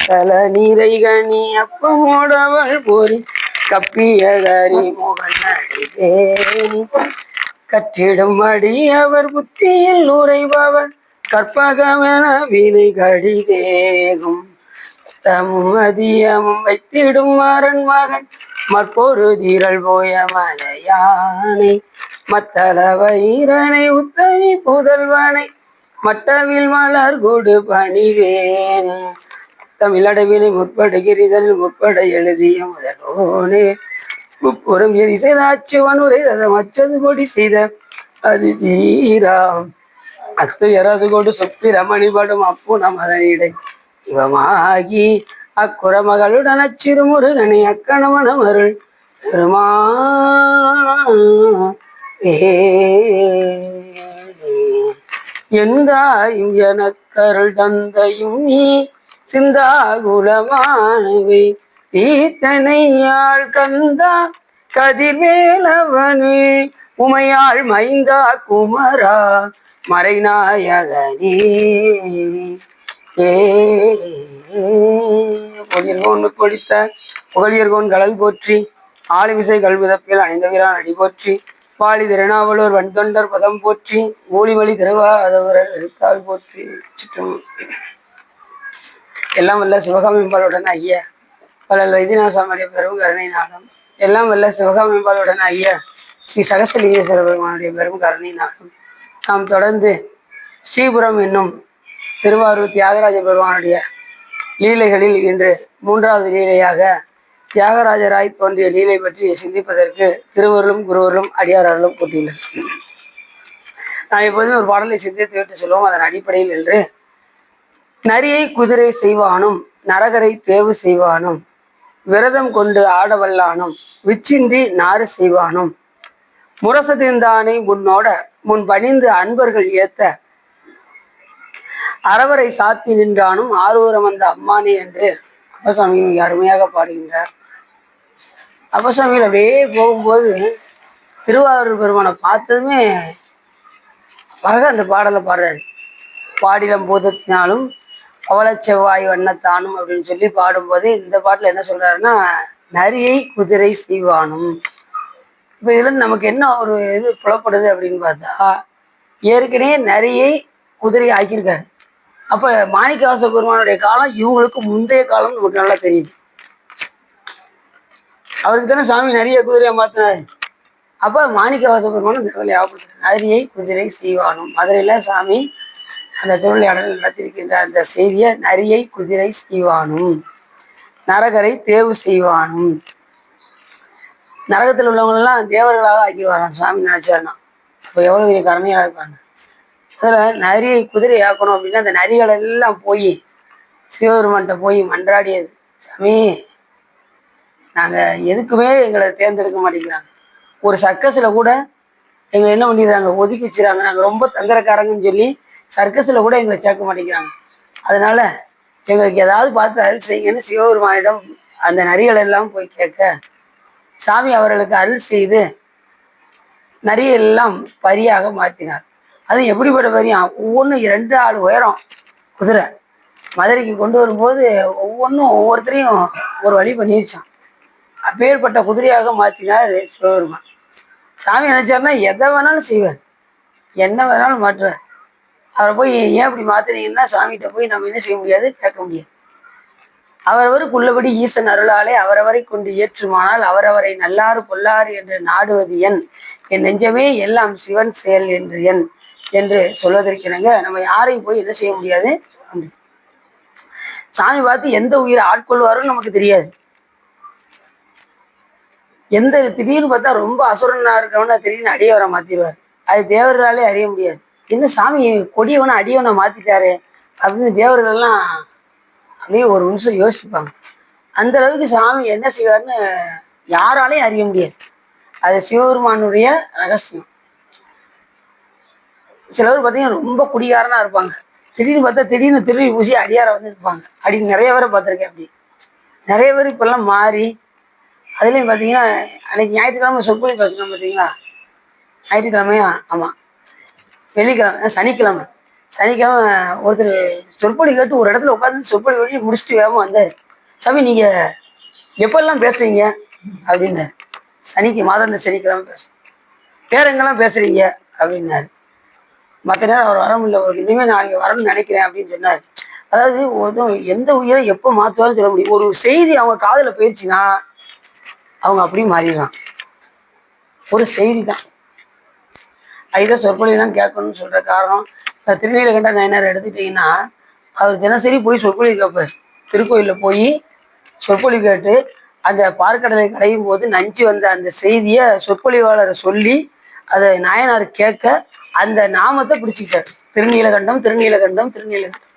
தல நீரை கனி அப்பமோடவள் போரி கப்பியதாரி மோகன் நடிதேனி கற்றிடும் அடி அவர் புத்தியில் உரைபவர் கற்பகமென வினை கடிதேகும் தம்மதியமும் வைத்திடும் மாறன் மகன் மற்பொரு தீரல் போய மலையானை மத்தள வயிறனை உத்தமி புதல்வனை மட்டவில் மலர் கொடு பணிவேனே தமிழடவினை முற்படுகிறதல் முற்பட எழுதிய முதலோனே முப்புறம் எரி செய்த அச்சுவனுரை ரதம் அச்சது கொடி செய்த அது தீராம் அத்து எறது கொண்டு சுப்பிர மணிபடும் அப்பு நமதனிடை இவமாகி அக்குறமகளுடன் அச்சிறு முருகனை அக்கணவனம் அருள் பெருமா எந்தாயும் எனக்கருள் தந்தையும் நீ சிந்தாகுலமானவை தீத்தனையாள் கந்தா கதிர்வேலவனே உமையாள் மைந்தா குமரா மறைநாயகனே பொதியர்கோன் பொடித்த புகழியர்கோன் கடல் போற்றி ஆளுமிசை கல்விதப்பில் அணிந்த வீரான் அடி போற்றி பாலி திருநாவலூர் வன்தொண்டர் பதம் போற்றி ஊழிமொழி திருவாதவரர் எழுத்தாள் போற்றி சுற்றும் எல்லாம் வல்ல சிவகாமியம்பாளுடன் ஐயா பலல் வைத்தியநாசாமியுடைய பெரும் கருணை நாடும் எல்லாம் வல்ல சிவகாமியம்பாளுடன் ஐயா ஸ்ரீ சகஸ்ரலிங்கேஸ்வர பெருமானுடைய பெரும் கருணை நாடும் நாம் தொடர்ந்து ஸ்ரீபுரம் என்னும் திருவாரூர் தியாகராஜ பெருமானுடைய லீலைகளில் இன்று மூன்றாவது லீலையாக தியாகராஜராய் தோன்றிய லீலை பற்றி சிந்திப்பதற்கு திருவருளும் குருவருளும் அடியாரர்களும் கூட்டியுள்ளது. நான் எப்போதுமே ஒரு பாடலை சிந்தித்து விட்டு சொல்லுவோம். அதன் அடிப்படையில் என்று நரியை குதிரை செய்வானும் நரகரை தேவு செய்வானும் விரதம் கொண்டு ஆடவல்லானும் விச்சின்றி நாறு செய்வானும் முரசதிர்ந்தானை முன்னோட முன் பணிந்து அன்பர்கள் ஏத்த அறவரை சாத்தி நின்றானும் ஆரூரம் வந்த அம்மானே என்று அப்பசாமி மிக அருமையாக பாடுகின்றார். அப்பசாமியில் அப்படியே போகும்போது திருவாரூர் பெருமானை பார்த்ததுமே அந்த பாடலை பாடுறாரு. பாடிலம் பூதத்தினாலும் பவள செவ்வாய் வண்ணத்தானும் அப்படின்னு சொல்லி பாடும்போது இந்த பாட்டில் என்ன சொல்றாருன்னா நரியை குதிரை செய்வானும். இப்போ இதுலேருந்து நமக்கு என்ன ஒரு இது புலப்படுது அப்படின்னு பார்த்தா ஏற்கனவே நரியை குதிரை ஆக்கியிருக்காரு. அப்போ மாணிக்கவாச பெருமானுடைய காலம் இவங்களுக்கு முந்தைய காலம் நமக்கு நல்லா தெரியுது. அவருக்கு தானே சாமி நிறைய குதிரையை மாற்றினாரு. அப்போ மாணிக்கவாச பெருமானும் இந்த இடத்துல ஞாபகப்படுத்துறாரு. நரியை குதிரை செய்வானும். மதுரையில் சாமி அந்த திருவிளையாடல் நடத்திருக்கின்ற அந்த செய்தியை நரியை குதிரை செய்வானும் நரகரை தேவு செய்வானும். நரகத்தில் உள்ளவங்களெல்லாம் தேவர்களாக ஆக்கிடுவாராம் சாமி நினைச்சாருன்னா. அப்போ எவ்வளோ பெரிய கருணையாக இருப்பாங்க. அதில் நரியை குதிரை ஆக்கணும் அப்படின்னா அந்த நரிகள் எல்லாம் போய் சிவபெருமான்கிட்ட போய் மன்றாடியது. சாமி நாங்கள் எதுக்குமே எங்களை தேர்ந்தெடுக்க மாட்டேங்கிறாங்க. ஒரு சர்க்கஸில் கூட எங்களை என்ன பண்ணிடுறாங்க, ஒதுக்கி வச்சுறாங்க. நாங்கள் ரொம்ப தந்திரக்காரங்கன்னு சொல்லி சர்க்கஸில் கூட எங்களை சேர்க்க மாட்டேங்கிறாங்க. அதனால எங்களுக்கு ஏதாவது பார்த்து அருள் செய்யுங்கன்னு சிவபெருமானிடம் அந்த நரிகள் எல்லாம் போய் கேட்க சாமி அவர்களுக்கு அருள் செய்து நரியெல்லாம் பரியாக மாற்றினார். அது எப்படிப்பட்ட பரியா, ஒவ்வொன்றும் 2 ஆள் உயரம் குதிரை மதுரைக்கு கொண்டு வரும்போது ஒவ்வொன்றும் ஒவ்வொருத்தரையும் ஒரு வழி பண்ணிடுச்சான். அப்பேற்பட்ட குதிரையாக மாற்றினார் சிவபெருமான். சாமி நினைச்சாருன்னா எதை வேணாலும் செய்வார், என்ன வேணாலும் மாற்றுவார். அவரை போய் ஏன் இப்படி மாற்றினீங்கன்னா சாமிகிட்ட போய் நம்ம என்ன செய்ய முடியாது, கேட்க முடியாது. அவரவருக்குள்ளபடி ஈசன் அருளாலே அவரவரை கொண்டு ஏற்றுமானால் அவரவரை நல்லாறு பொல்லாறு என்று நாடுவது என் நெஞ்சமே எல்லாம் சிவன் செயல் என்று என்று சொல்வதற்கினங்க நம்ம யாரையும் போய் என்ன செய்ய முடியாது. சாமி பார்த்து எந்த உயிரை ஆட்கொள்வாருன்னு நமக்கு தெரியாது. எந்த திடீர்னு பார்த்தா ரொம்ப அசுரனா இருக்கவனா திடீர்னு அடியவரை மாத்திடுவார். அது தேவர்களாலே அறிய முடியாது. என்ன சாமி கொடியவனை அடியவனை மாத்திட்டாரு அப்படின்னு தேவர்கள்லாம் அப்படியே ஒரு நிமிஷம் யோசிப்பாங்க. அந்த அளவுக்கு சாமி என்ன செய்வார்னு யாராலையும் அறிய முடியாது. அது சிவபெருமானுடைய ரகசியம். சிலவர் பார்த்தீங்கன்னா ரொம்ப குடிகாரனா இருப்பாங்க. திடீர்னு பார்த்தா திடீர்னு திருடி பூசி அடியார வந்து இருப்பாங்க. அப்படி நிறைய பேரை பார்த்துருக்கேன். அப்படி நிறைய பேர் இப்பெல்லாம் மாறி அதுலேயும் பார்த்தீங்கன்னா அன்னைக்கு ஞாயிற்றுக்கிழமை சொற்பொழி பேசணும் பார்த்தீங்களா, ஞாயிற்றுக்கிழமையா, ஆமாம் வெள்ளிக்கிழமை சனிக்கிழமை சனிக்கிழமை ஒருத்தர் சொற்பொழி கேட்டு ஒரு இடத்துல உட்காந்து சொற்பொழி வழி முடிச்சுட்டு வேகமாக வந்தார். சாமி நீங்கள் எப்பெல்லாம் பேசுறீங்க அப்படின்னாரு. மாதம் சனிக்கிழமை பேசும். வேற எங்கெல்லாம் பேசுறீங்க அப்படின்னாரு. மற்ற நேரம் அவர் வர முடியல, ஒரு இனிமேல் நான் இங்கே வரணும்னு நினைக்கிறேன் அப்படின்னு சொன்னார். அதாவது ஒருத்தவங்க எந்த உயிரை எப்போ மாற்றுவான்னு சொல்ல முடியும். ஒரு செய்தி அவங்க காதில் போயிடுச்சுன்னா அவங்க அப்படியே மாறிடுறான். ஒரு செய்தி தான். அதுதான் சொற்பொழிலாம் கேட்கணும்னு சொல்கிற காரணம். திருநீலகண்ட நாயனார் எடுத்துக்கிட்டிங்கன்னா அவர் தினசரி போய் சொற்பொழி கேட்பார். திருக்கோயிலில் போய் சொற்பொழி கேட்டு அந்த பார்க்கடலை கடையும் போது நஞ்சு வந்த அந்த செய்தியை சொற்பொழிவாளரை சொல்லி அதை நாயனார் கேட்க அந்த நாமத்தை பிடிச்சிக்கிட்டார். திருநீலகண்டம் திருநீலகண்டம் திருநீலகண்டம்.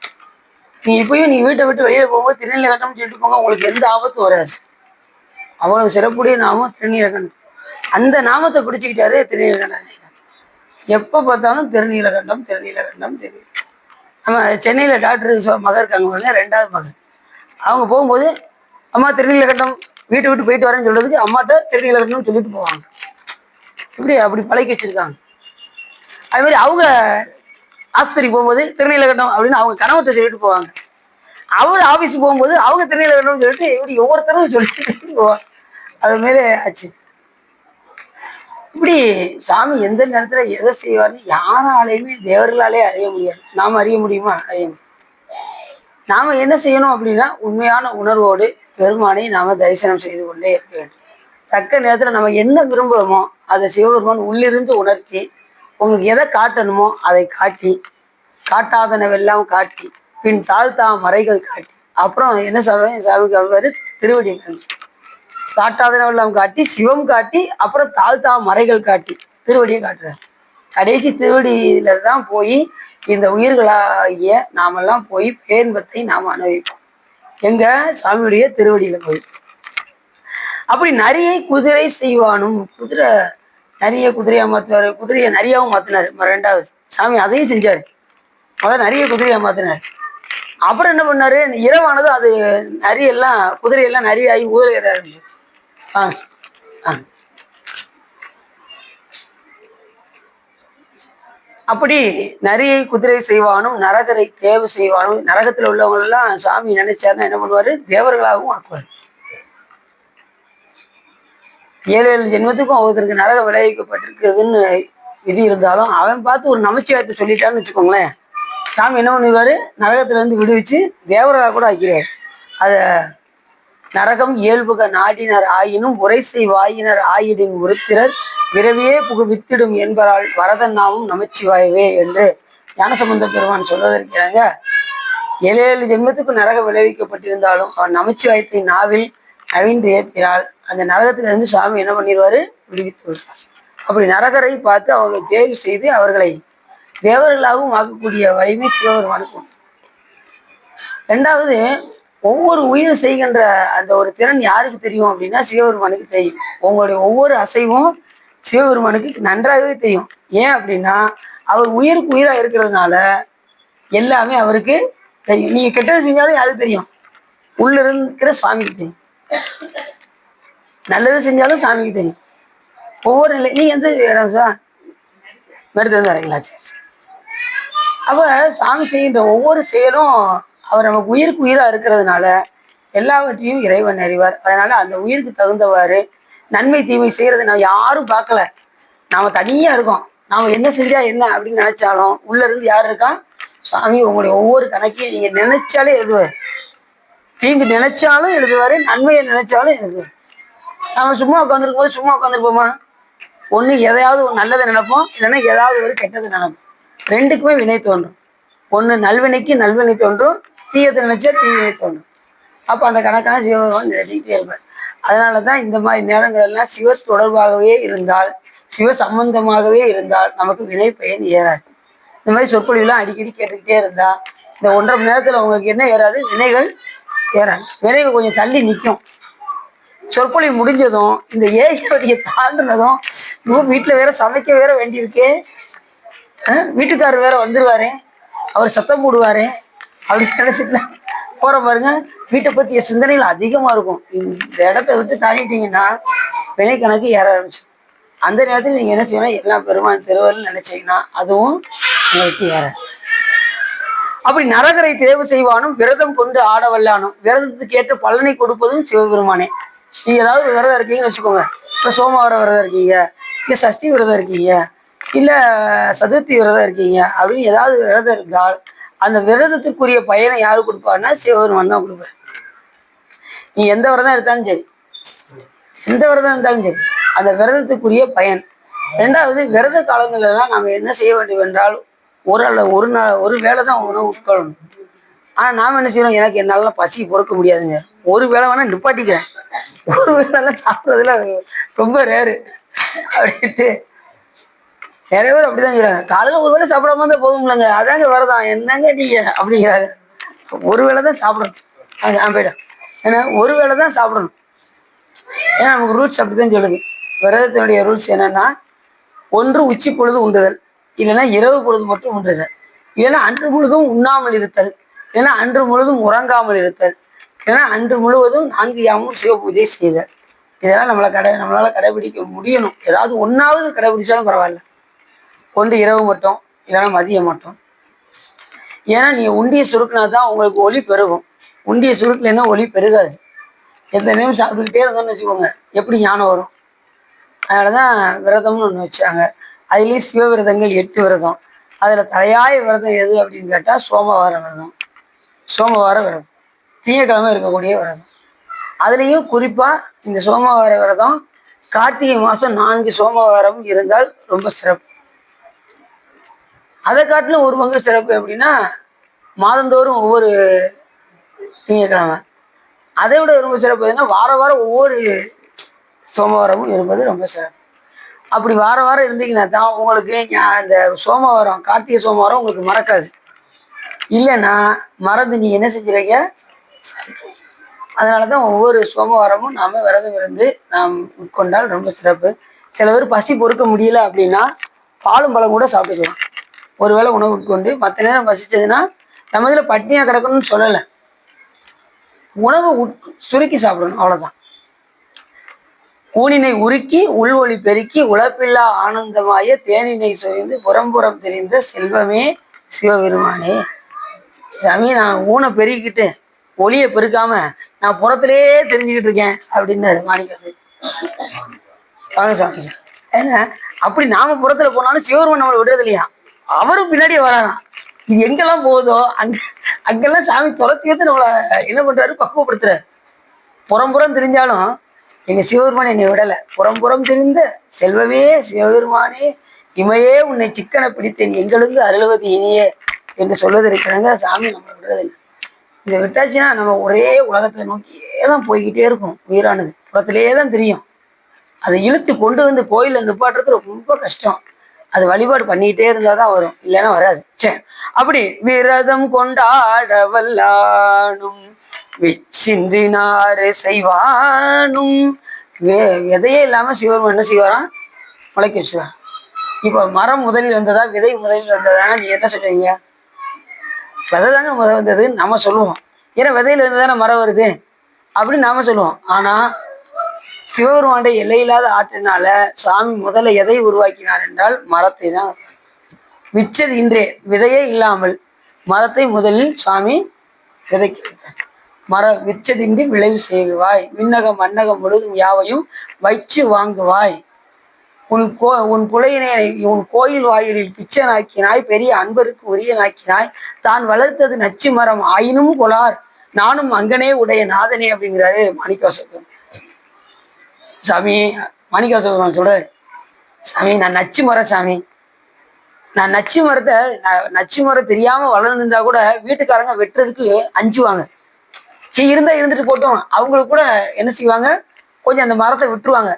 நீ இப்பயும் நீ வீட்டை விட்டு வெளியே போகும்போது திருநீலகண்டம் சொல்லிட்டு போங்க, உங்களுக்கு எந்த ஆபத்தும் வராது. அவ்வளவு சிறப்புடைய நாமம் திருநீலகண்டம். அந்த நாமத்தை பிடிச்சிக்கிட்டாரு திருநீலகண்டம். எப்போ பார்த்தாலும் திருநீலகண்டம் திருநீலகண்டம் திருநீலகண்டம். நம்ம சென்னையில் டாக்டர் மகன் இருக்காங்க, 2வது மகன். அவங்க போகும்போது அம்மா திருநீலகண்டம் வீட்டை விட்டு போயிட்டு வரேன்னு சொல்றதுக்கு அம்மாட்ட திருநீலகண்டம் சொல்லிட்டு போவாங்க. அப்படி பழக்கி வச்சிருக்காங்க. அது மாதிரி அவங்க ஆஸ்பத்திரி போகும்போது திருநீலகண்டம் அப்படின்னு அவங்க கணவர்கிட்ட சொல்லிட்டு போவாங்க. அவர் ஆஃபீஸ் போகும்போது அவங்க திருநீலகண்டம் சொல்லிட்டு இப்படி ஒவ்வொருத்தரும் சொல்லிட்டு போவாங்க. அது மேலே ஆச்சு. இப்படி சாமி எந்த நேரத்தில் எதை செய்வார்னு யாராலையுமே தேவர்களாலே அறிய முடியாது. நாம் அறிய முடியுமா? அறிய முடியும். நாம் என்ன செய்யணும் அப்படின்னா உண்மையான உணர்வோடு பெருமானை நாம் தரிசனம் செய்து கொண்டே இருக்க வேண்டும். தக்க நேரத்தில் நம்ம என்ன விரும்புகிறோமோ அதை சிவபெருமான் உள்ளிருந்து உணர்த்தி உங்களுக்கு எதை காட்டணுமோ அதை காட்டி, காட்டாதனவெல்லாம் காட்டி, பின் தாழ்த்தா மறைகள் காட்டி, அப்புறம் என்ன சொல்றேன் சாமிக்கு அவர் திருவடி காட்டாதனவெல்லாம் காட்டி, சிவம் காட்டி, அப்புறம் தாழ்த்தா மறைகள் காட்டி திருவடியை காட்டுறார். கடைசி திருவடியில தான் போய் இந்த உயிர்களாகிய நாமெல்லாம் போய் பேன்பத்தை நாம் அனுபவிப்போம். எங்க சாமியுடைய திருவடியில போய். அப்படி நரியை குதிரை செய்வானும். குதிரை நரிய குதிரையா மாத்துவாரு, குதிரையை நரியாவும் மாத்தினாரு. 2வது சாமி அதையும் செஞ்சாரு. முதல்ல நரிய குதிரையா மாத்தினாரு. அப்புறம் என்ன பண்ணாரு, இரவானது அது நரியெல்லாம் குதிரையெல்லாம் நரியாகி ஊழல் ஆரம்பிச்சு. அப்படி நரியை குதிரை செய்வானும் நரகரை தேவை செய்வானும். நரகத்தில் உள்ளவங்க எல்லாம் சாமி நினைச்சாருன்னா என்ன பண்ணுவாரு, தேவர்களாகவும் ஆக்குவார். 7 ஜென்மத்துக்கும் ஒருத்தருக்கு நரகம் விளைவிக்கப்பட்டிருக்குதுன்னு விதி இருந்தாலும் அவன் பார்த்து ஒரு நமச்சிவாயத்தை சொல்லிட்டான்னு வச்சுக்கோங்களேன், சாமி என்ன பண்ணிடுவாரு, நரகத்துல இருந்து விடுவிச்சு தேவர்களாக கூட ஆக்கிறார். அதை நரகம் இயல்புக நாடினர் ஆயினும் உரைசை வாயினர் ஆயிடின் உருத்திரர் விரவியே வித்திடும் என்பதால் வரதன் நாமும் நமச்சிவாயவே என்று ஞானசம்பந்த பெருமான் சொல்வதற்கிறாங்க. 7 ஜென்மத்துக்கு நரகம் விளைவிக்கப்பட்டிருந்தாலும் அவன் நமச்சிவாயத்தை நாவில் நவீன்று ஏற்றினால் அந்த நரகத்திலிருந்து சாமி என்ன பண்ணிடுவாரு, விடுவித்து விடுவார். அப்படி நரகரை பார்த்து அவர்களை தேர்வு செய்து அவர்களை தேவர்களாகவும் ஆக்கக்கூடிய வலிமை சிவபெருமானுக்கு உண்டு. 2வது, ஒவ்வொரு உயிர் செய்கின்ற அந்த ஒரு திறன் யாருக்கு தெரியும் அப்படின்னா சிவபெருமானுக்கு தெரியும். உங்களுடைய ஒவ்வொரு அசைவும் சிவபெருமானுக்கு நன்றாகவே தெரியும். ஏன் அப்படின்னா அவர் உயிருக்கு உயிராக இருக்கிறதுனால எல்லாமே அவருக்கு தெரியும். நீங்க கெட்டது செஞ்சாலும் யாருக்கு தெரியும், உள்ள இருக்கிற சுவாமிக்கு தெரியும். நல்லது செஞ்சாலும் சாமிக்கு தெரியும். ஒவ்வொரு நிலை நீங்க எந்த இடம் சார் மெடுத்து வரீங்களா? சரி. அப்ப சாமி செய்கின்ற ஒவ்வொரு செயலும் அவர் நமக்கு உயிருக்கு உயிராக இருக்கிறதுனால எல்லாவற்றையும் இறைவன் அறிவார். அதனால அந்த உயிருக்கு தகுந்தவாறு நன்மை தீமை செய்யறது நான் யாரும் பார்க்கல. நாம தனியா இருக்கோம். நாம என்ன செஞ்சா என்ன அப்படின்னு நினைச்சாலும் உள்ள இருந்து யார் இருக்கான், சுவாமி. உங்களுடைய ஒவ்வொரு கணக்கையும் நீங்க நினைச்சாலே எழுதுவார். தீங்கு நினைச்சாலும் எழுதுவாரு, நன்மையை நினைச்சாலும் எழுதுவார். நாம சும்மா உட்காந்துருக்கும் போது சும்மா உட்காந்துருப்போமா? ஒண்ணு எதையாவது ஒரு நல்லதை நினைப்போம், இல்லைன்னா ஏதாவது ஒரு கெட்டதை நினைப்போம். 2க்குமே வினை தோன்றும். ஒண்ணு நல்வினைக்கு நல்வினை தோன்றும், தீயத்தை நினைச்சா தீவினை தோன்றும். அப்ப அந்த கணக்கான சிவபெருமான் நினைச்சிக்கிட்டே இருப்பார். அதனாலதான் இந்த மாதிரி நேரங்கள் எல்லாம் சிவ தொடர்பாகவே இருந்தால், சிவ சம்பந்தமாகவே இருந்தால் நமக்கு வினை பயன் ஏறாது. இந்த மாதிரி சொற்பொழிவுலாம் அடிக்கடி கேட்டுக்கிட்டே இருந்தா இந்த 1.5 மணி நேரத்துல உங்களுக்கு என்ன ஏறாது, வினைகள் ஏறாது. வினைகள் கொஞ்சம் தள்ளி நிற்கும். சொற்பொழிவு முடிஞ்சதும் இந்த ஏகவதியை தாண்டினதும் வீட்டுல வேற சமைக்க வேற வேண்டியிருக்கே, வீட்டுக்காரர் வேற வந்துருவாரு, அவர் சத்தம் போடுவாரு அப்படின்னு நினைச்சிட்டு போற பாருங்க. வீட்டை பத்திய சிந்தனைகள் அதிகமா இருக்கும். இந்த இடத்த விட்டு தாண்டிட்டீங்கன்னா வினை கணக்கு ஏற ஆரம்பிச்சு. அந்த நேரத்தில் நீங்க என்ன செய்யணும், எல்லா பெருமான் திருவருள் நினைச்சீங்கன்னா அதுவும் உங்களுக்கு ஏற. அப்படி நரகரை தேர்வு செய்வானும் விரதம் கொண்டு ஆட வல்லானும் விரதத்துக்கு ஏற்ற பலனை கொடுப்பதும் சிவபெருமானே. நீங்க ஏதாவது விரதம் இருக்கீங்கன்னு வச்சுக்கோங்க. இப்ப சோமவார விரதம் இருக்கீங்க, இல்ல சஷ்டி விரதம் இருக்கீங்க, இல்ல சதுர்த்தி விரதம் இருக்கீங்க அப்படின்னு ஏதாவது விரதம் இருந்தால் அந்த விரதத்துக்குரிய பயனை யாரு கொடுப்பாருன்னா சிவபெருமான் தான் கொடுப்பார். நீ எந்த விரதம் எடுத்தாலும் சரி, எந்த விரதம் இருந்தாலும் சரி, அந்த விரதத்துக்குரிய பயன். ரெண்டாவது, விரத காலங்கள்ல எல்லாம் நாம என்ன செய்ய வேண்டும் என்றால் ஒரு வேளை தான் உணவு உட்கொள்ளணும். ஆனா நாம என்ன செய்யறோம், எனக்கு என்னால பசி பொறுக்க முடியாதுங்க, ஒரு வேளை வேணா நிப்பாட்டிக்கிறேன், ஒரு வேளை சாப்பிட்றதுல ரொம்ப ரேரு அப்படின்ட்டு நிறைய பேர் அப்படிதான் செய்றாங்க. காலையில ஒரு வேளை சாப்பிடாம இருந்தா போதும்லங்க, அதாங்க விரதம் என்னங்க நீங்க அப்படிங்கிறாங்க. ஒரு வேளை தான் சாப்பிடணும். போயிடும். ஏன்னா ஒரு வேளை தான் சாப்பிடணும். ஏன்னா நமக்கு ரூல்ஸ் அப்படிதான் சொல்லுது. விரதத்தினுடைய ரூல்ஸ் என்னன்னா, ஒன்று உச்சி பொழுது உண்டுதல், இல்லைன்னா இரவு பொழுது மட்டும் உண்டுதல், இல்லைன்னா அன்று முழுதும் உண்ணாமல் இருத்தல், இல்லைன்னா அன்று முழுதும் உறங்காமல் இருத்தல், இல்லைன்னா அன்று முழுவதும் 4 யாமம் சிவ பூஜை செய்தல். இதெல்லாம் நம்மளால கடைபிடிக்க முடியணும். ஏதாவது ஒன்றாவது கடைபிடிச்சாலும் பரவாயில்ல. ஒன்று இரவு மட்டும், இல்லைன்னா மதியம் மட்டும். ஏன்னா நீங்கள் உண்டியை சுருக்கினா தான் உங்களுக்கு ஒளி பெருகும். உண்டியை சுருக்கலைன்னா ஒளி பெருகாது. எந்த நேரம் சாப்பிட்டுக்கிட்டே இருந்தோம்னு வச்சுக்கோங்க, எப்படி ஞானம் வரும்? அதனால தான் விரதம்னு ஒன்று வச்சாங்க. அதுலேயும் சிவ விரதங்கள் 8 விரதம். அதில் தலையாய விரதம் எது அப்படின்னு கேட்டால் சோமவார விரதம். சோமவார விரதம் திங்கக்கிழமை இருக்கக்கூடிய விரதம். அதுலேயும் குறிப்பாக இந்த சோமவார விரதம் கார்த்திகை மாதம் 4 சோமவாரம் இருந்தால் ரொம்ப சிறப்பு. அதை காட்டிலும் ஒரு பங்கு சிறப்பு எப்படின்னா, மாதந்தோறும் ஒவ்வொரு திங்கக்கிழமை. அதை விட ரொம்ப சிறப்பு எதுனா, வாரம் ஒவ்வொரு சோமவாரமும் இருப்பது ரொம்ப சிறப்பு. அப்படி வாரம் இருந்தீங்கன்னா தான் உங்களுக்கு இந்த சோமவாரம், கார்த்திகை சோமவாரம் உங்களுக்கு மறக்காது. இல்லைன்னா மறந்து நீ என்ன செஞ்சுறீங்க. அதனால தான் ஒவ்வொரு சோமவாரமும் நாம் விரதம் இருந்து நாம் உட்கொண்டால் ரொம்ப சிறப்பு. சில பேர் பசி பொறுக்க முடியல அப்படின்னா பாலும் பழம் கூட சாப்பிட்டுக்கலாம். ஒருவேளை உணவு உட்கொண்டு மற்ற நேரம் பசிச்சதுன்னா நம்ம இதில் பட்டினியாக கிடக்கணும்னு சொல்லலை, உணவு சுருக்கி சாப்பிடணும், அவ்வளோதான். ஊனினை உருக்கி உள்வொளி பெருக்கி உழப்பில்லா ஆனந்தமாய தேனினை சுவைந்து புறம்புறம் தெரிந்த செல்வமே சிவபெருமானே. சாமி, நான் ஊனை பெருக்கிட்டு ஒளியை பெருக்காம நான் புறத்திலேயே தெரிஞ்சுக்கிட்டு இருக்கேன் அப்படின்னாரு மாணிக்கம். வாங்க சாமி சார். ஏன்னா அப்படி நாம புறத்துல போனாலும் சிவபெருமான் நம்மளை விடுறது இல்லையா, அவரும் பின்னாடியே வராராம். இது எங்கெல்லாம் போகுதோ அங்கெல்லாம் சாமி துரத்தி வந்து நம்மளை என்ன பண்றாரு, பக்குவப்படுத்துறாரு. புறம் தெரிஞ்சாலும் எங்க சிவபெருமான் என்னை விடலை. புறம் தெரிந்த செல்வமே சிவபெருமானே, இமையே உன்னை சிக்கனை பிடித்தேன் எங்களுக்கு அருள்வது இனியே என்று சொல்வதற்கிணங்க சாமி நம்மளை விடுறதில்லை. இதை விட்டாச்சுன்னா நம்ம ஒரே உலகத்தை நோக்கியே தான் போய்கிட்டே இருக்கும். உயிரானது புறத்திலேயே தான் தெரியும். அதை இழுத்து கொண்டு வந்து கோயிலில் நிப்பாட்டுறது ரொம்ப கஷ்டம். அது வழிபாடு பண்ணிக்கிட்டே இருந்தால் தான் வரும், இல்லைன்னா வராது. சரி, அப்படி விரதம் கொண்டாட வல்லானும் வெச்சின்றினாறு செய்வானும். விதையே இல்லாமல் சிவபெருமான் என்ன செய்வாராம், முளைக்க வச்சுருவான். இப்போ மரம் முதலில் வந்ததா விதை முதலில் வந்ததானா நீ என்ன சொல்லுவீங்க? விதை தாங்க முதல் வந்ததுன்னு நம்ம சொல்லுவோம். ஏன்னா விதையில இருந்து தானே மரம் வருது அப்படின்னு நாம சொல்லுவோம். ஆனால் சிவபெருமானுடைய எல்லையில்லாத ஆற்றினால சுவாமி முதல்ல எதை உருவாக்கினார் என்றால் மரத்தை தான். விச்சது இன்றே, விதையே இல்லாமல் மரத்தை முதலில் சுவாமி விதைக்க வைத்தார். விச்சதின்றி விளைவு செய்குவாய், விண்ணகம் மண்ணகம் முழுதும் யாவையும் வைச்சு வாங்குவாய், உன் புலையினை உன் கோயில் வாயிலில் பிச்சை நாக்கினாய், பெரிய அன்பருக்கு உரிய நாக்கினாய், தான் வளர்த்தது நச்சு மரம் ஆயினும் கொளார் நானும் அங்கனே உடைய நாதனே அப்படிங்கிறாரு மாணிக்கவாசகர் சாமி. மாணிக்கவாசகர் சொல்றாரு, சாமி நான் நச்சு மரம் சாமி, நான் நச்சு மரம் தெரியாம வளர்ந்துருந்தா கூட வீட்டுக்காரங்க வெட்டுறதுக்கு அஞ்சுவாங்க. சரி இருந்தா இருந்துட்டு போட்டோம், அவங்களுக்கு கூட என்ன செய்வாங்க, கொஞ்சம் அந்த மரத்தை விட்டுருவாங்க.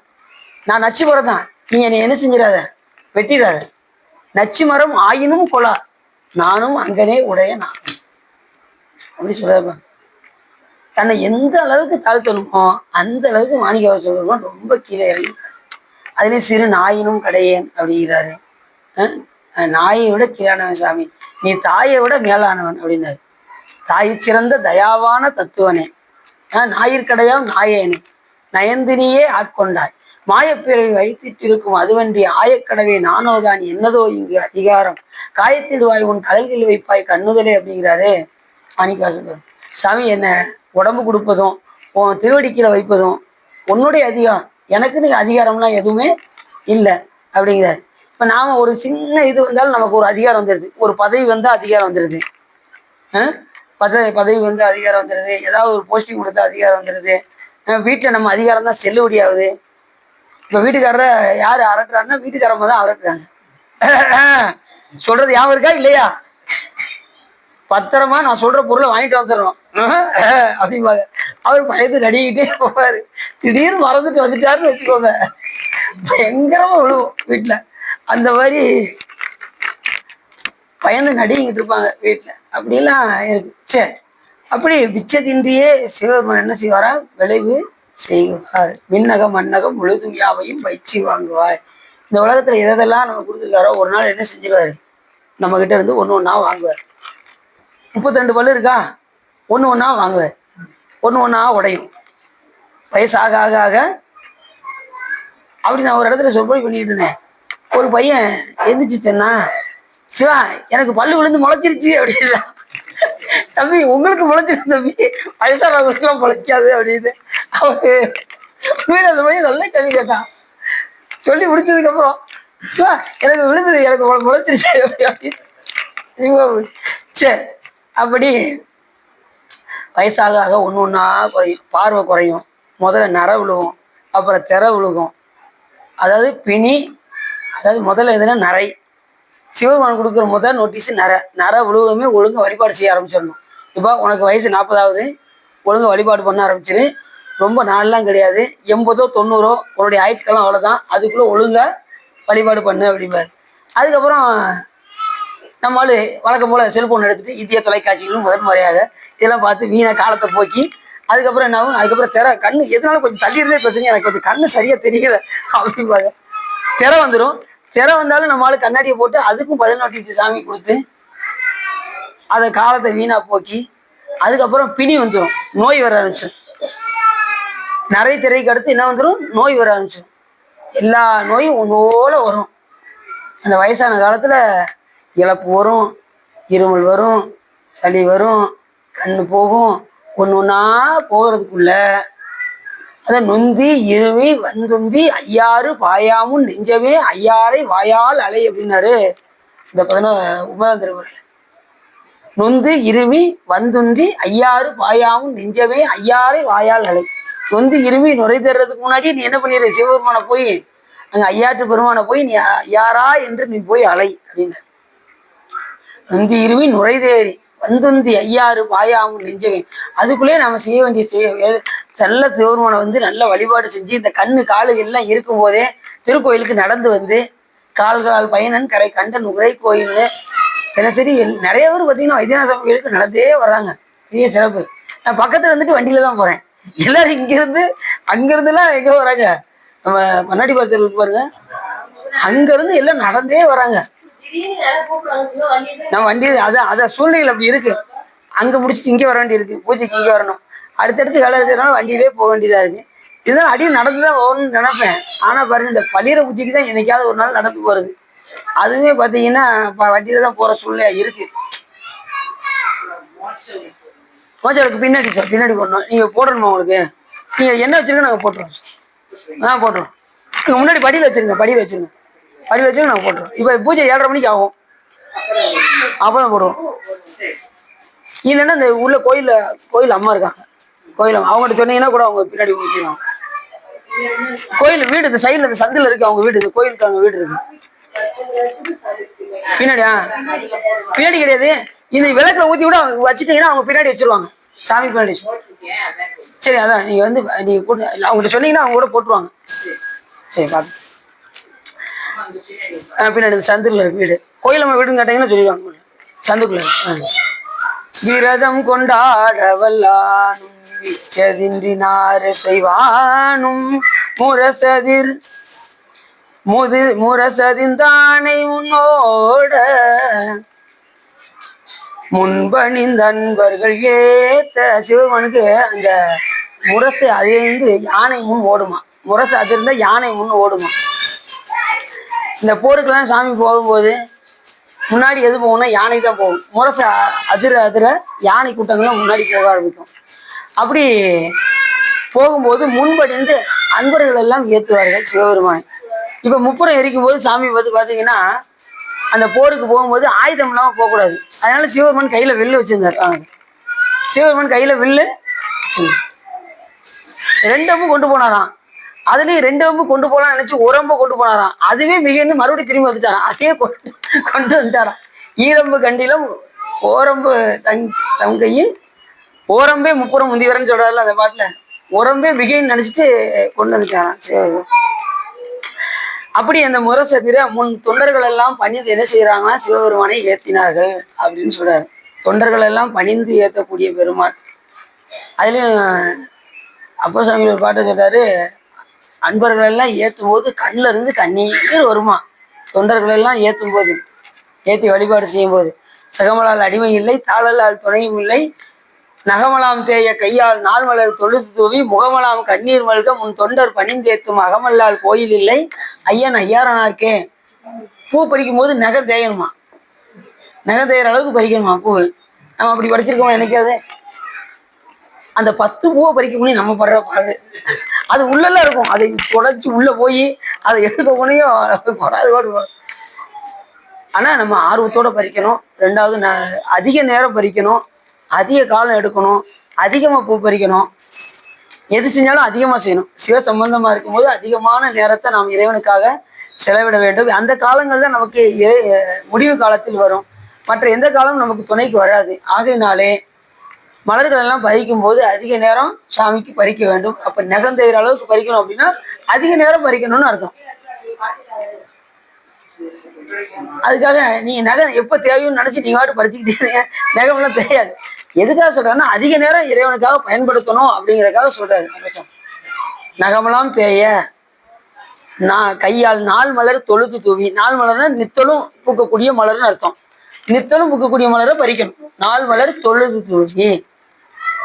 நான் நச்சு மரம் தான், நீ என்னை என்ன செஞ்சிடாத, வெட்டிடாத. நச்சு மரம் ஆயினும் கொலா நானும் அங்கனே உடைய நான் அப்படி சொல்றாரு. தன்னை எந்த அளவுக்கு தாழ்த்தணுமோ அந்த அளவுக்கு மாணிக்கவாசகர் ரொம்ப கீழே இறங்கி, அதுலேயும் சிறு நாயினும் கடையேன் அப்படிங்கிறாரு. நாயை விட கீழானவன் சாமி, நீ தாயை விட மேலானவன் அப்படின்னாரு. தாய் சிறந்த தயாவான தத்துவனே, ஞாயிற்கடையாம் நாயேனே நயந்தினியே ஆட்கொண்டாய், மாயப்பிறவை வைத்திட்டிருக்கும் அதுவன்றி ஆயக்கடவே நானோதான் என்னதோ இங்கு அதிகாரம் காயத்திடுவாய் உன் கலல்களில் வைப்பாய் கண்ணுதலே அப்படிங்கிறாரு மாணிக்காசு. சாமி, என்ன உடம்பு கொடுப்பதும் உன் திருவடிக்கீழ வைப்பதும் உன்னுடைய அதிகாரம், எனக்குன்னு அதிகாரம்லாம் எதுவுமே இல்லை அப்படிங்கிறாரு. இப்போ நாம ஒரு சின்ன இது வந்தாலும் நமக்கு ஒரு அதிகாரம் வந்துடுது, ஒரு பதவி வந்தால் அதிகாரம் வந்துடுது, பதவி வந்து அதிகாரம் வந்துடுது, ஏதாவது ஒரு போஸ்டிங் கொடுத்தா அதிகாரம் வந்துடுது. வீட்டில் நம்ம அதிகாரம் தான் செல்லுபடியாகுது. இப்போ வீட்டுக்காரரை யார் அரட்டுறாருன்னா வீட்டுக்காரம்மா தான் அரட்டுறாங்க. சொல்றது ஞாபகம் இருக்கா இல்லையா? பத்திரமா நான் சொல்ற பொருளை வாங்கிட்டு வந்துடுறோம் அப்படிம்பாங்க. அவர் பயந்து நடிக்கிட்டே போவாரு. திடீர்னு மறந்துட்டு வந்துட்டாருன்னு வச்சுக்கோங்க, பயங்கரமா விழுவோம் வீட்டில். அந்த மாதிரி பயந்து நடிக்கிட்டு இருப்பாங்க வீட்டில். அப்படிலாம் இருக்கு. சரி, அப்படி பிச்சதின்றியே சிவபெருமான் என்ன செய்வாரா? விளைவு செய்வார். விண்ணகம் மண்ணகம் முழுதும் யாவையும் பயிற்சி வாங்குவார். இந்த உலகத்துல எதெல்லாம் நம்ம கொடுத்துருக்காரோ ஒரு நாள் என்ன செஞ்சிருவாரு? நம்ம கிட்ட இருந்து ஒன்று ஒன்றா வாங்குவார். 32 பல்லு இருக்கா, ஒன்று ஒன்றா வாங்குவார், ஒன்று ஒன்றா உடையும். வயசாக ஆக ஆக அப்படி நான் ஒரு இடத்துல சொற்பொழி பண்ணிட்டு இருந்தேன். ஒரு பையன் எந்திரிச்சுட்டேன்னா, சிவா எனக்கு பல்லு விழுந்து முளைச்சிருச்சு அப்படின்னா. தம்பி, உங்களுக்கு முளைச்சிருக்கு தம்பி, வயசானவங்களுக்குலாம் முளைக்காது அப்படின்னு அவரு அந்த பையன் நல்லா கேள்வி கேட்டான். சொல்லி முடிச்சதுக்கு அப்புறம், சிவா எனக்கு விழுந்தது, எனக்கு முளைச்சிருச்சு அப்படின்னு. சரி, அப்படி வயசாக ஆக ஒன்று ஒன்றா குறையும். பார்வை குறையும். முதல்ல நர விழுகும், அப்புறம் திரை விழுகும். அதாவது பிணி, அதாவது முதல்ல எதுனா நரை. சிவபெருமான் கொடுக்குற முதல் நோட்டீஸ் நர விழுவமே ஒழுங்கு வழிபாடு செய்ய ஆரம்பிச்சிடணும். இப்போ உனக்கு வயசு 40ஆகுது, ஒழுங்கு வழிபாடு பண்ண ஆரம்பிச்சிரு. ரொம்ப நாள்லாம் கிடையாது, 80ஓ 90ஓ உன்னுடைய ஆயுட்காலம் அவ்வளோதான், அதுக்குள்ளே ஒழுங்காக வழிபாடு பண்ணு அப்படிம்பாரு. அதுக்கப்புறம் நம்மளால வழக்கம் போல் செல்ஃபோன் எடுத்துகிட்டு இந்திய தொலைக்காட்சிகளும் முதன்முறையாக இதெல்லாம் பார்த்து வீண காலத்தை போக்கி அதுக்கப்புறம் என்ன ஆகும்? அதுக்கப்புறம் திரை கண்ணு எதனாலும் கொஞ்சம் தள்ளி இருந்தே பேசுங்க, எனக்கு கொஞ்சம் கண்ணு சரியாக தெரியல அப்படிம்பாங்க. திரை வந்துடும். திரை வந்தாலும் நம்மளால கண்ணாடியை போட்டு அதுக்கும் 18 சாமி கொடுத்து அதை காலத்தை வீணா போக்கி அதுக்கப்புறம் பிணி வந்துடும், நோய் வர ஆரம்பிச்சிடும். நிறைய திரைக்கு அடுத்து என்ன வந்துடும்? நோய் வர ஆரம்பிச்சிடும். எல்லா நோயும் ஒன்னோட வரும். அந்த வயசான காலத்தில் இழப்பு வரும், இருமல் வரும், சளி வரும், கண்ணு போகும். ஒன்று ஒன்றா போகிறதுக்குள்ள அதை நொந்தி இருவி வந்துந்தி ஐயாறு பாயாமும் நெஞ்சமே ஐயாரை வாயால் அலை அப்படின்னாரு இந்த 19ஆம் திருமுறையில். நொந்து இருவி வந்துந்தி ஐயாறு பாயாமும் நெஞ்சமே ஐயாரை வாயால் அலை. நொந்து இருவி நுரை தர்றதுக்கு முன்னாடி நீ என்ன பண்ணிடு? சிவபெருமானை போய் அங்கே ஐயாற்று பெருமானை போய் நீ யாரா என்று நீ போய் அலை அப்படின்னு. நொந்தி இருவி நுரை தேறி வந்துந்தி ஐயாறு பாயாமும் நெஞ்சமே. அதுக்குள்ளே நம்ம செய்ய வேண்டிய நல்ல சிவபெருமானை வந்து நல்ல வழிபாடு செஞ்சு இந்த கண்ணு காலு எல்லாம் இருக்கும் போதே திருக்கோயிலுக்கு நடந்து வந்து கால்களால் பயனன் கரை கண்டன் உரை கோயில்னு தினசரி நிறைய பேர் பார்த்தீங்கன்னா வைத்தியநாத கோயிலுக்கு நடந்தே வர்றாங்க. பெரிய சிறப்பு. நான் பக்கத்துல இருந்துட்டு வண்டியில தான் போறேன். எல்லாரும் இங்கிருந்து அங்கிருந்துலாம் எங்க வராங்க? நம்ம மண்ணாடி பார்த்து பாருங்க, அங்கிருந்து எல்லாம் நடந்தே வராங்க. நம்ம வண்டி அத சூழ்நிலைகள் அப்படி இருக்கு. அங்க முடிச்சுட்டு இங்கே வர வேண்டி இருக்கு, பூஜைக்கு இங்கே வரணும், அடுத்தடுத்து வேலை இருக்கிறதுனால வண்டியிலே போக வேண்டியதா இருக்கு. இதுதான் அடி நடந்துதான் போகணும்னு நினைப்பேன். ஆனா பாருங்க, இந்த பள்ளியிற பூஜைக்கு தான் என்னைக்காவது ஒரு நாள் நடந்து போறது. அதுவுமே பாத்தீங்கன்னா வண்டியில தான் போற சூழ்நிலை இருக்கு. மோச்சாருக்கு பின்னாடி சார், பின்னாடி போடணும். நீங்க போடணுமா? உங்களுக்கு நீங்க என்ன வச்சிருக்க? நாங்க போட்டுருவோம். போட்டுருவோம். நீங்க முன்னாடி படியில் வச்சிருங்க, படியில் வச்சிருங்க, படியில் வச்சிருங்க, நாங்கள் போட்டுருவோம். இப்போ பூஜை 7:30 மணிக்கு ஆகும், அப்பதான் போடுவோம். இல்லைன்னா இந்த உள்ள கோயில் அம்மா இருக்காங்க, கோயில் அவங்ககிட்ட சொன்னீங்கன்னா கூட அவங்க பின்னாடி ஊற்றிடுவாங்க. கோயில் வீடு இந்த சைடில் இந்த சந்தில் இருக்கு அவங்க வீடு, இந்த கோயிலுக்கு அவங்க வீடு இருக்கு பின்னாடியா? பின்னாடி கிடையாது, இந்த விளக்குல ஊற்றி விட வச்சுட்டீங்கன்னா அவங்க பின்னாடி வச்சிருவாங்க, சாமி பின்னாடி. சரி, அதான் நீங்க வந்து நீங்க கூட அவங்ககிட்ட சொன்னீங்கன்னா அவங்க கூட போட்டுருவாங்க. சரி, பார்த்து பின்னாடி சந்தில் வீடு, கோயில் நம்ம வீடுன்னு கேட்டீங்கன்னா சொல்லிடுவாங்க. சந்துக்குள்ள விரதம் கொண்டாடவல்லானும் விச்சதின்றினாறு செய்வானும் முரசதிந்தானை முன்னோட முன்பணிந்த அன்பர்கள் ஏத்த. சிவபெருமானுக்கு அந்த முரசு அதிலிருந்து யானை முன் ஓடுமா. முரசு அதிர்ந்த யானை முன்னு ஓடுமா. இந்த போருக்கெல்லாம் சாமி போகும்போது முன்னாடி எது போகும்னா யானை தான் போகும். முரசு அதிர அதிர யானை கூட்டங்கள்லாம் முன்னாடி போக ஆரம்பிக்கும். அப்படி போகும்போது முன்படிந்து அன்பர்கள் எல்லாம் ஏற்றுவார்கள் சிவபெருமானை. இப்போ முப்புறம் எரிக்கும் போது சாமி வந்து பார்த்தீங்கன்னா அந்த போருக்கு போகும்போது ஆயுதம் இல்லாமல் போகக்கூடாது. அதனால சிவபெருமான் கையில் வில்லு வச்சிருந்தார். சிவபெருமான் கையில் வில்லு 2 அம்பு கொண்டு போனாராம். அதுலேயும் 2 அம்பு கொண்டு போகலாம்னு நினச்சி ஒரு அம்பு கொண்டு போனாராம். அதுவே மிகன்னு மறுபடியும் திரும்பி வந்துட்டாராம். அதே கொண்டு வந்துட்டாராம். ஈரம்பு கண்டிலும் ஓரம்பு தங்கையில் ஓரம்பே முப்புறம் முந்திவரன்னு சொல்றாருல அந்த பாட்டில். ஓரம்பே மிகைன்னு நினச்சிட்டு கொண்டு வந்துட்டாராம் சிவபெருமான். அப்படி அந்த முரசதிர முன் தொண்டர்கள் எல்லாம் பணிந்து என்ன செய்யறாங்கன்னா சிவபெருமானை ஏற்றினார்கள் அப்படின்னு சொல்றாரு. தொண்டர்கள் எல்லாம் பணிந்து ஏற்றக்கூடிய பெருமான். அதுலயும் அப்போசாமி ஒரு பாட்டை சொல்றாரு, அன்பர்கள் எல்லாம் ஏற்றும் போது கண்ணில் இருந்து கண்ணீர் வருமா. தொண்டர்கள் எல்லாம் ஏற்றும் போது, ஏற்றி வழிபாடு செய்யும் போது, சகமலால் அடிமை இல்லை, தாளலால் துணையும் இல்லை, நகமலாம் தேய கையால் நாள் மலர் தொழுது தூவி முகமலாம் கண்ணீர் மல்க முன் தொண்டர் பணிந்தேத்தும் அகமல்லால் கோயில் இல்லை ஐயன் ஐயாரனார்க்கே. பூ பறிக்கும் போது நகை தேயணுமா, நகை தேயிற அளவுக்கு பறிக்கணுமா பூ. நம்ம அப்படி பறிச்சிருக்கோமா என்னைக்காது? அந்த 10 பூவை பறிக்க முடியும் நம்ம படுற பாடு. அது உள்ளெல்லாம் இருக்கும். அதை தொடச்சி உள்ள போய் அதை எடுக்க முடியும் படாது பாடு. ஆனா நம்ம ஆர்வத்தோட பறிக்கணும். 2வது அதிக நேரம் பறிக்கணும், அதிக காலம் எடுக்கணும், அதிகமாக பூ பறிக்கணும். எது செஞ்சாலும் அதிகமாக செய்யணும். சிவ சம்பந்தமாக இருக்கும்போது அதிகமான நேரத்தை நாம் இறைவனுக்காக செலவிட வேண்டும். அந்த காலங்கள் தான் நமக்கு முடிவு காலத்தில் வரும். மற்ற எந்த காலமும் நமக்கு துணைக்கு வராது. ஆகையினாலே மலர்கள் எல்லாம் பறிக்கும் போது அதிக நேரம் சாமிக்கு பறிக்க வேண்டும். அப்போ நெகந்தெய்கிற அளவுக்கு பறிக்கணும் அப்படின்னா அதிக நேரம் பறிக்கணும்னு அர்த்தம். அதுக்காக நீங்க நகை எப்போ தேவைன்னு நினைச்சு நீங்க வாட்டு பறிச்சுக்கிட்டீங்க, நகமெல்லாம் தெரியாது. எதுக்காக சொல்றாருன்னா அதிக நேரம் இறைவனுக்காக பயன்படுத்தணும் அப்படிங்கிறதுக்காக சொல்றாரு. நகமெல்லாம் தேய கையால் நாள் மலர் தொழுது தூவி. நாள் மலர்னா நித்தலும் பூக்கக்கூடிய மலர்னு அர்த்தம். நித்தலும் பூக்கக்கூடிய மலரை பறிக்கணும். நாள் மலர் தொழுது தூவி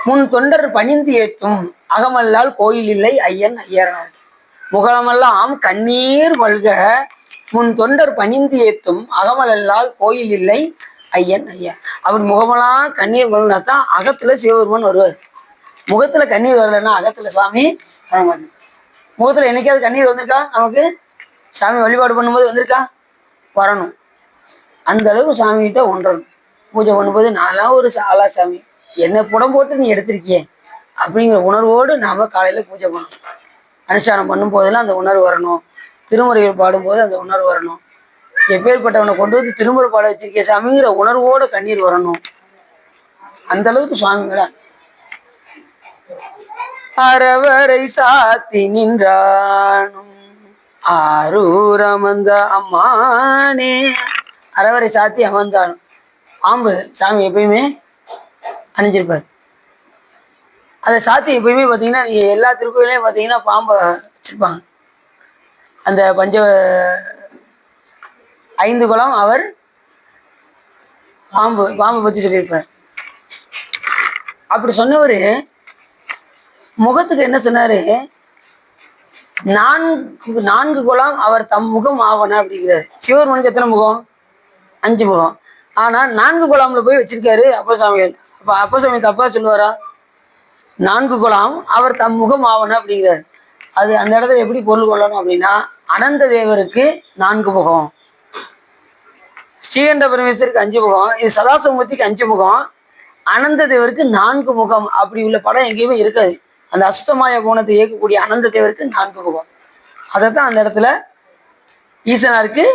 முன் தொண்டர் பணிந்து ஏத்தும் அகமல்லால் கோயில் இல்லை ஐயன் ஐயரனார். முகமெல்லாம் கண்ணீர் மல்க முன் தொண்டர் பணிந்து ஏத்தும் அகமலல்லால் கோயில் இல்லை ஐயன் ஐயா. அவர் முகமெல்லாம் கண்ணீர் மல்னா தான் அகத்துல சிவபெருமான் வருவார். முகத்துல கண்ணீர் வரலன்னா அகத்துல சுவாமி வர மாட்டேன். முகத்துல என்னைக்காவது கண்ணீர் வந்திருக்கா? நமக்கு சாமி வழிபாடு பண்ணும்போது வந்திருக்கா? வரணும். அந்த அளவுக்கு சாமிகிட்ட ஒன்றணும். பூஜை பண்ணும்போது நான்லாம் ஒரு ஆளா சாமி என்ன புடம் போட்டு நீ எடுத்திருக்கியே அப்படிங்கிற உணர்வோடு நாம காலையில பூஜை பண்ணணும். அனுஷ்டானம் பண்ணும் போதெல்லாம் அந்த உணர்வு வரணும். திருமுறைகள் பாடும்போது அந்த உணர்வு வரணும். எப்பேற்பட்டவனை கொண்டு வந்து திருமுறை பாட வச்சிருக்கே சாமிங்கிற உணர்வோட கண்ணீர் வரணும். அந்த அளவுக்கு சுவாமி மேல அறவரை சாத்தி நின்றானும் ஆரூர் அமர்ந்த அம்மானே. அறவரை சாத்தி அமர்ந்தானும். பாம்பு சாமி எப்பயுமே அணிஞ்சிருப்பார். அதை சாத்தி எப்பயுமே பார்த்தீங்கன்னா நீங்க எல்லா திருக்கோயிலையும் பார்த்தீங்கன்னா பாம்பை வச்சிருப்பாங்க. அந்த 5 குலம் அவர் பாம்பை பற்றி சொல்லியிருப்பார். அப்படி சொன்னவர் முகத்துக்கு என்ன சொன்னாரு? 4 குலம் அவர் தம் முகம் ஆவன அப்படிங்கிறாரு. சிவபெருமானுக்கு எத்தனை முகம்? 5 முகம். ஆனா 4 குலாம்ல போய் வச்சிருக்காரு அப்பசாமிகள். அப்ப அப்பசாமி தப்பா சொல்லுவாரா? 4 குலாம் அவர் தம் முகம் ஆவன அப்படிங்கிறாரு. அது அந்த இடத்துல எப்படி பொருள் கொள்ளணும் அப்படின்னா, அனந்த தேவருக்கு 4 முகம், ஸ்ரீகண்ட பரமேஸ்வருக்கு 5 முகம், இது சதாசிவமூர்த்திக்கு 5 முகம், அனந்த தேவருக்கு 4 முகம். அப்படி உள்ள படம் எங்கேயுமே இருக்காது. அந்த அஷ்டமாய கோணத்தை இயக்கக்கூடிய அனந்த தேவருக்கு 4 முகம். அதைத்தான் அந்த இடத்துல ஈசனாருக்கு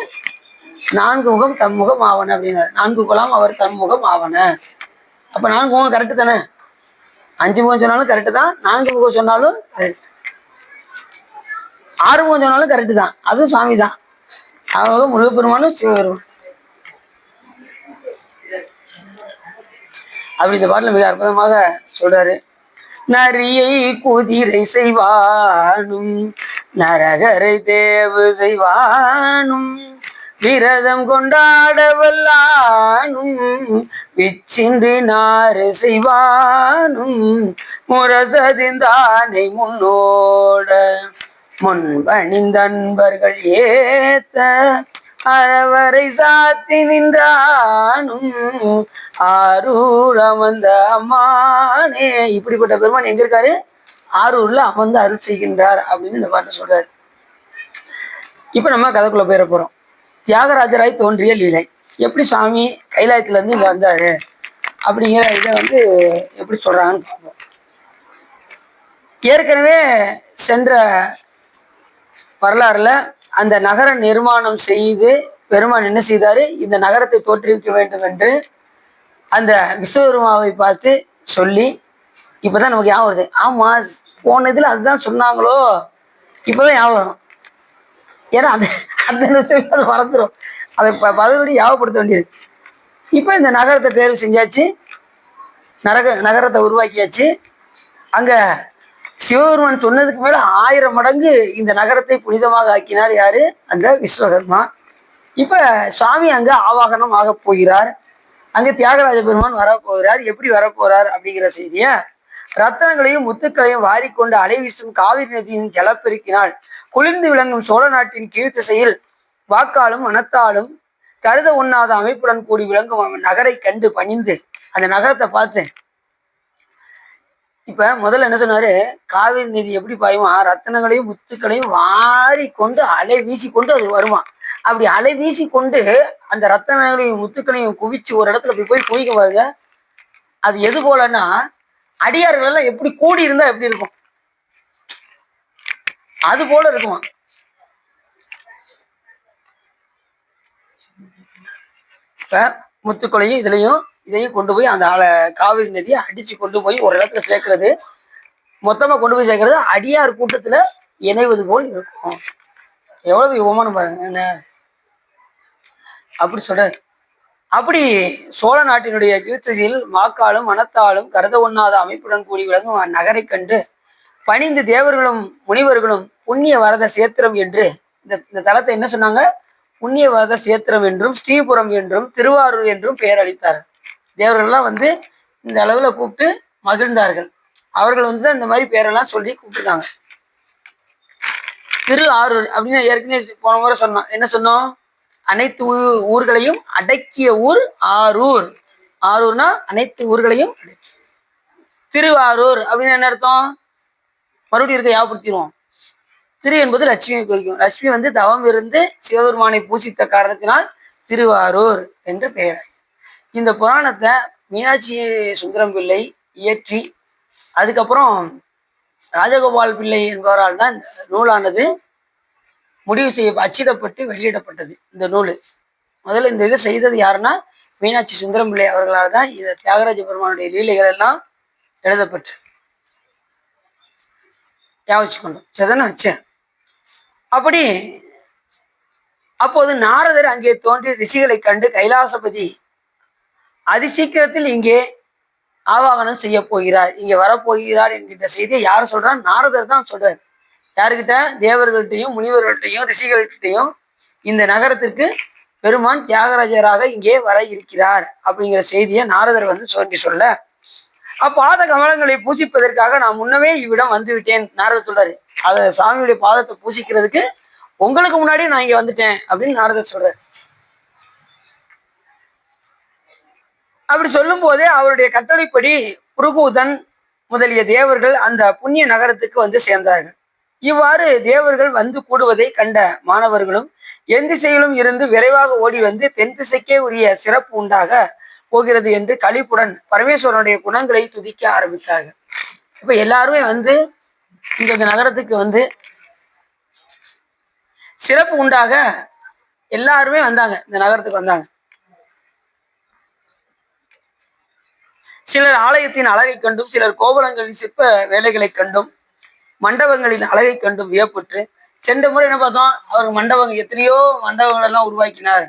4 முகம் தம் முகம் ஆவன அப்படின்னாரு. 4 குலாம் அவர் தம் முகம் ஆவன. அப்ப 4 முகம் கரெக்டு தானே? 5 முகம் சொன்னாலும் கரெக்டு தான், 4 முகம் சொன்னாலும் கரெக்ட், 6 முகம் சொன்னாலும் கரெக்டு தான். அதுவும் சாமி தான். அவங்க முருகப்பெருமானும் சிவபெருமான். அப்படி இந்த பாட்டில் மிக அற்புதமாக சொல்றாரு. நரியை குதிரை செய்வானும் நரகரை தேவு செய்வானும் விரதம் கொண்டாட வல்லானும் விச்சின்றி நாறு செய்வானும் முரசதிந்தானை முன்னோட முன்பணிந்தன்பர்கள் ஏத்த அறவரை சாத்தி நின்றானும் ஆரூர் அமர்ந்த அம்மானே. இப்படிப்பட்ட பெருமான் எங்க இருக்காரு? ஆரூர்ல அமர்ந்து அருள் செய்கின்றார் அப்படின்னு இந்த பாட்டை சொல்றாரு. இப்ப நம்ம கதைக்குள்ள போயிட போறோம். தியாகராஜராய் தோன்றிய லீலை. எப்படி சுவாமி கைலாயத்துல இருந்து இங்க வந்தாரு அப்படிங்கிற இதை எப்படி சொல்றாங்கன்னு பார்ப்போம். ஏற்கனவே சென்ற வரலாறுல அந்த நகர நிர்மாணம் செய்து பெருமான் என்ன செய்தாரு? இந்த நகரத்தை தோற்றுவிக்க வேண்டும் என்று அந்த விஸ்வகர்மாவை பார்த்து சொல்லி, இப்பதான் நமக்கு ஞாபகம் வருது. ஆமா, போன இதுல அதுதான் சொன்னாங்களோ, இப்பதான் ஞாபகம். ஏன்னா அந்த அந்த அதை மறந்துடும். அதை மறுபடியும் ஞாபகப்படுத்த வேண்டியிருக்கு. இப்ப இந்த நகரத்தை தேர்வு செஞ்சாச்சு, நகரத்தை உருவாக்கியாச்சு. அங்க சிவபெருமான் சொன்னதுக்கு மேல 1000 மடங்கு இந்த நகரத்தை புனிதமாக ஆக்கினார். யாரு? அந்த விஸ்வகர்மா. இப்ப சுவாமி அங்க ஆவாகனம் ஆக போகிறார். அங்க தியாகராஜ பெருமான் வரப்போகிறார். எப்படி வரப்போறார் அப்படிங்கிற செய்திய, ரத்தனங்களையும் முத்துக்களையும் வாரிக்கொண்டு அலை வீசும் காவிரி நதியின் ஜலப்பெருக்கினால் குளிர்ந்து விளங்கும் சோழ நாட்டின் கீழ்த்திசையில் வாக்காலும் மனத்தாலும் கருத உண்ணாத அமைப்புடன் கூடி விளங்கும் அவன் நகரை கண்டு பணிந்து அந்த நகரத்தை பார்த்து, இப்ப முதல்ல என்ன சொன்னாரு? காவிரி நதி எப்படி பாயுமா? ரத்தனங்களையும் முத்துக்களையும் வாரி கொண்டு அலை வீசி கொண்டு அது வருவான். அப்படி அலை வீசி கொண்டு அந்த ரத்தனங்களையும் முத்துக்களையும் குவிச்சு ஒரு இடத்துல போய் குவிக்க பாருங்க. அது எது போலன்னா, அடியார்கள் எல்லாம் எப்படி கூடி இருந்தா எப்படி இருக்கும், அது போல இருக்குமா. இப்ப முத்துக்களையும் இதையும் கொண்டு போய் அந்த காவிரி நதியை அடிச்சு கொண்டு போய் ஒரு இடத்துல சேர்க்கறது, மொத்தமா கொண்டு போய் சேர்க்கறது அடியார் கூட்டத்துல இணைவது போல் இருக்கும். எவ்வளவு யோகமானு பாருங்க. என்ன அப்படி சொல்ற? அப்படி சோழ நாட்டினுடைய கீர்த்தியில் வாக்காலும் மனத்தாலும் கருத ஒண்ணாத அமைப்புடன் கூடி விளங்கும் நகரை கண்டு பணிந்து தேவர்களும் முனிவர்களும் புண்ணிய வரத சேத்திரம் என்று இந்த தலத்தை என்ன சொன்னாங்க? புண்ணிய வரத சேத்திரம் என்றும் ஸ்ரீபுரம் என்றும் திருவாரூர் என்றும் பெயர் அளித்தார்கள். தேவர்கள்லாம் இந்த அளவுல கூப்பிட்டு மகிழ்ந்தார்கள். அவர்கள் தான் இந்த மாதிரி பேரெல்லாம் சொல்லி கூப்பிட்டுருக்காங்க. திரு ஆரூர் அப்படின்னு ஏற்கனவே போன முறை சொன்னோம். என்ன சொன்னோம்? அனைத்து ஊர்களையும் அடக்கிய ஊர் ஆரூர். ஆரூர்னா அனைத்து ஊர்களையும் அடக்கி. திருவாரூர் அப்படின்னு என்ன அர்த்தம்? மறுபடியும் இருக்க ஞாபகப்படுத்திடுவோம். திரு என்பது லட்சுமியை குறிக்கும். லட்சுமி தவம் இருந்து சிவபெருமானை பூசித்த காரணத்தினால் திருவாரூர் என்று பெயர். இந்த புராணத்தை மீனாட்சி சுந்தரம் பிள்ளை இயற்றி, அதுக்கப்புறம் ராஜகோபால் பிள்ளை என்பவரால் தான் இந்த நூலானது முடிவு செய்ய அச்சிடப்பட்டு வெளியிடப்பட்டது. இந்த நூல் முதல்ல இந்த இதை செய்தது யாருன்னா மீனாட்சி சுந்தரம் பிள்ளை அவர்களால் தான் இந்த தியாகராஜ பெருமானுடைய லீலைகள் எல்லாம் எழுதப்பட்டு யாவச்சு கொண்டோம். சரிதானே? சரி. அப்படி அப்போது நாரதர் அங்கே தோன்றி ரிஷிகளை கண்டு கைலாசபதி அதிசீக்கிரத்தில் இங்கே ஆவாகனம் செய்ய போகிறார், இங்கே வரப்போகிறார் என்கின்ற செய்தியை யார் சொல்றார்? நாரதர் தான் சொல்றார். யாருக்கிட்ட? தேவர்கள்ட்டையும் முனிவர்கள்ட்டையும் ரிஷிகள்கிட்டையும் இந்த நகரத்திற்கு பெருமான் தியாகராஜராக இங்கே வர இருக்கிறார் அப்படிங்கிற செய்தியை நாரதர் சொல்லி சொல்ல, பாத கமலங்களை பூசிப்பதற்காக நான் முன்னமே இவ்விடம் வந்துவிட்டேன். நாரதர் சொல்றாரு. அதை சாமியுடைய பாதத்தை பூசிக்கிறதுக்கு உங்களுக்கு முன்னாடி நான் இங்க வந்துட்டேன் அப்படின்னு நாரதர் சொல்றாரு. அப்படி சொல்லும் போதே அவருடைய கட்டளைப்படி புருகூதன் முதலிய தேவர்கள் அந்த புண்ணிய நகரத்துக்கு சேர்ந்தார்கள். இவ்வாறு தேவர்கள் கூடுவதை கண்ட மாணவர்களும் எந்த திசையிலும் இருந்து விரைவாக ஓடி தென் திசைக்கே உரிய சிறப்பு உண்டாக போகிறது என்று களிப்புடன் பரமேஸ்வரனுடைய குணங்களை துதிக்க ஆரம்பித்தார்கள். இப்ப எல்லாருமே இந்த நகரத்துக்கு சிறப்பு உண்டாக எல்லாருமே வந்தாங்க. இந்த நகரத்துக்கு வந்தாங்க. சிலர் ஆலயத்தின் அழகை கண்டும், சிலர் கோபுரங்களின் சிற்ப வேலைகளை கண்டும், மண்டபங்களின் அழகை கண்டும் வியப்புற்று, சென்ற முறை என்ன பார்த்தோம்? அவர் மண்டபங்கள் எத்தனையோ மண்டபங்கள் எல்லாம் உருவாக்கினார்.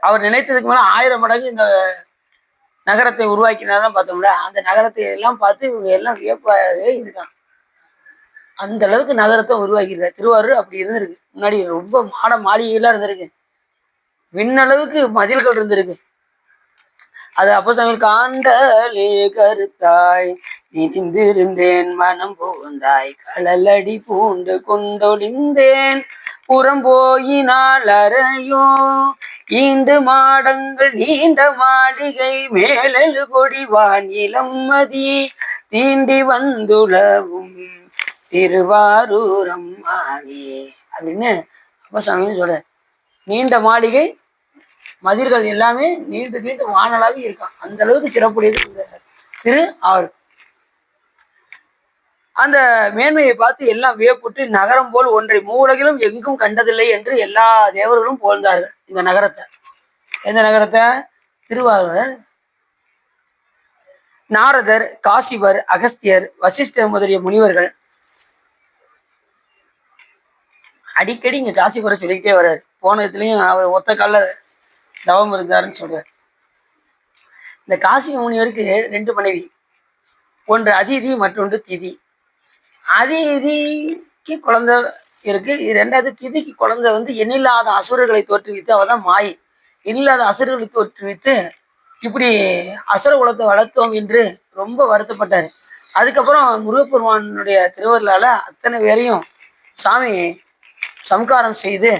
அவர் நினைத்ததுக்கு மேல 1000 மடங்கு இந்த நகரத்தை உருவாக்கினார்னு பார்த்தோம்ல. அந்த நகரத்தை எல்லாம் பார்த்து இவங்க எல்லாம் வியப்பாகவே இருக்காங்க. அந்த அளவுக்கு நகரத்தை உருவாக்கியிருக்காரு. திருவாரூர் அப்படி இருந்திருக்கு. முன்னாடி ரொம்ப மாளிகைலாம் இருந்திருக்கு. விண்ணளவுக்கு மதில்கள் இருந்திருக்கு. அது அப்போ சமையல் காண்டலே கருத்தாய் நினைந்திருந்தேன் மனம் புகுந்தாய் களலடி பூண்டு கொண்டொழிந்தேன் புறம் போயினால் அறையோ ஈண்டு மாடங்கள் நீண்ட மாளிகை மேலெழு கொடிவான் இளம்மதி தீண்டி வந்துளவும் திருவாரூரம் மாணி அப்படின்னு அப்பசாமின்னு சொல்ற. நீண்ட மாளிகை மதில்கள் எல்லாமே நீண்டு நீண்டு வானலாவே இருக்கான். அந்த அளவுக்கு சிறப்புடையது இந்த திரு ஆறு. அந்த மேன்மையை பார்த்து எல்லாம் வியப்புட்டு நகரம் போல் ஒன்றை மூலகிலும் எங்கும் கண்டதில்லை என்று எல்லா தேவர்களும் புகழ்ந்தார்கள் இந்த நகரத்தை. எந்த நகரத்தை? திருவாரூர். நாரதர், காசிவர், அகஸ்தியர், வசிஷ்டர் முதலிய முனிவர்கள் அடிக்கடி இங்க காசிபுரை சொல்லிக்கிட்டே வர்றாரு. போன இடத்துலயும் அவர் ஒத்த கால தவம் இருந்தாருன்னு சொல்றாரு. இந்த காசி முனிவருக்கு 2 மனைவி, ஒன்று அதிதி மற்றொன்று திதி. அதிதிக்கு குழந்தை இருக்கு, 2வது திதிக்கு குழந்தை எண்ணில்லாத அசுரர்களை தோற்றுவித்து, அவதான் மாயை. எண்ணில்லாத அசுரர்களை தோற்றுவித்து இப்படி அசுர குலத்தை வளர்த்தோம் என்று ரொம்ப வருத்தப்பட்டாரு. அதுக்கப்புறம் முருகப்பெருமானுடைய திருவருளால அத்தனை பேரையும் சாமி சம்காரம் செய்து,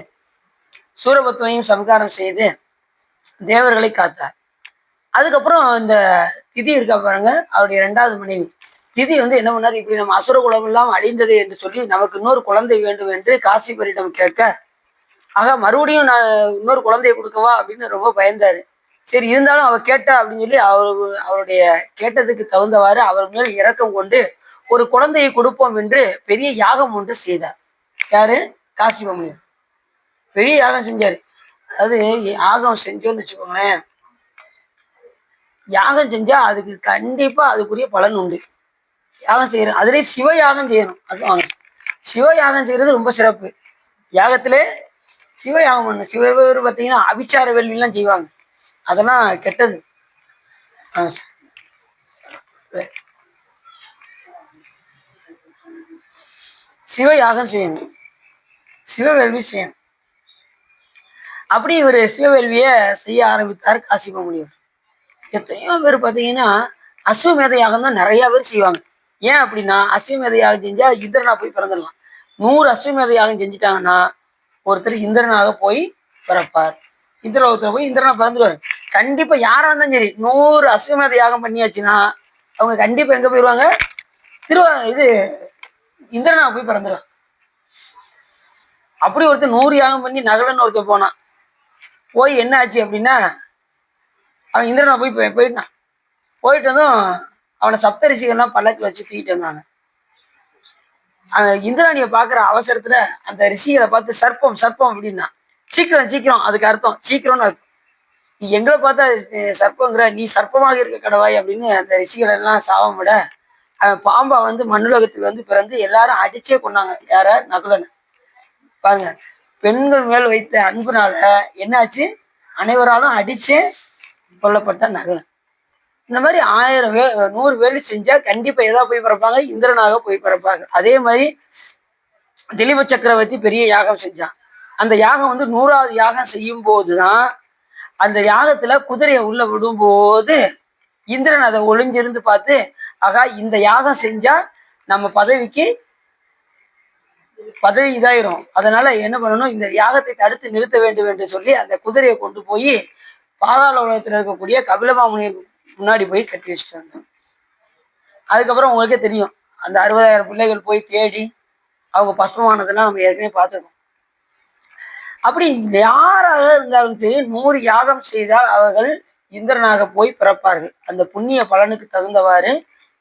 சூரபத்மனையும் சம்காரம் செய்து தேவர்களை காத்தார். அதுக்கப்புறம் இந்த திதி இருக்கா பாருங்க, அவருடைய 2வது மனைவி திதி என்ன பண்ணாரு, இப்படி நம்ம அசுர குலம் எல்லாம் அழிந்தது என்று சொல்லி நமக்கு இன்னொரு குழந்தை வேண்டும் என்று காசிபரிடம் கேட்க, ஆக மறுபடியும் நான் இன்னொரு குழந்தையை கொடுக்கவா அப்படின்னு ரொம்ப பயந்தாரு. சரி, இருந்தாலும் அவர் கேட்டா அப்படின்னு சொல்லி அவருடைய கேட்டதுக்கு தகுந்தவாறு அவர் மேல் இரக்கம் கொண்டு ஒரு குழந்தையை கொடுப்போம் என்று பெரிய யாகம் ஒன்று செய்தார். யாரு? காசிபமுனிவர் பெரிய யாகம் செஞ்சாரு. அதாவது யாகம் செஞ்சோன்னு வச்சுக்கோங்களேன், யாகம் செஞ்சா அதுக்கு கண்டிப்பா அதுக்குரிய பலன் உண்டு. யாகம் செய்யறோம், அதுலேயே சிவ யாகம் செய்யணும். அதுவும் சிவ யாகம் செய்யறது ரொம்ப சிறப்பு. யாகத்திலே சிவ யாகம் பண்ணணும். சிவபேர் பார்த்தீங்கன்னா அபிச்சார வேள்விலாம் செய்வாங்க, அதெல்லாம் கெட்டது. சிவ யாகம் செய்யணும், சிவவேள்வி செய்யணும். அப்படி ஒரு சிவவேள்விய செய்ய ஆரம்பித்தார் காசிப முனிவர். எத்தனையோ பேர் பார்த்தீங்கன்னா அஸ்வமேத யாகம் தான் நிறைய பேர் செய்வாங்க. ஏன் அப்படின்னா, அஸ்வமேத யாகம் செஞ்சா இந்திரனா போய் பிறந்துடலாம். 100 அஸ்வமேத யாகம் செஞ்சுட்டாங்கன்னா ஒருத்தர் இந்திரனாக போய் பிறப்பார். இந்திரலோகத்துல போய் இந்திரனா பிறந்துருவாரு. கண்டிப்பா யாரா இருந்தாலும் சரி, 100 அஸ்வமேத யாகம் பண்ணியாச்சுன்னா அவங்க கண்டிப்பா எங்க போயிடுவாங்க? இது இந்திரனா போய் பிறந்துருவாங்க. அப்படி ஒருத்தர் 100 யாகம் பண்ணி நகலன்னு ஒருத்தர் போனான். போய் என்ன ஆச்சு அப்படின்னா, அவன் இந்திரனா போயிட்டான். போயிட்டு வந்தோம், அவனை சப்தரிஷிகள்லாம் பல்லக்கில் வச்சு தூக்கிட்டு வந்தாங்க. அந்த இந்திராணியை பார்க்குற அவசரத்துல அந்த ரிஷிகளை பார்த்து சர்ப்பம் சர்ப்பம் அப்படின்னா, சீக்கிரம் சீக்கிரம், அதுக்கு அர்த்தம் சீக்கிரம்னு அர்த்தம். நீ எங்களை பார்த்தா சர்ப்பங்கிற, நீ சர்ப்பமாக இருக்க கடவாய் அப்படின்னு அந்த ரிஷிகள் எல்லாம் சாபம் விட, பாம்பா மண்ணுலகத்தில் பிறந்து எல்லாரும் அடிச்சே கொண்டாங்க. யார? நகுலனை. பாருங்க, பெண்கள் மேல் வைத்த அன்புனால என்னாச்சு, அனைவராலும் அடிச்சே கொல்லப்பட்ட நகுலன். இந்த மாதிரி 100 வேலி செஞ்சா கண்டிப்பா எதா போய் பிறப்பாங்க? இந்திரனாக போய் பிறப்பாங்க. அதே மாதிரி திலீப சக்கரவர்த்தி பெரிய யாகம் செஞ்சான். அந்த யாகம் 100வது யாகம் செய்யும் போதுதான் அந்த யாகத்துல குதிரையை உள்ள விடும்போது இந்திரன் அதை ஒளிஞ்சிருந்து பார்த்து, ஆகா இந்த யாகம் செஞ்சா நம்ம பதவி இதாயிரும், அதனால என்ன பண்ணணும், இந்த யாகத்தை தடுத்து நிறுத்த வேண்டும் என்று சொல்லி அந்த குதிரையை கொண்டு போய் பாதாள உலகத்தில் இருக்கக்கூடிய கபிலமாமுனியர் முன்னாடி போய் கட்டி வச்சுட்டு வந்தோம். அதுக்கப்புறம் உங்களுக்கே தெரியும், அந்த 60,000 பிள்ளைகள் போய் தேடி அவங்க பஸ்மமானதெல்லாம் நம்ம ஏற்கனவே பார்த்துருக்கோம். அப்படி யாராக இருந்தாலும் சரி, 100 யாகம் செய்தால் அவர்கள் இந்திரனாக போய் பிறப்பார்கள். அந்த புண்ணிய பலனுக்கு தகுந்தவாறு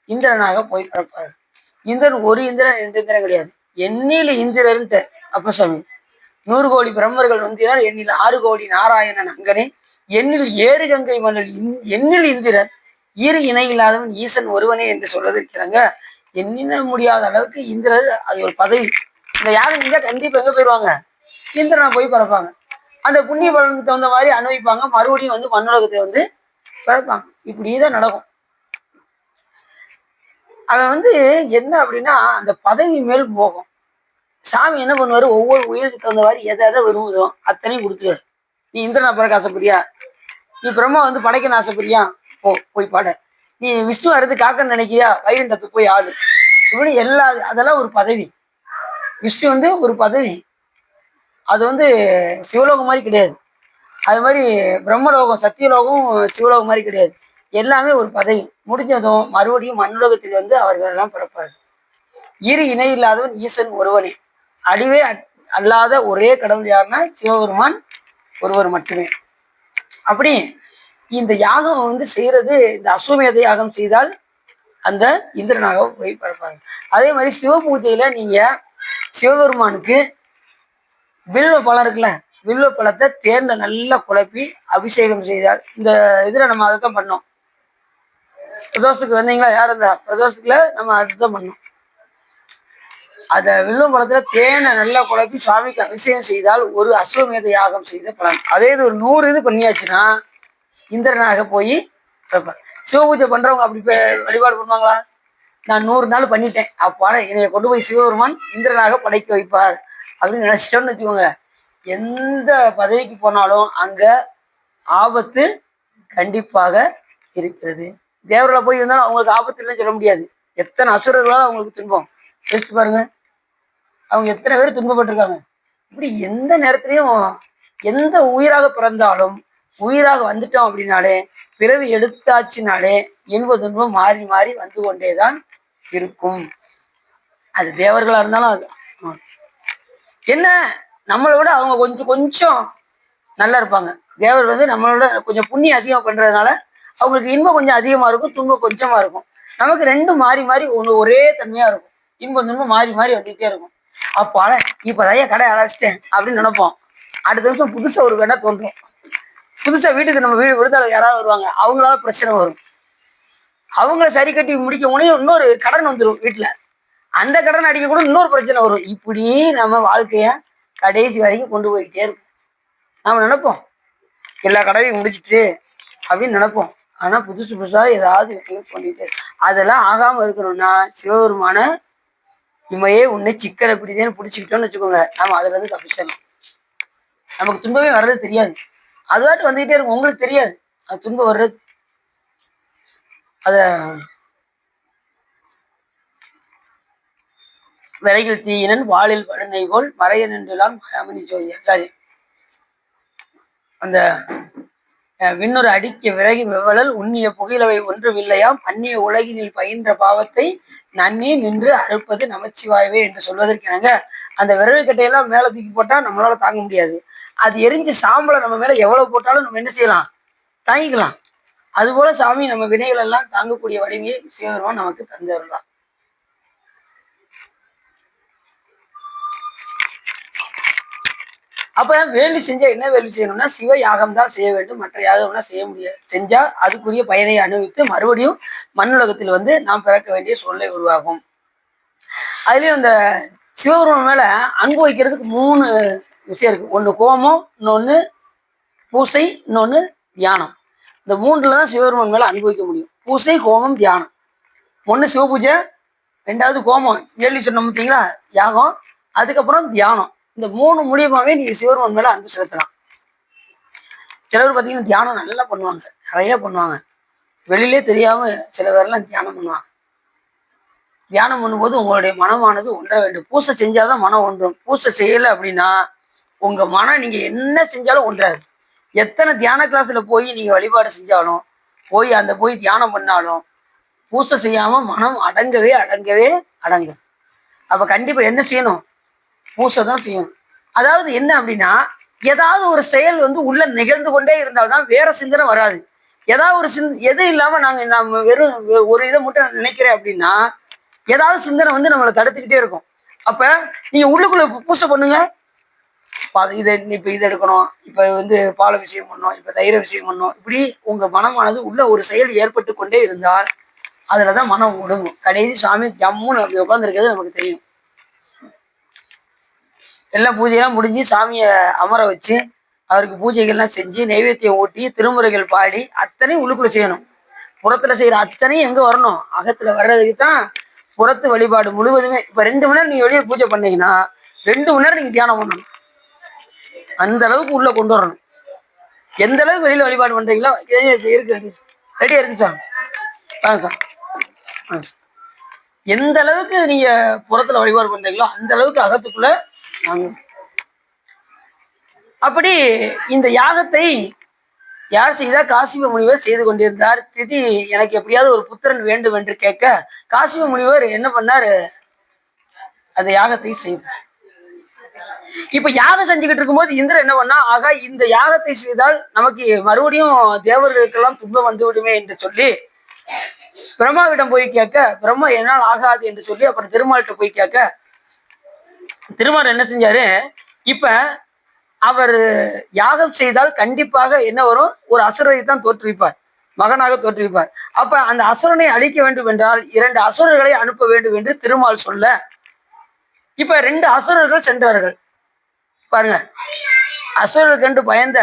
இந்திரனாக போய் பிறப்பார்கள். இந்திரன் ஒரு இந்திரன் 2 இந்திரன் கிடையாது, எண்ணில் இந்திரன்ட்டு அப்பசாமி. 100 கோடி பிரம்மர்கள் வந்தினால் எண்ணில் 6 கோடி நாராயணன் அங்கனே, எண்ணில் 7 கங்கை மன்னல் எண்ணில் இந்திரன், ஈறு இணை இல்லாதவன் ஈசன் ஒருவனே என்று சொல்வது இருக்கிறாங்க. எண்ணின முடியாத அளவுக்கு இந்திரர், அது ஒரு பதவி. இந்த யாகம் செஞ்சா கண்டிப்பா எங்க போயிடுவாங்க? இந்திரனா போய் பிறப்பாங்க. அந்த புண்ணிய பலனுக்கு தகுந்த மாதிரி அனுபவிப்பாங்க. மறுபடியும் மண்ணுலகத்தை பிறப்பாங்க. இப்படிதான் நடக்கும். அவன் என்ன அப்படின்னா, அந்த பதவி மேல் போகும். சாமி என்ன பண்ணுவாரு, ஒவ்வொரு உயிருக்கு தகுந்த மாதிரி எதை எதை விரும்புதோ அத்தனையும் கொடுத்துருவாரு. நீ இந்திரனா பிறக்க ஆசைப்படியா? நீ பிரம்மா படைக்கணும் ஆசைப்படியா? போய் பாட. நீ விஷ்ணு அறுத்து காக்கன்னு நினைக்கிறியா, வைகுண்டத்துக்கு போய் ஆளு. இப்படி எல்லா அதெல்லாம் ஒரு பதவி. விஷ்ணு வந்து ஒரு பதவி. அது வந்து சிவலோகம் மாதிரி கிடையாது. அது மாதிரி பிரம்மலோகம் சத்தியலோகம் சிவலோகம் மாதிரி கிடையாது. எல்லாமே ஒரு பதவி. முடிஞ்சதும் மறுபடியும் மண்ணுலகத்தில் வந்து அவர்கள் எல்லாம் பிறப்பார்கள். இரு இணை இல்லாதவன் ஈசன் ஒருவனே. அழிவே அல்லாத ஒரே கடவுள் யாருன்னா சிவபெருமான் ஒருவர் மட்டுமே. அப்படி இந்த யாகம் வந்து செய்யறது, இந்த அஸ்வமேத யாகம் செய்தால் அந்த இந்திரனாக போய் பிறப்பாங்க. அதே மாதிரி சிவ பூஜையில நீங்க சிவபெருமானுக்கு வில்வ பழம் இருக்குல்ல, வில்வ பழத்தை தேர்ல நல்லா குழப்பி அபிஷேகம் செய்தால், இந்த இதுல நம்ம அதை தான் பண்ணோம். பிரதோஷத்துக்கு வந்தீங்களா யார் இருந்தா, பிரதோஷத்துக்குல நம்ம அதுதான் பண்ணோம். அத வில்வ பழத்துல தேனை நல்லா குழப்பி சுவாமிக்கு அபிஷேகம் செய்தால் ஒரு அஸ்வமேத யாகம் செய்த பலன். அதே இது ஒரு 100 இது பண்ணியாச்சுன்னா இந்திரனாக போய் பிறப்பார். சிவ பூஜை பண்றவங்க அப்படி வழிபாடு பண்ணுவாங்களா? நான் 100 நாள் பண்ணிட்டேன், அப்பாட என்னைய கொண்டு போய் சிவபெருமான் இந்திரனாக படைக்க வைப்பார் அப்படின்னு நினைச்சிட்டோம்னு வச்சுக்கோங்க, எந்த பதவிக்கு போனாலும் அங்க ஆபத்து கண்டிப்பாக இருக்கிறது. தேவர்களை போய் இருந்தாலும் அவங்களுக்கு ஆபத்து இல்லைன்னு சொல்ல முடியாது. எத்தனை அசுரர்களால் அவங்களுக்கு துன்பம் யோசிச்சு பாருங்க. அவங்க எத்தனை பேர் துன்பப்பட்டிருக்காங்க. இப்படி எந்த நேரத்திலையும் எந்த உயிராக பிறந்தாலும் உயிராக வந்துட்டோம் அப்படின்னாலே, பிறவி எடுத்தாச்சுனாலே இன்ப துன்பம் மாறி மாறி வந்து கொண்டேதான் இருக்கும். அது தேவர்களா இருந்தாலும் அது என்ன, நம்மளை விட அவங்க கொஞ்சம் கொஞ்சம் நல்லா இருப்பாங்க. தேவர் வந்து நம்மளோட கொஞ்சம் புண்ணியம் அதிகம் பண்றதுனால அவங்களுக்கு இன்பம் கொஞ்சம் அதிகமா இருக்கும், துன்பம் கொஞ்சமா இருக்கும். நமக்கு ரெண்டும் மாறி மாறி ஒரே தன்மையா இருக்கும். இன்பம் துன்பம் மாறி மாறி வந்துகிட்டே இருக்கும். அப்பால இப்பதான் கடை அழைச்சிட்டேன் அப்படின்னு நினைப்போம். அடுத்த வருஷம் புதுசா ஒரு வேணா தோன்றும். புதுசா வீட்டுக்கு நம்ம விருந்தாளர் யாராவது வருவாங்க, அவங்களால பிரச்சனை வரும். அவங்கள சரி கட்டி முடிக்க முடியும், இன்னொரு கடன் வந்துடும் வீட்டுல. அந்த கடன் அடிக்க கூட இன்னொரு பிரச்சனை வரும். இப்படி நம்ம வாழ்க்கைய கடைசி வரைக்கும் கொண்டு போய்கிட்டே இருக்கும். நாம நினைப்போம் எல்லா கடவையும் முடிச்சுட்டு அப்படின்னு நினைப்போம். ஆனா புதுசு புதுசா ஏதாவது பண்ணிட்டு அதெல்லாம் ஆகாம இருக்கணும்னா சிவபெருமான இமையே உன்னை சிக்கலை பிடிதேன்னு பிடிச்சிக்கிட்டோம்னு வச்சுக்கோங்க, நாம அதுல இருந்து தப்பிச்சிடலாம். நமக்கு துன்பமே வர்றது தெரியாது. அதுவாட்டு வந்துகிட்டே இருக்கும், உங்களுக்கு தெரியாது அது துன்பம் வர்றது. அத விரைகள் தீயினன் வாளில் படுனை போல் மறையன் என்றெல்லாம் மாயாமணி ஜோதியா. சாரி, அந்த விண்ணொரு அடிக்க விறகி வெவலல் உண்ணிய புகிலவை ஒன்றுமில்லையாம் அந்நிய உலகினில் பயின்ற பாவத்தை நன்னி நின்று அறுப்பது நமச்சிவாயவே என்று சொல்வதற்கு என்னங்க, அந்த விறகு கட்டையெல்லாம் மேல தூக்கி போட்டா நம்மளால தாங்க முடியாது. அது எரிஞ்சு சாம்பலை நம்ம மேல எவ்வளவு போட்டாலும் நம்ம என்ன செய்யலாம், தாங்கிக்கலாம். அதுபோல சாமி நம்ம வினைகள் எல்லாம் தாங்கக்கூடிய வலிமையை சிவபெருமான் நமக்கு தந்துடலாம். அப்ப வேள்வி செஞ்சா என்ன வேள்வி செய்யணும்னா சிவ யாகம் தான் செய்ய வேண்டும், மற்ற யாகம்னா செய்ய முடியாது. செஞ்சா அதுக்குரிய பயனை அனுபவித்து மறுபடியும் மண்ணுலகத்தில் வந்து நாம் பிறக்க வேண்டிய சூழ்நிலை உருவாகும். அதுலயும் இந்த சிவபெருமான் மேல அன்பு வைக்கிறதுக்கு 3 விஷயம் இருக்கு. ஒண்ணு கோமம், இன்னொன்னு பூசை, இன்னொன்னு தியானம். இந்த 3ல தான் சிவபெருமான் மேல அனுபவிக்க முடியும். பூசை, ஹோமம், தியானம். ஒண்ணு சிவ பூஜை, 2வது கோமம் வேள்வி சொன்னோம் பார்த்தீங்களா யாகம், அதுக்கப்புறம் தியானம். இந்த 3 மூலியமாவே நீங்க சிவபெருமான் மேல அன்பு செலுத்தலாம். சிலவர் பார்த்தீங்கன்னா தியானம் நல்லா பண்ணுவாங்க, நிறைய பண்ணுவாங்க. வெளியிலே தெரியாம சில பேர்லாம் தியானம் பண்ணுவாங்க. தியானம் பண்ணும்போது உங்களுடைய மனமானது ஒன்ற வேண்டும். பூசை செஞ்சாதான் மனம் ஒன்றும். பூசை செய்யலை அப்படின்னா உங்க மனம் நீங்க என்ன செஞ்சாலும் ஒன்றாது. எத்தனை தியான கிளாஸ்ல போய் நீங்க வழிபாடு செஞ்சாலும் போய் தியானம் பண்ணாலும் பூசை செய்யாம மனம் அடங்கவே அடங்கு. அப்ப கண்டிப்பா என்ன செய்யணும், பூசை தான் செய்யணும். அதாவது என்ன அப்படின்னா, ஏதாவது ஒரு செயல் வந்து உள்ள நிகழ்ந்து கொண்டே இருந்தால்தான் வேற சிந்தனை வராது. ஏதாவது ஒரு எது இல்லாம நம்ம வெறும் ஒரு இதை மட்டும் நினைக்கிறேன் அப்படின்னா ஏதாவது சிந்தனை வந்து நம்மளை தடுத்துக்கிட்டே இருக்கும். அப்ப நீங்க உள்ளுக்குள்ள பூசை பண்ணுங்க. இதை இப்ப இதை எடுக்கணும், இப்ப வந்து பால விஷயம் பண்ணணும், இப்ப தைர விஷயம் பண்ணணும். இப்படி உங்க மனமானது உள்ள ஒரு செயல் ஏற்பட்டு கொண்டே இருந்தால் அதுலதான் மனம் ஒடுங்கும். கடைசி சுவாமி ஜம்முன்னு அப்படி உட்காந்துருக்கிறது நமக்கு தெரியும். எல்லாம் பூஜையெல்லாம் முடிஞ்சு சாமியை அமர வச்சு அவருக்கு பூஜைகள்லாம் செஞ்சு நைவேத்தியம் ஊட்டி திருமுறைகள் பாடி அத்தனையும் உள்ளுக்குள்ள செய்யணும். புறத்துல செய்யற அத்தனையும் எங்க வரணும், அகத்துல வர்றதுக்கு தான் புறத்து வழிபாடு முழுவதுமே. இப்ப 2 மணி நேரம் நீங்க வெளியே பூஜை பண்ணீங்கன்னா 2 மணி நேரம் நீங்க தியானம் பண்ணணும். அந்த அளவுக்கு உள்ள கொண்டு வரணும். எந்த அளவுக்கு வெளியில வழிபாடு பண்றீங்களோ இருக்கு, ரெடியா இருக்கு சார். வாங்க சார். வாங்க சார். எந்த அளவுக்கு நீங்க புறத்துல வழிபாடு பண்றீங்களோ அந்த அளவுக்கு அகத்துக்குள்ள நாங்க. அப்படி இந்த யாகத்தை யார் செய்தா? காசிப முனிவர் செய்து கொண்டிருந்தார். திதி எனக்கு எப்படியாவது ஒரு புத்திரன் வேண்டும் என்று கேட்க காசிப முனிவர் என்ன பண்ணாரு? அந்த யாகத்தை செய்தார். இப்ப யாகம் செஞ்சுக்கிட்டு இருக்கும்போது இந்திரன் என்ன பண்ணா, ஆகா இந்த யாகத்தை செய்தால் நமக்கு மறுபடியும் தேவர்களுக்கெல்லாம் துன்பம் வந்து விடுமே என்று சொல்லி பிரம்மாவிடம் போய் கேட்க, பிரம்மா என்னால் ஆகாது என்று சொல்லி அப்புறம் திருமால்கிட்ட போய் கேட்க, திருமால் என்ன செஞ்சாரு? இப்ப அவர் யாகம் செய்தால் கண்டிப்பாக என்ன வரும்? ஒரு அசுரரை தான் தோற்றுவிப்பார், மகனாக தோற்றுவிப்பார். அப்ப அந்த அசுரனை அழிக்க வேண்டும் என்றால் 2 அசுரர்களை அனுப்ப வேண்டும் என்று திருமால் சொல்ல, இப்ப 2 அசுரர்கள் சென்றார்கள். பாருங்க, அசுரர்கள் கண்டு பயந்த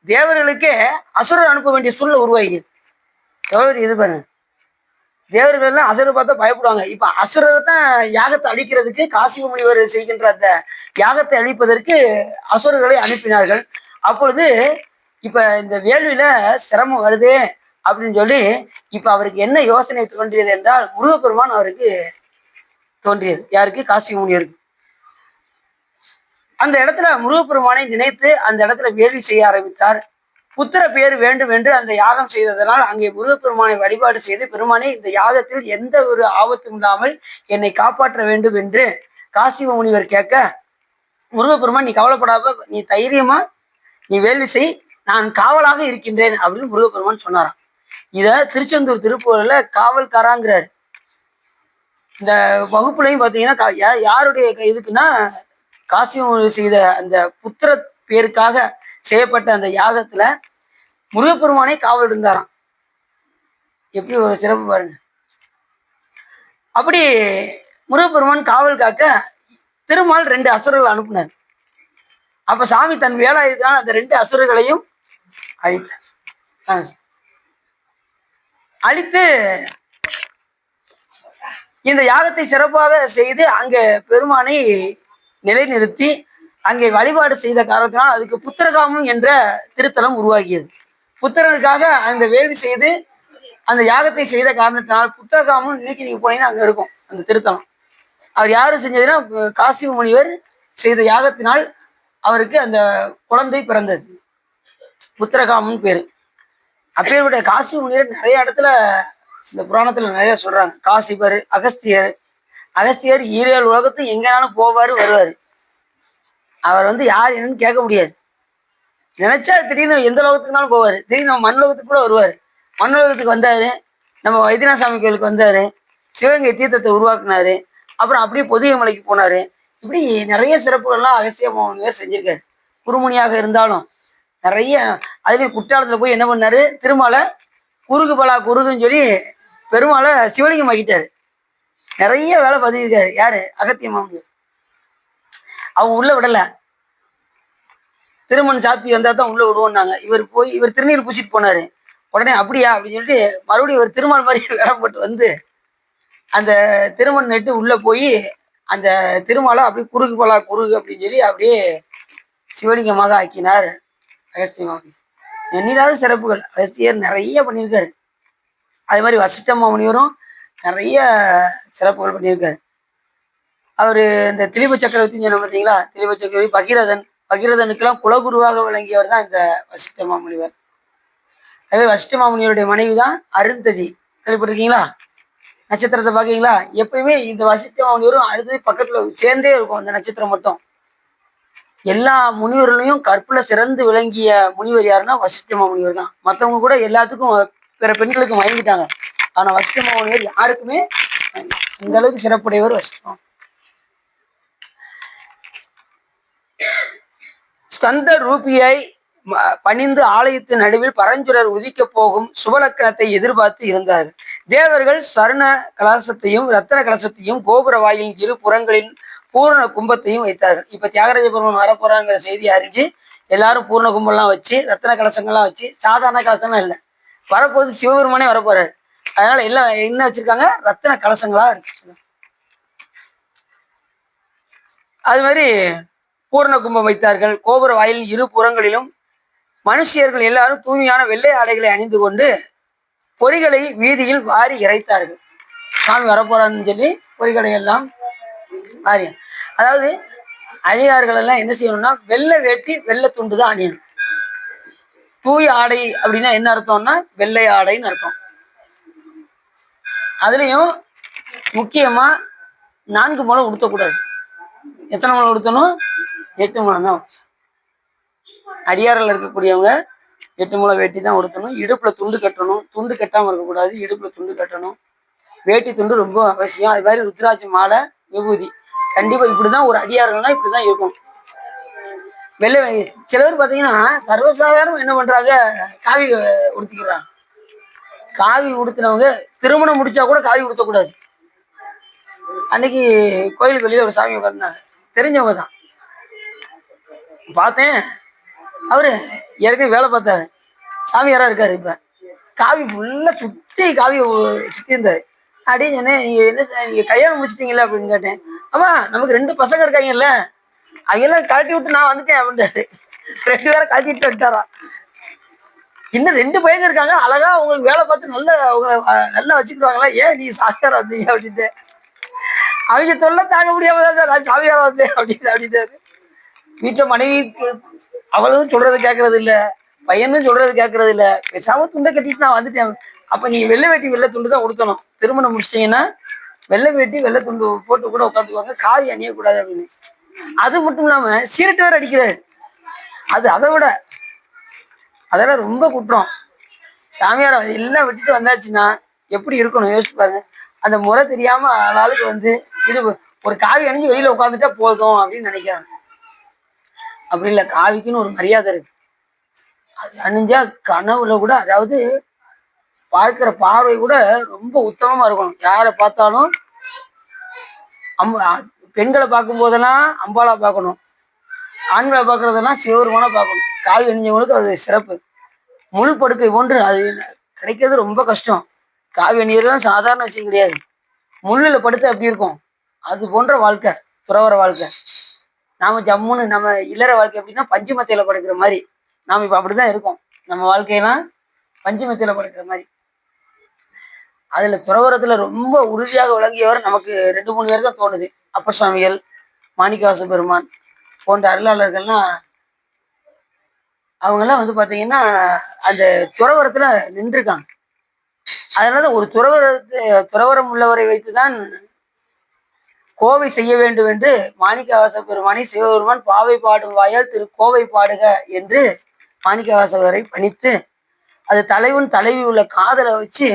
தேவர்களுக்கே அசுரர் அனுப்ப வேண்டிய சூழ்நிலை உருவாகியது. எவ்வளவு இது பாருங்க, தேவர்கள் எல்லாம் அசுரரை பார்த்தா பயப்படுவாங்க. இப்ப அசுரரை தான் யாகத்தை அழிக்கிறதுக்கு காசிப முனிவர் செய்கின்ற அந்த யாகத்தை அழிப்பதற்கு அசுரர்களை அனுப்பினார்கள். அப்பொழுது இப்ப இந்த வேள்வியில சிரமம் வருது அப்படின்னு சொல்லி இப்ப அவருக்கு என்ன யோசனை தோன்றியது என்றால், முருகப்பெருமான் அவருக்கு தோன்றியது. யாருக்கு? காசிப முனிவருக்கு. அந்த இடத்துல முருகப்பெருமானை நினைத்து அந்த இடத்துல வேள்வி செய்ய ஆரம்பித்தார். புத்திர பேர் வேண்டும் என்று அந்த யாகம் செய்ததனால் அங்கே முருகப்பெருமானை வழிபாடு செய்து, பெருமானை இந்த யாகத்தில் எந்த ஒரு ஆபத்தும் இல்லாமல் என்னை காப்பாற்ற வேண்டும் என்று காசிப முனிவர் கேட்க, முருகப்பெருமான் நீ கவலைப்படாம, நீ தைரியமா நீ வேள்வி செய், நான் காவலாக இருக்கின்றேன் அப்படின்னு முருகப்பெருமான் சொன்னாராம். இத திருச்செந்தூர் திருப்பூர்ல காவல்காராங்கிறாரு. இந்த வகுப்புலையும் பார்த்தீங்கன்னா யாருடைய இதுக்குன்னா, காசிப முனிவர் செய்த அந்த புத்திர பேருக்காக செய்யப்பட்ட அந்த யாகத்துல முருகப்பெருமானை காவல் இருந்தாராம். எப்படி ஒரு சிறப்பு பாருங்க. அப்படி முருகப்பெருமான் காவல் காக்க திருமால் 2 அசுரர்கள் அனுப்பினார். அப்ப சாமி தன் வேலாயுதான் அந்த 2 அசுரர்களையும் அழித்தார். அழித்து இந்த யாகத்தை சிறப்பாக செய்து அங்கே பெருமானை நிலைநிறுத்தி அங்கே வழிபாடு செய்த காரணத்தினால் அதுக்கு புத்திரகாமம் என்ற திருத்தலம் உருவாகியது. புத்திரனுக்காக அந்த வேள்வி செய்து அந்த யாகத்தை செய்த காரணத்தினால் புத்திரகாமம் இன்னைக்கு நீங்க போனீங்கன்னா அங்க இருக்கும் அந்த திருத்தலம். அவர் யாரு செஞ்சதுன்னா, காசிப முனிவர் செய்த யாகத்தினால் அவருக்கு அந்த குழந்தை பிறந்தது, புத்திரகாமன் பேரு. அப்பேற்பட்ட காசிப முனிவர் நிறைய இடத்துல இந்த புராணத்துல நிறைய சொல்றாங்க. காசிபர், அகஸ்தியர். அகஸ்தியர் 7 உலகத்துக்கு எங்கேனாலும் போவாரு வருவாரு. அவர் யார் என்னன்னு கேட்க முடியாது. நினைச்சா திடீர்னு எந்த லோகத்துக்குனாலும் போவாரு. திடீர்னு நம்ம மண் லோகத்துக்கு கூட வருவாரு. மண் லோகத்துக்கு வந்தாரு, நம்ம வைத்தியநாசாமி கோயிலுக்கு வந்தாரு, சிவகங்கை தீர்த்தத்தை உருவாக்குனாரு, அப்புறம் அப்படியே பொதிகை மலைக்கு போனாரு. இப்படி நிறைய சிறப்புகள்லாம் அகஸ்திய முனிவர் செஞ்சிருக்காரு. குருமுனியாக இருந்தாலும் நிறைய, அதுலேயும் குற்றாலத்துல போய் என்ன பண்ணாரு? திருமாலை குறுகு பலா குறுகுன்னு சொல்லி பெருமாளை சிவலிங்கம் ஆக்கிட்டாரு. நிறைய வேலை பதிவிருக்காரு. யாரு? அகத்திய மாமுனிவர். அவங்க உள்ள விடல, திருமண் சாத்தி வந்தா தான் உள்ள விடுவோம்னாங்க. இவர் திருநீர் பூசிட்டு போனாரு. உடனே அப்படியா அப்படின்னு சொல்லிட்டு மறுபடியும் ஒரு திருமால் மாதிரி வேடம் போட்டு அந்த திருமண் நட்டு உள்ள போய் அந்த திருமாலை அப்படி குறுகு பலா குறுகு அப்படின்னு சொல்லி அப்படியே சிவலிங்கமாக ஆக்கினார் அகஸ்திய மாமுனிவர். எண்ணிலாத சிறப்புகள் அகஸ்தியர் நிறைய பண்ணியிருக்காரு. அதே மாதிரி வசிஷ்ட மாமுனிவரும் நிறைய சிறப்புகள் பண்ணியிருக்காரு. அவரு இந்த திலீப சக்கரவர்த்தின்னு சொன்ன பார்த்தீங்களா? திலீப சக்கரவர்த்தி பகீரதனுக்கெல்லாம் குலகுருவாக விளங்கியவர் தான் இந்த வசிஷ்ட மாமுனிவர். அதே வசிஷ்ட மாமுனிவருடைய மனைவி தான் அருந்ததி. கேள்விப்பட்டிருக்கீங்களா? நட்சத்திரத்தை பார்க்கீங்களா? எப்பயுமே இந்த வசிஷ்ட மாமுனிவரும் அருந்ததி பக்கத்துல சேர்ந்தே இருக்கும். அந்த நட்சத்திரம் மட்டும் எல்லா முனிவர்களையும் கற்புல சிறந்து விளங்கிய முனிவர் யாருன்னா வசிஷ்ட மாமுனிவர் தான். மற்றவங்க கூட எல்லாத்துக்கும் பிற பெண்களுக்கு மயங்கிட்டாங்க. ஆனா வசிஷ்ட மாமுனிவர் யாருக்குமே இந்த அளவுக்கு சிறப்புடையவர் வசிஷ்ட. ஸ்கந்த ரூபியை பணிந்து ஆலயத்தின் நடுவில் பரஞ்சுரர் உதிக்க போகும் சுபலக்கணத்தை எதிர்பார்த்து இருந்தார்கள். தேவர்கள் ஸ்வர்ண கலசத்தையும் ரத்தன கலசத்தையும் கோபுர வாயிலின் 2 புறங்களில் பூர்ண கும்பத்தையும் வைத்தார்கள். இப்ப தியாகராஜ பெருமான் வரப்போறாங்கிற செய்தி அறிஞ்சு எல்லாரும் பூர்ண கும்பம்லாம் வச்சு ரத்தன கலசங்கள்லாம் வச்சு, சாதாரண கலசம்லாம் இல்லை, வரப்போது சிவபெருமானே வரப்போறாரு. அதனால எல்லாம் என்ன வச்சிருக்காங்க? ரத்தன கலசங்களா எடுத்துருக்காங்க. அது மாதிரி பூர்ண கும்பம் வைத்தார்கள். கோபுர வாயிலின் 2 புறங்களிலும் மனுஷியர்கள் எல்லாரும் தூய்மையான வெள்ளை ஆடைகளை அணிந்து கொண்டு பொறிகளை வீதியில் வாரி இறைத்தார்கள். சாமி வரப்போறான்னு சொல்லி பொறிகளை எல்லாம் வாரி, அதாவது அணியார்கள் எல்லாம் என்ன செய்யணும்னா வெள்ளை வேட்டி வெள்ளை துண்டு தான் அணியணும். தூய ஆடை அப்படின்னா என்ன அர்த்தம்னா வெள்ளை ஆடைன்னு அர்த்தம். அதுலயும் முக்கியமா 4 முழம் உடுத்தக்கூடாது. எத்தனை முழம் உடுத்தணும்? 8 முழம் தான். அடியாரில் இருக்கக்கூடியவங்க 8 முழம் வேட்டி தான் உடுத்தணும். இடுப்புல துண்டு கட்டணும். துண்டு கட்டாம இருக்கக்கூடாது, இடுப்புல துண்டு கட்டணும். வேட்டி துண்டு ரொம்ப அவசியம். அது மாதிரி ருத்ராட்ச மாலை, விபூதி கண்டிப்பா இப்படிதான் ஒரு அடியார்கள்னா இப்படிதான் இருக்கும். வெள்ளை சிலர் பார்த்தீங்கன்னா சர்வசாதாரணம் என்ன பண்றாங்க, காவி உடுத்திக்கிறாங்க. காவி உடுத்தினவங்க திருமணம் முடிச்சா கூட காவி உடுத்தக்கூடாது. அன்னைக்கு கோயிலுக்கு வெளியே ஒரு சாமி உட்காந்துருந்தாங்க, தெரிஞ்சவங்க தான் பார்த்தேன். அவரு ஏற்கனவே வேலை பார்த்தாரு, சாமியாரா இருக்காரு. இப்ப காவி ஃபுல்லா சுத்தி காவி சுத்தி இருந்தாரு. அப்படின்னு சொன்னேன், நீங்க என்ன நீங்க கல்யாணம் முடிச்சிட்டீங்களா அப்படின்னு கேட்டேன். ஆமா, நமக்கு 2 பசங்க இருக்காங்கல்ல, அவையெல்லாம் கழட்டி விட்டு நான் வந்துட்டேன் அப்படின்ட்டாரு. 2 பேரை கழட்டிட்டு வந்துட்டாரா. இன்னும் 2 பையங்க இருக்காங்க, அழகா உங்களுக்கு வேலை பார்த்து நல்லா வச்சுக்கிடுவாங்களா, ஏன் நீ சாமியாரா வந்தீங்க அப்படின்ட்டு. அவங்க தொல்லை தாங்க முடியாம தான் சார் நான் சாமியாரா வந்தேன் அப்படின்ட்டாரு. வீட்டுல மனைவி அவளும் சொல்றது கேட்கறது இல்ல, பையனும் சொல்றது கேட்கறது இல்ல. பேசாம துண்டை கட்டிட்டு நான் வந்துட்டேன். அப்ப நீங்க வெள்ளை வேட்டி வெள்ளை துண்டு தான் உடுத்தணும். திருமணம் முடிச்சிட்டீங்கன்னா வெள்ளை வேட்டி வெள்ளை துண்டு போட்டு கூட உட்காந்துக்குவாங்க, காவி அணியக்கூடாது அப்படின்னு. அது மட்டும் இல்லாம சீரட்டு வேற அடிக்கிறாரு. அது அதை விட அதெல்லாம் ரொம்ப குற்றம். சாமியார் எல்லாம் விட்டுட்டு வந்தாச்சுன்னா எப்படி இருக்கணும் யோசிச்சு பாருங்க. அந்த முறை தெரியாம ஆளுக்கு வந்து இது ஒரு காவி அணிஞ்சு வெளியில உட்காந்துட்டா போதும் அப்படின்னு நினைக்கிறாங்க. அப்படி இல்லை, காவிக்குன்னு ஒரு மரியாதை இருக்கு. அது அணிஞ்சா கனவுல கூட, அதாவது பார்க்கிற பார்வை கூட ரொம்ப உத்தமமா இருக்கணும். யாரை பார்த்தாலும் பெண்களை பார்க்கும் போதெல்லாம் அம்பாலா பார்க்கணும், ஆண்களை பார்க்கறதெல்லாம் சிவருமானா பார்க்கணும். காவி அணிஞ்சவங்களுக்கு அது சிறப்பு. முள் படுக்கை போன்று அது கிடைக்கிறது ரொம்ப கஷ்டம். காவி அணியெல்லாம் சாதாரண விஷயம் கிடையாது. முள்ளில் படுத்து அப்படி இருக்கும். அது போன்ற வாழ்க்கை துறவற வாழ்க்கை. நாம ஜம்முன்னு நம்ம இல்லற வாழ்க்கை அப்படின்னா பஞ்சு மத்தையில படுக்கிற மாதிரி. நாம இப்ப அப்படிதான் இருக்கோம். நம்ம வாழ்க்கையெல்லாம் பஞ்சு மத்தையில படுக்கிற மாதிரி. அதுல துறவரத்துல ரொம்ப உறுதியாக விளங்கியவர் நமக்கு 2-3 பேர் தான் தோணுது. அப்பர் சுவாமிகள், மாணிக்கவாச பெருமான் போன்ற அருளாளர்கள்லாம் அவங்கெல்லாம் வந்து பாத்தீங்கன்னா அந்த துறவரத்துல நின்றுருக்காங்க. அதனால ஒரு துறவரம் உள்ளவரை வைத்துதான் கோவை செய்ய வேண்டும் என்று மாணிக்கவாச பெருமானை சிவபெருமான் பாவை பாடும் வாயால் திரு கோவை பாடுக என்று மாணிக்கவாசகரை பணித்து, அது தலைவன் தலைவி உள்ள காதலை வச்சு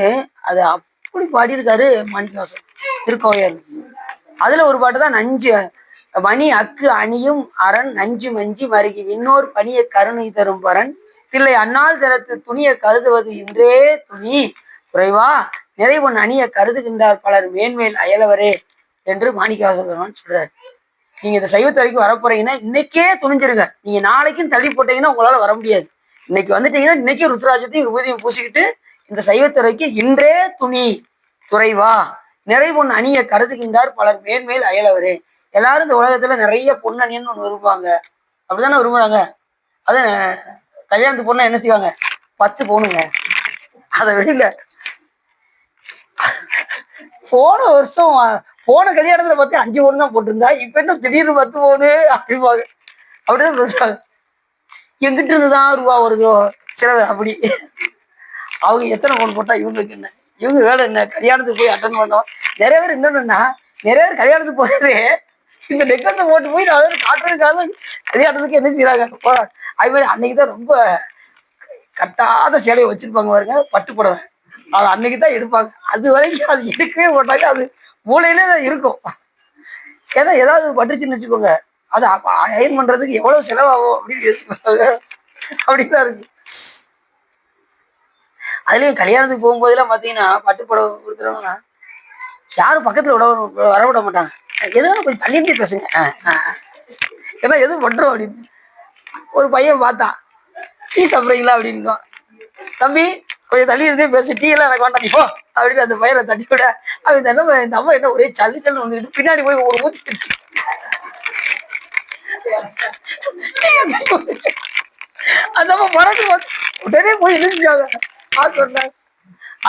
அதை அப்படி பாடியிருக்காரு மாணிக்கவாசகர் திருக்கோவையார். அதுல ஒரு பாட்டு தான், நஞ்சு மணி அக்கு அணியும் அரண் நஞ்சு மஞ்சி மருகி விண்ணோர் பணிய கருணை தரும் பரன் தில்லை அந்நாள் தரத்து துணிய கருதுவது இன்றே துணி குறைவா நிறைவன் அணிய கருதுகின்றார் பலர் மேன்மேல் அயலவரே என்று மாணிக்கவாச பெருமான் சொல்றாரு. நீங்க இந்த சைவத்துறைக்கு வரப்போறீங்கன்னா இன்னைக்கே துணிஞ்சிருங்க. நீங்க நாளைக்கும் தள்ளி போட்டீங்கன்னா உங்களால வர முடியாது. இன்னைக்கு வந்துட்டீங்கன்னா இன்னைக்கு ருத்ராட்சத்தையும் விபூதியும் பூசிக்கிட்டு இந்த சைவத்துறைக்கு இன்றே துணி துறைவா நிறை பொன் அணிய கருதுகின்றார் பலர் மேன்மேல் அயலவரே. எல்லாரும் இந்த உலகத்துல நிறைய பொன்னணியன்னு ஒண்ணு விரும்புவாங்க, அப்படித்தானே விரும்புறாங்க. அத கல்யாணத்துக்கு பொண்ணா என்ன செய்வாங்க, 10 பவுனுங்க. அதை வெளியில போன வருஷம் போன கல்யாணத்துல பார்த்து 5 பவுன் தான் போட்டிருந்தா, இப்ப என்ன திடீர்னு 10 பவுனு அப்படிப்பாங்க. அப்படிதான் பேசுவாங்க. எங்கிட்ட இருந்துதான் ரூபா வருதோ சில பேர் அப்படி. அவங்க எத்தனை பவுன் போட்டா இவங்களுக்கு என்ன, இவங்க வேலை என்ன, கல்யாணத்துக்கு போய் அட்டன் பண்ணோம். நிறைய பேர் என்னன்னா, நிறைய பேர் கல்யாணத்துக்கு போயிட்டு இந்த நெக்லஸை போட்டு போய் நான் காட்டுறதுக்காக கல்யாணத்துக்கு என்ன செய்யறாங்க. அது மாதிரி அன்னைக்குதான் ரொம்ப கட்டாத சேலையை வச்சிருப்பாங்க பாருங்க, பட்டு புடவை. அது அன்னைக்கு தான் எடுப்பாங்க. அது வரைக்கும் அது எடுக்கவே மாட்டாங்க, அது மூளையிலே தான் இருக்கும். ஏன்னா ஏதாவது பட்டுச்சுன்னு வச்சுக்கோங்க, அது அயன் பண்றதுக்கு எவ்வளவு செலவாகும் அப்படின்னு யோசிப்பாங்க. அப்படின்லாம் இருக்கு. அதுலயும் கல்யாணத்துக்கு போகும்போதெல்லாம் பாத்தீங்கன்னா பட்டு புடவை கொடுத்துறவங்கன்னா யாரும் பக்கத்துல வரவிட மாட்டாங்க. எதுவும் கொஞ்சம் தள்ளிட்டே பேசுங்க, ஏன்னா எதுவும் பண்றோம் அப்படின்னு. ஒரு பையன் பார்த்தான், டீ சாப்பிட்றீங்களா அப்படின்னு. தம்பி கொஞ்சம் தள்ளி இருந்தே பேசு, டீ எல்லாம் எனக்கு வேண்டாம் இப்போ அப்படின்னு அந்த பையனை தட்டி விட, அவன் இந்த அம்மா என்ன ஒரே சல்லி தள்ளு வந்துட்டு பின்னாடி போய் ஒரு ஊத்தி அந்த அம்மா மறந்து உடனே போய் எழுதிட்டாங்க. சொன்னாங்க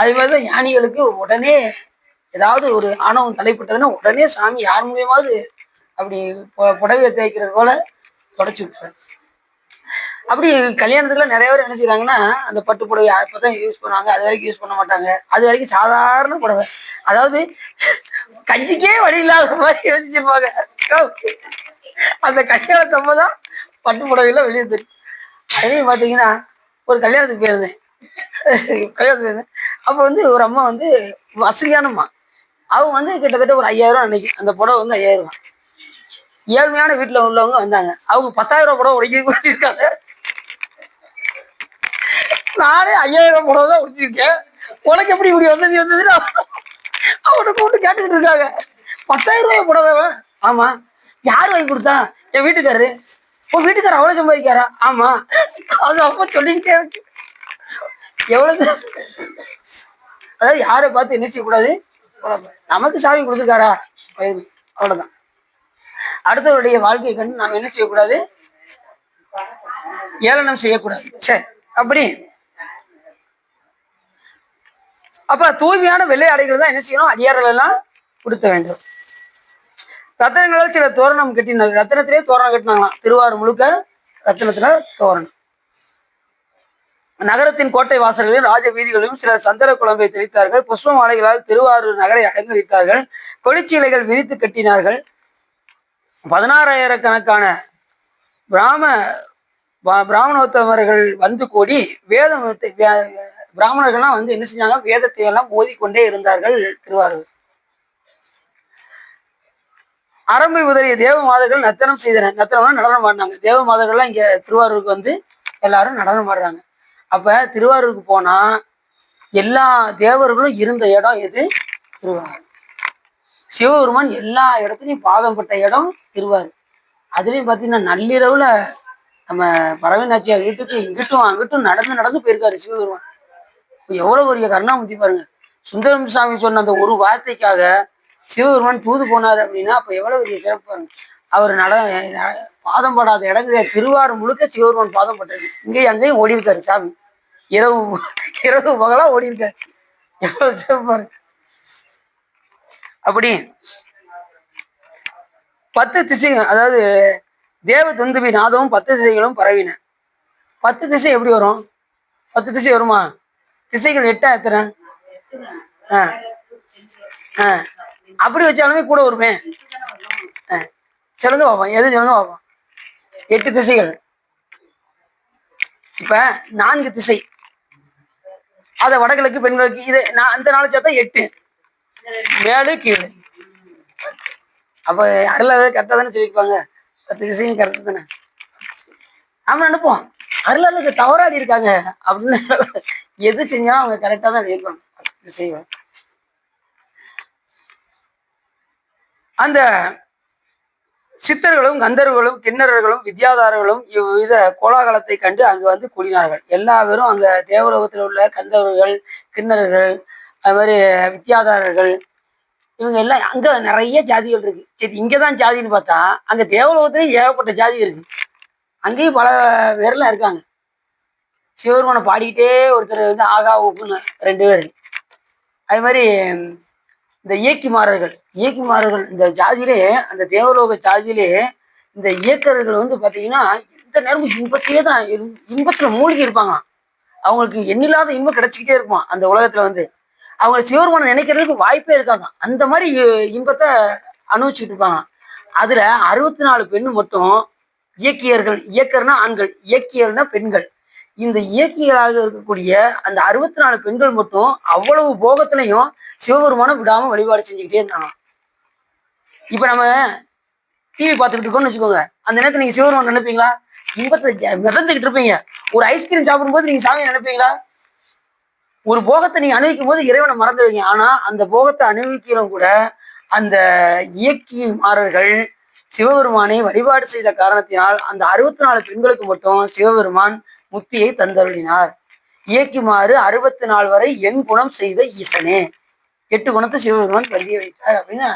அது மாதிரிதான் ஞானிகளுக்கு உடனே ஏதாவது ஒரு ஆணவம் தலைப்பட்டதுன்னா உடனே சாமி யார் மூலியமாவது அப்படி புடவையை தேய்க்கிறது போல தொடச்சி விட்டுறாரு. அப்படி கல்யாணத்துல நிறைய பேர் என்ன செய்யறாங்கன்னா அந்த பட்டு புடவை அப்பதான் யூஸ் பண்ணுவாங்க, அது வரைக்கும் யூஸ் பண்ண மாட்டாங்க. அது வரைக்கும் சாதாரண புடவை, அதாவது கஞ்சிக்கே வழி இல்லாத மாதிரி யோசிச்சிருப்பாங்க. அந்த கல்யாணத்தப்பதான் பட்டு புடவைலாம் வெளியே தெரியும். அதுலேயும் பார்த்தீங்கன்னா ஒரு கல்யாணத்துக்கு போயிருந்தேன். அப்போ வந்து ஒரு அம்மா வந்து வசதியானம்மா, அவங்க வந்து கிட்டத்தட்ட ஒரு 5000 அன்னைக்கு அந்த புடவை வந்து 5000. ஏழ்மையான வீட்டில் உள்ளவங்க வந்தாங்க, அவங்க 10,000 புடவை உடைக்க கொடுத்திருக்காங்க. நானே 5000 புடவை தான் உடிச்சிருக்கேன், உனக்கு எப்படி இப்படி வசதி வந்ததுன்னு அவனை கூப்பிட்டு கேட்டுக்கிட்டு இருக்காங்க. 10,000 புடவை? ஆமா. யார் வாங்கி கொடுத்தா? என் வீட்டுக்காரரு. உன் வீட்டுக்காரர் அவ்வளவு சம்பாதிக்காரா? ஆமா. அது அப்ப சொல்லிக்கிட்டே இருக்கு. எவ்வளவு, அதாவது யாரை பார்த்து என்ன செய்யக்கூடாது, நமக்கு சாமி கொடுத்துருக்காரா அவ்வளவுதான். அடுத்தவருடைய வாழ்க்கையை கண்டு நாம் என்ன செய்யக்கூடாது, ஏளனம் செய்யக்கூடாது. சரி, அப்படி அப்ப தூய்மையான வெள்ளை ஆடைகள் தான் என்ன செய்யணும், அடியார்கள் எல்லாம் கொடுத்த வேண்டும். ரத்தனங்களால் சில தோரணம் கட்டினாங்க, ரத்தனத்திலே தோரணம் கட்டினாங்களாம். திருவாரூர் முழுக்க ரத்தனத்துல தோரணம். நகரத்தின் கோட்டை வாசல்களிலும் ராஜ வீதிகளிலும் சில சந்தன குழம்பை தெளித்தார்கள். புஷ்ப மாலைகளால் திருவாரூர் நகரை அலங்கரித்தார்கள். கொடிச்சீலைகள் விதித்து கட்டினார்கள். 16,000 பிராமணோத்தமர்கள் வந்து கூடி வேதம் பிராமணர்கள்லாம் வந்து என்ன செஞ்சாங்க, வேதத்தை எல்லாம் ஓதிக்கொண்டே இருந்தார்கள். திருவாரூர் அரம்பை முதலிய தேவ மாதர்கள் நர்த்தனம் செய்தனர். நர்த்தனம்னா நடனம் ஆடினாங்க. தேவ மாதர்கள்லாம் இங்க திருவாரூருக்கு வந்து எல்லாரும் நடனம் ஆடுறாங்க. அப்ப திருவாரூருக்கு போனா எல்லா தேவர்களும் இருந்த இடம் எது? திருவாரூர். சிவபெருமான் எல்லா இடத்துலையும் பாதம் பட்ட இடம் திருவாரூர். அதுலயும் பாத்தீங்கன்னா நள்ளிரவுல நம்ம பறவை நாச்சியார் வீட்டுக்கு இங்கிட்டும் அங்கிட்டும் நடந்து நடந்து போயிருக்காரு சிவபெருமான். எவ்வளவு பெரிய கருணாமூர்த்தி பாருங்க. சுந்தரம் சாமி சொன்ன அந்த ஒரு வார்த்தைக்காக சிவபெருமான் தூது போனாரு அப்படின்னா அப்ப எவ்வளவு பெரிய சிறப்பு பாருங்க. அவர் பாதம் படாத இடத்துல திருவாரூர் முழுக்க சிவபெருமான் பாதம் பட்டது. இங்கேயும் அங்கேயும் ஓடி இருக்காரு சாமி, இரவு பகலா ஓடி இருக்காரு. எவ்வளவு சிறப்பு பாருங்க. அப்படி 10 திசை, அதாவது தேவ துந்துபி நாதமும் 10 திசைகளும் பரவின. 10 திசை எப்படி வரும்? 10 திசை வருமா? திசைகள் 8 எத்தனை? அப்படி வச்சாலுமே கூட வருமே. சொல்லுங்க பார்ப்போம், எது சொல்லுங்க பார்ப்போம். 8 திசைகள். இப்ப 4 திசை, அத வடகிழக்கு பெண்களுக்கு, இது நான் அந்த நாள் சேர்த்தா 8, மேலு கீழே. அப்ப அருளாளர் கரெக்டா தானே சொல்லியிருப்பாங்க, 10 திசையும் கரெக்டா தானே. நாம நினைப்போம் அருளாளருக்கு தவறாடி இருக்காங்க அப்படின்னு. எது செஞ்சாலும் அவங்க கரெக்டா தான் இருப்பாங்க. 10 திசைகள். அந்த சித்தர்களும் கந்தர்களும் கிண்ணறர்களும் வித்யாதாரர்களும் இவ்வித கோலாகலத்தை கண்டு அங்கு வந்து கூடினார்கள். எல்லா பேரும் அங்க தேவலோகத்தில் உள்ள கந்தவர்கள், கிண்ணறர்கள், அது மாதிரி வித்யாதாரர்கள், இவங்க எல்லாம் அங்க நிறைய ஜாதிகள் இருக்கு. சரி, இங்கதான் ஜாதின்னு பார்த்தா அங்க தேவலோகத்திலேயே ஏகப்பட்ட ஜாதி இருக்கு. அங்கேயும் பல பேர்லாம் இருக்காங்க. சிவபெருமானை பாடிக்கிட்டே ஒருத்தர் வந்து ஆகா ஊப்புன்னு 2 பேர். அது மாதிரி இந்த இயக்கிமாரர்கள் இந்த ஜாதியிலே, அந்த தேவலோக ஜாதியிலே இந்த இயக்கர்கள் வந்து பாத்தீங்கன்னா எந்த நேரமும் இன்பத்தையே தான், இன்பத்துல மூழ்கி இருப்பாங்க. அவங்களுக்கு எண்ணில்லாத இன்பம் கிடைச்சிக்கிட்டே இருக்குமா அந்த உலகத்துல. வந்து அவங்க சிவபெருமானை நினைக்கிறதுக்கு வாய்ப்பே இருக்காங்க. அந்த மாதிரி இன்பத்தை அனுபவிச்சுட்டு இருப்பாங்க. அதுல 64 பெண்ணு மட்டும் இயக்கியர்கள். இயக்கர்னா ஆண்கள், இயக்கியர்னா பெண்கள். இந்த இயக்கிகளாக இருக்கக்கூடிய அந்த 64 பெண்கள் மட்டும் அவ்வளவு போகத்திலையும் சிவபெருமானை விடாம வழிபாடு செஞ்சுக்கிட்டே இருந்தாங்க. இப்ப நம்ம டிவி பார்த்துக்கிட்டு இருக்கோம்னு வச்சுக்கோங்க, அந்த நேரத்துல நீங்க சிவபெருமான் நினைப்பீங்களா? இன்பத்துல மிதந்துகிட்டு இருப்பீங்க. ஒரு ஐஸ்கிரீம் சாப்பிடும் போது நீங்க சாமியை நினைப்பீங்களா? ஒரு போகத்தை நீங்க அனுபவிக்கும் போது இறைவனை மறந்துடுவீங்க. ஆனா அந்த போகத்தை அனுபவிக்கிறோம் கூட அந்த இயக்கிமாரர்கள் சிவபெருமானை வழிபாடு செய்த காரணத்தினால் அந்த 64 பெண்களுக்கு மட்டும் சிவபெருமான் முக்தியை தந்தருளினார். இயக்கிமாறு 64 வரை என் குணம் செய்த ஈசனே, 8 குணத்தை சிவபெருமான் கருதிய வைத்தார் அப்படின்னு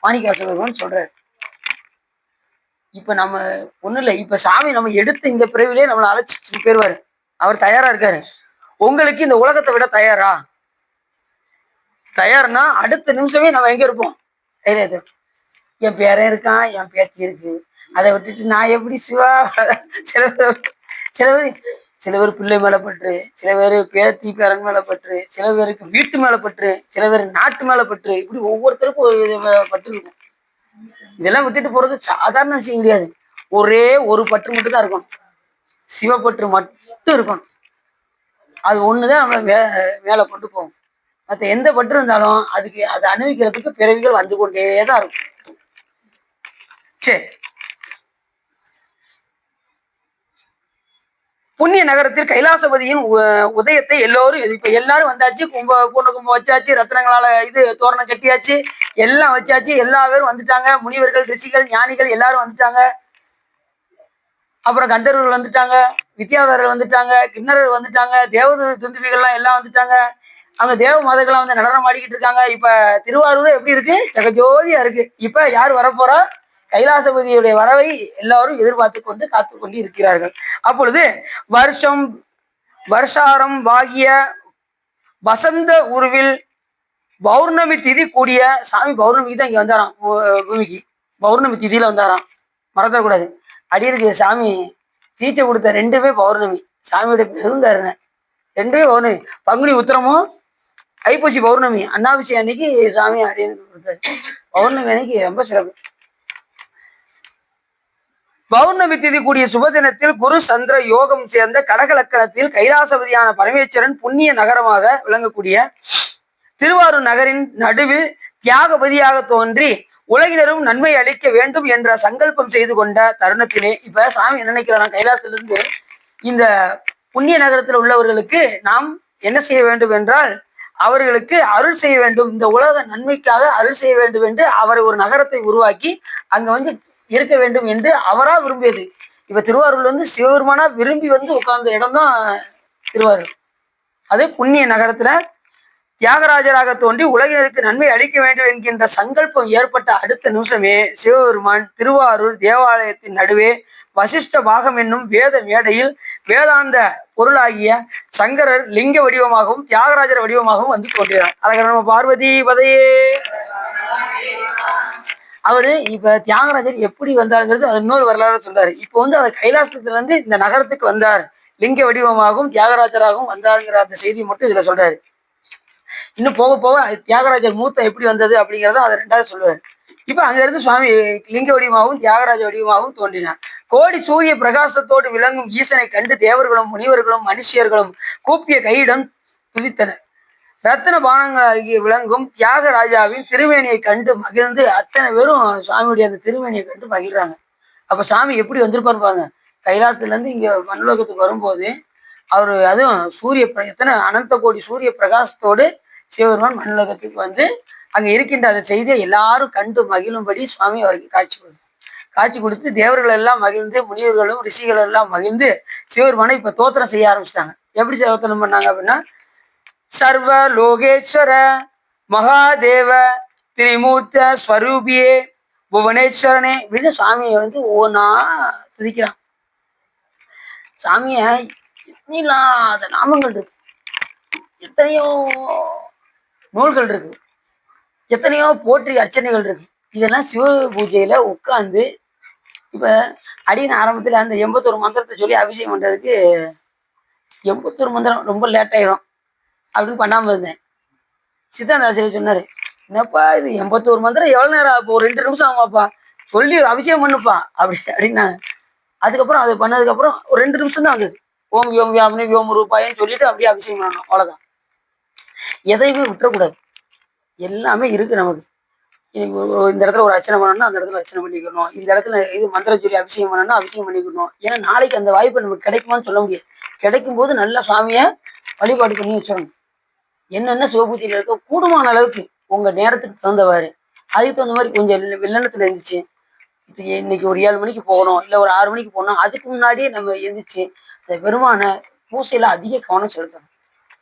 மாணிக்கவாசகர் பெருமான் சொல்றாரு. இப்ப நம்ம ஒண்ணும் இல்லை, இப்ப சாமி நம்ம எடுத்து இந்த பிறவிலே நம்மளை அழைச்சிட்டு போயிருவாரு. அவர் தயாரா இருக்காரு. உங்களுக்கு இந்த உலகத்தை விட தயாரா? தயார்னா அடுத்த நிமிஷமே நம்ம எங்க இருப்போம்? தைரியத்தை என் பேரன் இருக்கான், என் பேத்தி இருக்கு, அதை விட்டுட்டு நான் எப்படி சிவா? சில பேர் சில பேர் சில பேர் பிள்ளை மேல பற்று, சில பேர் பேத்தி பேரன் மேல பற்று, சில பேருக்கு வீட்டு மேல பற்று, சில பேர் நாட்டு மேல பற்று, இப்படி ஒவ்வொருத்தருக்கும் ஒரு பற்று இருக்கும். இதெல்லாம் விட்டுட்டு போறது சாதாரண விஷயம் கிடையாது. ஒரே ஒரு பற்று மட்டும் தான் இருக்கணும், சிவப்பற்று மட்டும் இருக்கணும். அது ஒண்ணுதான் நம்மளை மேல கொண்டு போகும். மற்ற எந்த பற்று இருந்தாலும் அதுக்கு அதை அனுபவிக்கிறதுக்கு பிறவிகள் வந்து கொண்டே தான் இருக்கும். சரி, புண்ணிய நகரத்தில் கைலாசபதியின் உதயத்தை எல்லோரும் இப்ப எல்லாரும் வந்தாச்சு. கும்பம் வச்சாச்சு, ரத்னங்களால இது தோரணம் கட்டியாச்சு, எல்லாம் வச்சாச்சு. எல்லா பேரும் வந்துட்டாங்க, முனிவர்கள், ரிஷிகள், ஞானிகள் எல்லாரும் வந்துட்டாங்க. அப்புறம் கந்தர்வர்கள் வந்துட்டாங்க, வித்யாதரர்கள் வந்துட்டாங்க, கிண்ணறர்கள் வந்துட்டாங்க, தேவத துந்துபிகள்லாம் எல்லாம் வந்துட்டாங்க. அவங்க தேவ மாதர்கள்லாம் வந்து நடனம் ஆடிக்கிட்டு இருக்காங்க. இப்ப திருவாரூர் எப்படி இருக்கு? ஜெகஜோதியா இருக்கு. இப்ப யார் வரப்போறா? கைலாசபதியுடைய வரவை எல்லாரும் எதிர்பார்த்து கொண்டு காத்து கொண்டு இருக்கிறார்கள். அப்பொழுது வருஷாரம் வாகிய வசந்த உருவில் பௌர்ணமி திதி கூடிய சாமி பௌர்ணமிக்கு தான் இங்க வந்தாராம். பூமிக்கு பௌர்ணமி திதியில வந்தாராம், மறந்துடக்கூடாது. அடியிருக்கு சாமி தீச்சை கொடுத்த ரெண்டுமே பௌர்ணமி. சாமியோட பெருங்கருணை ரெண்டுமே பௌர்ணமி. பங்குனி உத்திரமும் ஐப்பசி பௌர்ணமி அன்னாபிஷேகம் அன்னைக்கு சாமி அடியனுக்கு கொடுத்தாரு. பௌர்ணமி அன்னைக்கு ரொம்ப சிறப்பு. பௌர்ணமி திதி கூடிய சுபதினத்தில் குரு சந்திர யோகம் சேர்ந்த கடகலக்கணத்தில் கைலாசபதியான பரமேஸ்வரன் புண்ணிய நகரமாக விளங்கக்கூடிய திருவாரூர் நகரின் நடுவில் தியாகபதியாக தோன்றி உலகினரும் நன்மை அளிக்க வேண்டும் என்ற சங்கல்பம் செய்து கொண்ட தருணத்திலே இப்ப சாமி என்ன நினைக்கிறான்? கைலாசத்திலிருந்து இந்த புண்ணிய நகரத்தில் உள்ளவர்களுக்கு நாம் என்ன செய்ய வேண்டும் என்றால் அவர்களுக்கு அருள் செய்ய வேண்டும், இந்த உலக நன்மைக்காக அருள் செய்ய வேண்டும் என்று அவர் ஒரு நகரத்தை உருவாக்கி அங்க வந்து இருக்க வேண்டும் என்று அவரா விரும்பியது. இப்ப திருவாரூர்ல வந்து சிவபெருமானா விரும்பி வந்து உட்கார்ந்த இடம் தான் திருவாரூர். அது புண்ணிய நகரத்துல தியாகராஜராக தோன்றி உலகினருக்கு நன்மை அளிக்க வேண்டும் என்கின்ற சங்கல்பம் ஏற்பட்ட அடுத்த நிமிஷமே சிவபெருமான் திருவாரூர் தேவாலயத்தின் நடுவே வசிஷ்ட பாகம் என்னும் வேத மேடையில் வேதாந்த பொருளாகிய சங்கரர் லிங்க வடிவமாகவும் தியாகராஜர் வடிவமாகவும் வந்து தோன்றினார். அழகர் நம்ம பார்வதி பதையே. அவரு இப்ப தியாகராஜர் எப்படி வந்தாருங்கிறது அது இன்னொரு வரலாறு சொல்றாரு. இப்ப வந்து அவர் கைலாசத்துல இருந்து இந்த நகரத்துக்கு வந்தார், லிங்க வடிவமாகவும் தியாகராஜராகவும் வந்தாருங்கிற அந்த செய்தியை மட்டும் இதுல சொல்றாரு. இன்னும் போக போக தியாகராஜர் மூத்தம் எப்படி வந்தது அப்படிங்கிறத அதை ரெண்டாவது சொல்லுவார். இப்ப அங்க இருந்து சுவாமி லிங்க வடிவமாகவும் தியாகராஜ வடிவமாகவும் தோன்றினார். கோடி சூரிய பிரகாசத்தோடு விளங்கும் ஈசனை கண்டு தேவர்களும் முனிவர்களும் மனுஷியர்களும் கூப்பிய கையிடம் துதித்தனர். ரத்தன பானங்களாகிய விளங்கும் தியாகராஜாவின் திருமேனியை கண்டு மகிழ்ந்து அத்தனை பேரும் சுவாமியுடைய அந்த திருமேனியை கண்டு மகிழ்றாங்க. அப்ப சாமி எப்படி வந்திருப்பாரு பாருங்க. கைலாசத்துல இருந்து இங்க மண்ணுலகத்துக்கு வரும்போது அவரு அதுவும் எத்தனை அனந்த கோடி சூரிய பிரகாசத்தோடு சிவபெருமான் மண்ணுலகத்துக்கு வந்து அங்க இருக்கின்ற அந்த செய்தியை எல்லாரும் கண்டு மகிழும்படி சுவாமி அவருக்கு காட்சி கொடுத்து தேவர்கள் எல்லாம் மகிழ்ந்து முனிவர்களும் ரிஷிகள் எல்லாம் மகிழ்ந்து சிவபெருமானை இப்ப தோத்திரம் செய்ய ஆரம்பிச்சிட்டாங்க. எப்படி தோத்திரம் பண்ணாங்க அப்படின்னா, சர்வ லோகேஸ்வர மகாதேவ திரிமூர்த்த ஸ்வரூபியே புவனேஸ்வரனே அப்படின்னு சாமியை வந்து ஒவ்வொன்றா துதிக்கிறான். சாமிய இல்லாத நாமங்கள் இருக்கு, எத்தனையோ நூல்கள் இருக்கு, எத்தனையோ போற்றி அர்ச்சனைகள் இருக்கு. இதெல்லாம் சிவ பூஜையில உட்காந்து இப்ப அடியின் ஆரம்பத்துல அந்த 81 மந்திரத்தை சொல்லி அபிஷேகம் பண்றதுக்கு 81 மந்திரம் ரொம்ப லேட் ஆயிரும் அப்படின்னு பண்ணாம இருந்தேன். சித்தாந்த ஆசிரியர் சொன்னாரு, என்னப்பா இது 81 மந்திரம் எவ்வளவு நேரம்? இப்போ ஒரு 2 நிமிஷம் ஆகுமாப்பா, சொல்லி அபிஷேகம் பண்ணுப்பா அப்படின்னாங்க. அதுக்கப்புறம் அதை பண்ணதுக்கப்புறம் ஒரு 2 நிமிஷம் தான் வந்தது. ஓம் யோம் வியாமினி யோம் ரூபாயின்னு சொல்லிட்டு அப்படியே அபிஷேகம் பண்ணணும், அவ்வளவுதான். எதையுமே விட்டுறக்கூடாது, எல்லாமே இருக்கு நமக்கு. இந்த இடத்துல ஒரு அர்ச்சனை பண்ணணும்னா அந்த இடத்துல அர்ச்சனை பண்ணிக்கணும், இந்த இடத்துல இது மந்திரம் சொல்லி அபிஷேகம் பண்ணணும்னா அபிஷேகம் பண்ணிக்கணும். ஏன்னா நாளைக்கு அந்த வாய்ப்பு நமக்கு கிடைக்குமான்னு சொல்ல முடியாது. கிடைக்கும் போது நல்ல சுவாமியை வழிபாடு பண்ணி வச்சிடணும். என்னென்ன சிவபூஜையில இருக்க கூடுமான அளவுக்கு உங்க நேரத்துக்கு தகுந்தவாறு அதுக்கு தகுந்த மாதிரி கொஞ்சம் வெள்ளத்துல இருந்துச்சு, இன்னைக்கு ஒரு 7 மணிக்கு போகணும் இல்லை ஒரு 6 மணிக்கு போகணும், அதுக்கு முன்னாடியே நம்ம எழுந்திரிச்சு அந்த பெருமான பூசையில அதிக கவனம் செலுத்தணும்.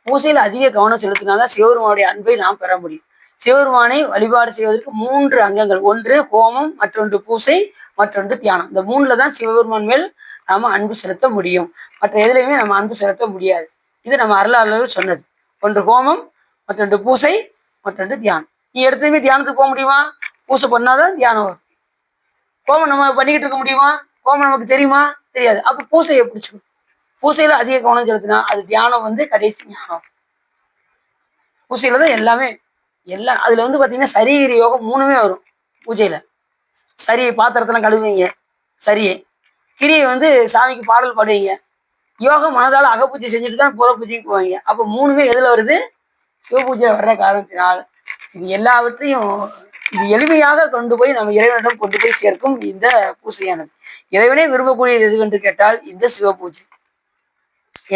பூசையில அதிக கவனம் செலுத்தினாதான் சிவபெருமானுடைய அன்பை நாம் பெற முடியும். சிவபெருமானை வழிபாடு செய்வதற்கு 3 அங்கங்கள், ஒன்று ஹோமம், மற்றொன்று பூசை, மற்றொன்று தியானம். இந்த 3ல தான் சிவபெருமான் மேல் நாம அன்பு செலுத்த முடியும். மற்ற எதுலையுமே நம்ம அன்பு செலுத்த முடியாது. இது நம்ம அருளாளர்கள் சொன்னது. ஒன்று ஹோமம், மற்றொன்று பூசை, மற்ற தியானம். நீ எடுத்ததுமே தியானத்துக்கு போக முடியுமா? பூசை பண்ணாதான் தியானம் வரும். கோமம் நம்ம பண்ணிக்கிட்டு இருக்க முடியுமா? கோமம் நமக்கு தெரியுமா? தெரியாது. அப்ப பூசையை பிடிச்சிக்கணும். பூசையில அதிக கவனம் செலுத்தினா அது தியானம் கடைசி ஞானம். பூசையில தான் எல்லாமே எல்லாம். அதுல பாத்தீங்கன்னா சரீர யோகம் 3மே வரும் பூஜையில. சரி பாத்திரத்தெல்லாம் கழுவுவீங்க, சரியை. கிரியை சாமிக்கு பாடல் பாடுவீங்க. யோகம் மனதால அகப்பூஜை செஞ்சுட்டு தான் புற பூஜைக்கு போவீங்க. அப்ப 3மே எதுல வருது? சிவபூஜையில வர்ற காரணத்தினால் இது எல்லாவற்றையும் இது எளிமையாக கொண்டு போய் நம்ம இறைவனிடம் கொண்டு போய் சேர்க்கும் இந்த பூசையானது. இறைவனே விரும்பக்கூடியது எது என்று கேட்டால் இந்த சிவபூஜை.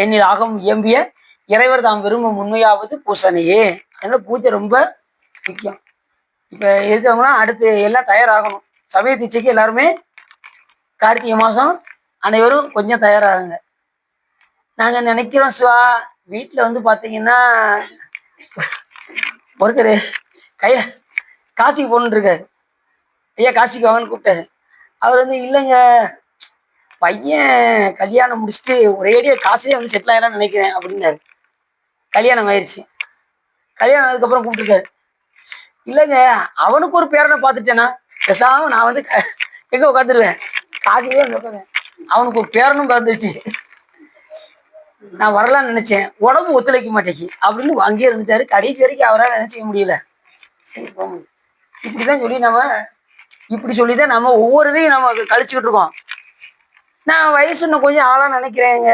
என்னில் ஆகம் இயம்பிய இறைவர் தாம் விரும்பும் உண்மையாவது பூசனையே. அதனால பூஜை ரொம்ப முக்கியம். இப்ப இருக்கிறவங்கன்னா அடுத்து எல்லாம் தயாராகணும். சமய தீட்சைக்கு எல்லாருமே கார்த்திகை மாசம் அனைவரும் கொஞ்சம் தயாராகுங்க. நாங்க நினைக்கிறோம் சிவா, வீட்டுல பாத்தீங்கன்னா ஒருத்தர் கையில காசிக்கு போகணுன்னு இருக்காரு. ஐயா காசிக்கு வாங்கன்னு கூப்பிட்டாரு. அவர் இல்லைங்க, பையன் கல்யாணம் முடிச்சுட்டு ஒரேடியா காசுலேயே செட்டில் ஆகலாம்னு நினைக்கிறேன் அப்படின்னாரு. கல்யாணம் ஆயிடுச்சு. கல்யாணம் ஆனதுக்கப்புறம் கூப்பிட்டுருக்காரு. இல்லைங்க, அவனுக்கு ஒரு பேரனை பார்த்துட்டேன்னா பேசாம நான் எங்க உட்காந்துருவேன், காசுலேயே உட்காந்துருவேன். அவனுக்கு ஒரு பேரனும் பிறந்துச்சு, நான் வரலான்னு நினைச்சேன், உடம்பு ஒத்துழைக்க மாட்டேங்கி அப்படின்னு அங்கேயே இருந்துட்டாரு. கடைசி வரைக்கும் அவரால் நினைச்சிக்க முடியல. இப்படிதான் சொல்லி இப்படி சொல்லிதான் நம்ம ஒவ்வொரு இதையும் நம்ம கழிச்சுக்கிட்டு இருக்கோம். நான் வயசு இன்னும் கொஞ்சம் ஆளா நினைக்கிறேங்க,